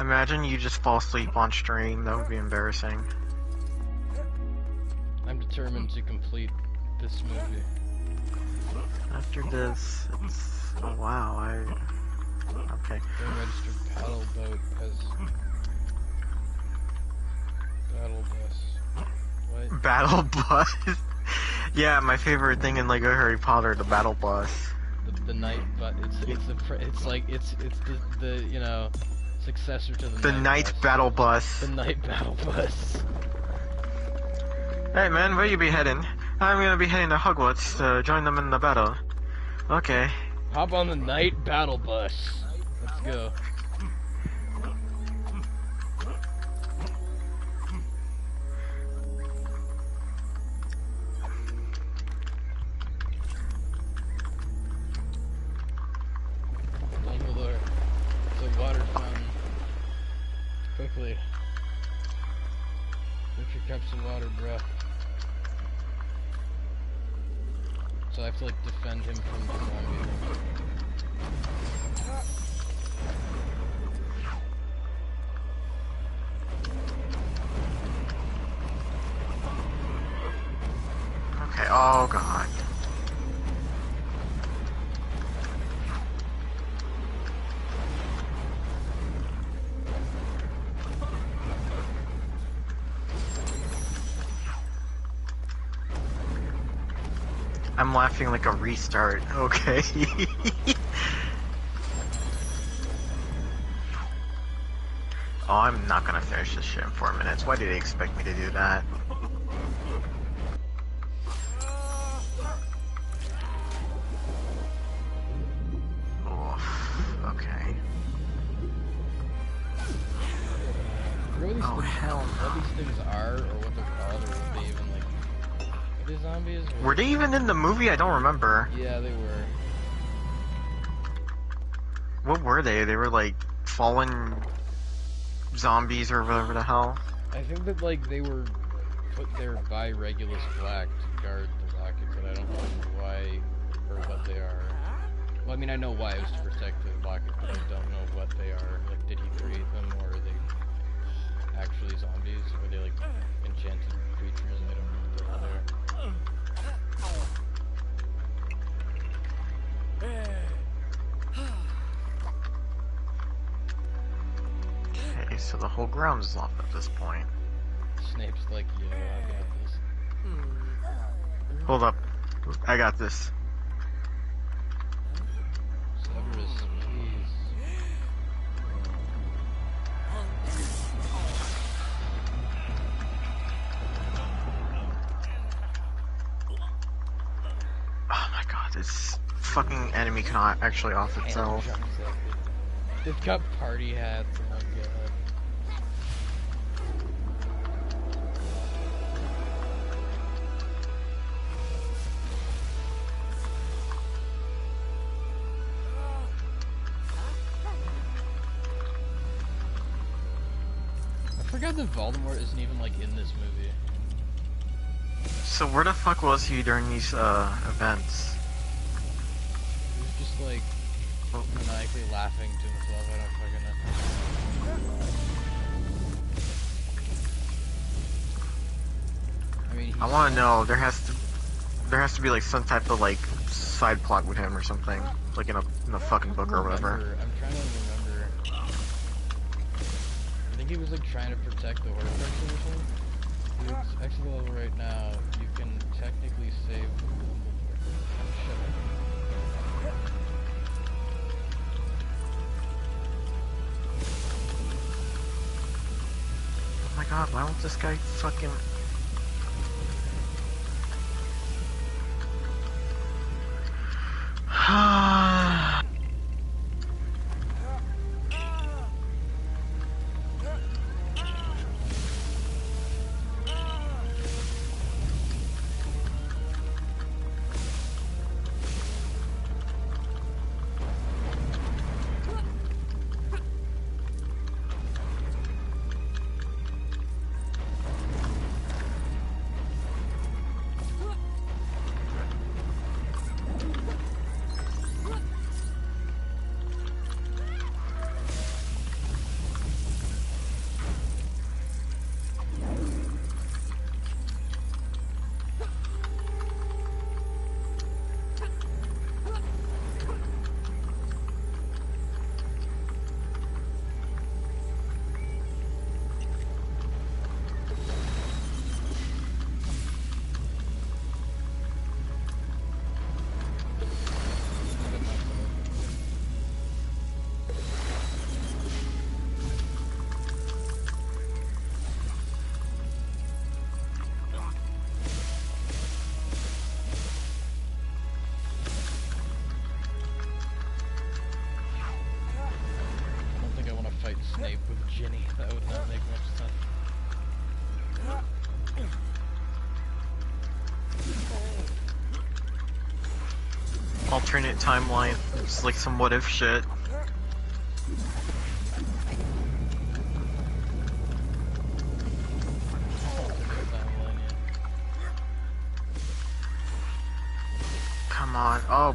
Imagine you just fall asleep on stream, that would be embarrassing. I'm determined to complete this movie. After this, it's... Oh wow, Okay. The registered paddle boat has battle bus. What? Battle bus? Yeah, my favorite thing in Lego Harry Potter, the battle bus. The night, but it's like it's the you know, Successor to The night battle bus. The night battle bus. Hey man, where you be heading? I'm gonna be heading to Hogwarts to join them in the battle. Okay. Hop on the night battle bus. Let's go. Dumbledore. It's a water fountain. Quickly. Get your cups of water, bruh. So I have to like defend him from the zombie. Okay, oh god. I'm laughing like a restart, okay. Oh, I'm not gonna finish this shit in 4 minutes. Why did they expect me to do that? Oof, okay. Oh, hell What no. these things are, or what they're called, or what they even like. Are they zombies? Or... Were they even in the movie? I don't remember. Yeah, they were. What were they? They were like fallen zombies or whatever the hell. I think that like they were put there by Regulus Black to guard the locket, but I don't know why or what they are. Well, I mean, I know why it was to protect the locket, but I don't know what they are. Like, did he create them, or are they actually zombies? Or are they like enchanted creatures? I don't know what the hell they are. Okay, so the whole ground's locked at this point. Snape's like, yeah, I got this. Hold up. I got this. Severus, please. Oh my god, this fucking enemy cannot actually off itself. They've got party hats, oh my god. I forgot that Voldemort isn't even like in this movie. So where the fuck was he during these events? He was just like maniacally laughing to himself. I don't fucking know. I mean, I want to know. There has to be like some type of like side plot with him or something, like in a fucking book or whatever. I'm trying to remember. I think he was like trying to protect the Horcrux or something. He was exit the level right now. You can technically save Dumbledore. Shut up. Oh my god, why won't this guy fucking... Snape with Ginny. That would not make much sense. Alternate timeline. It's like some what if shit. Come on. Oh.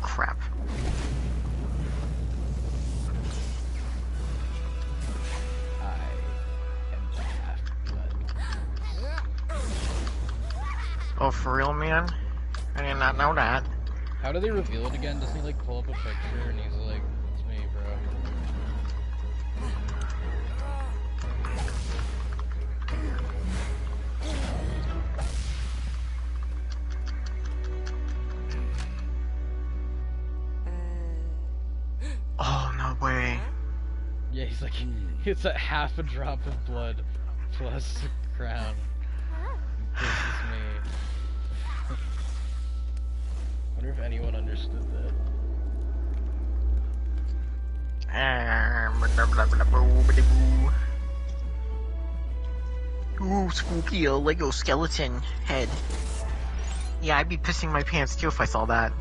Crap. Oh, for real, man? I did not know that. How do they reveal it again? Doesn't he like pull up a picture and he's like, "It's me, bro." Oh, no way. Yeah, he's like, it's a half a drop of blood plus a crown. This is me. Wonder if anyone understood that. Ooh, spooky, a Lego skeleton head. Yeah, I'd be pissing my pants too if I saw that.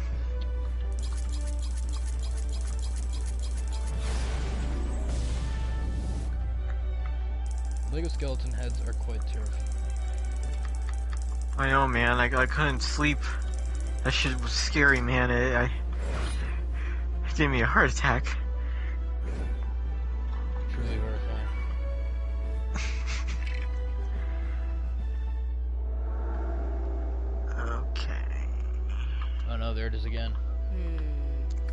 Lego skeleton heads are quite terrifying. I know, man. I couldn't sleep. That shit was scary, man. It gave me a heart attack. Truly horrifying. Okay. Oh no, there it is again.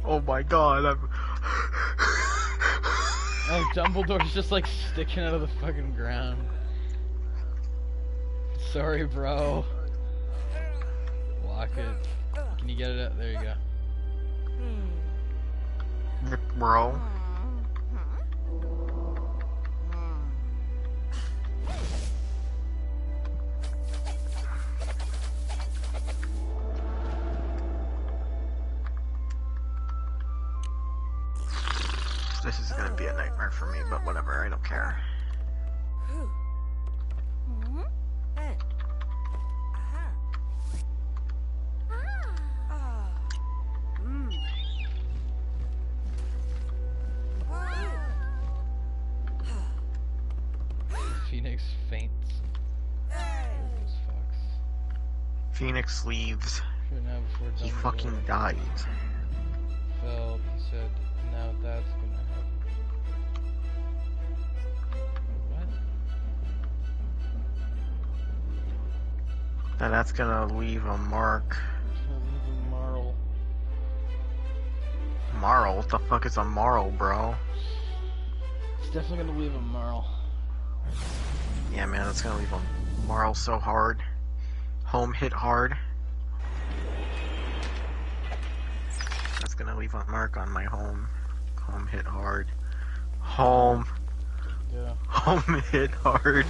Oh my god. Oh, Dumbledore's just like sticking out of the fucking ground. Sorry, bro. Lock it. Can you get it out? There you go. Bro. This is gonna be a nightmare for me, but whatever, I don't care. Phoenix faints. Those fucks. Phoenix leaves. Right now before He Dumbledore fucking died. fell, he said, now that's gonna happen. What? And that's gonna leave a mark. It's gonna leave a marl. Marl? What the fuck is a marl, bro? It's definitely gonna leave a marl. Yeah, man, that's gonna leave a marl so hard. Home hit hard. That's gonna leave a mark on my home. Home hit hard. Home. Yeah. Home hit hard.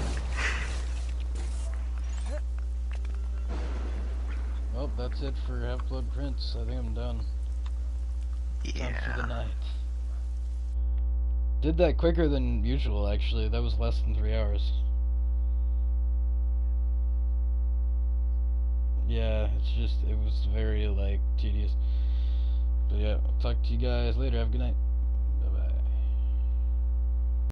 Well, that's it for Half-Blood Prince. I think I'm done. Time for the Yeah. night. Did that quicker than usual, actually. That was less than 3 hours. Yeah, it's just, it was very, like, tedious. But yeah, I'll talk to you guys later. Have a good night.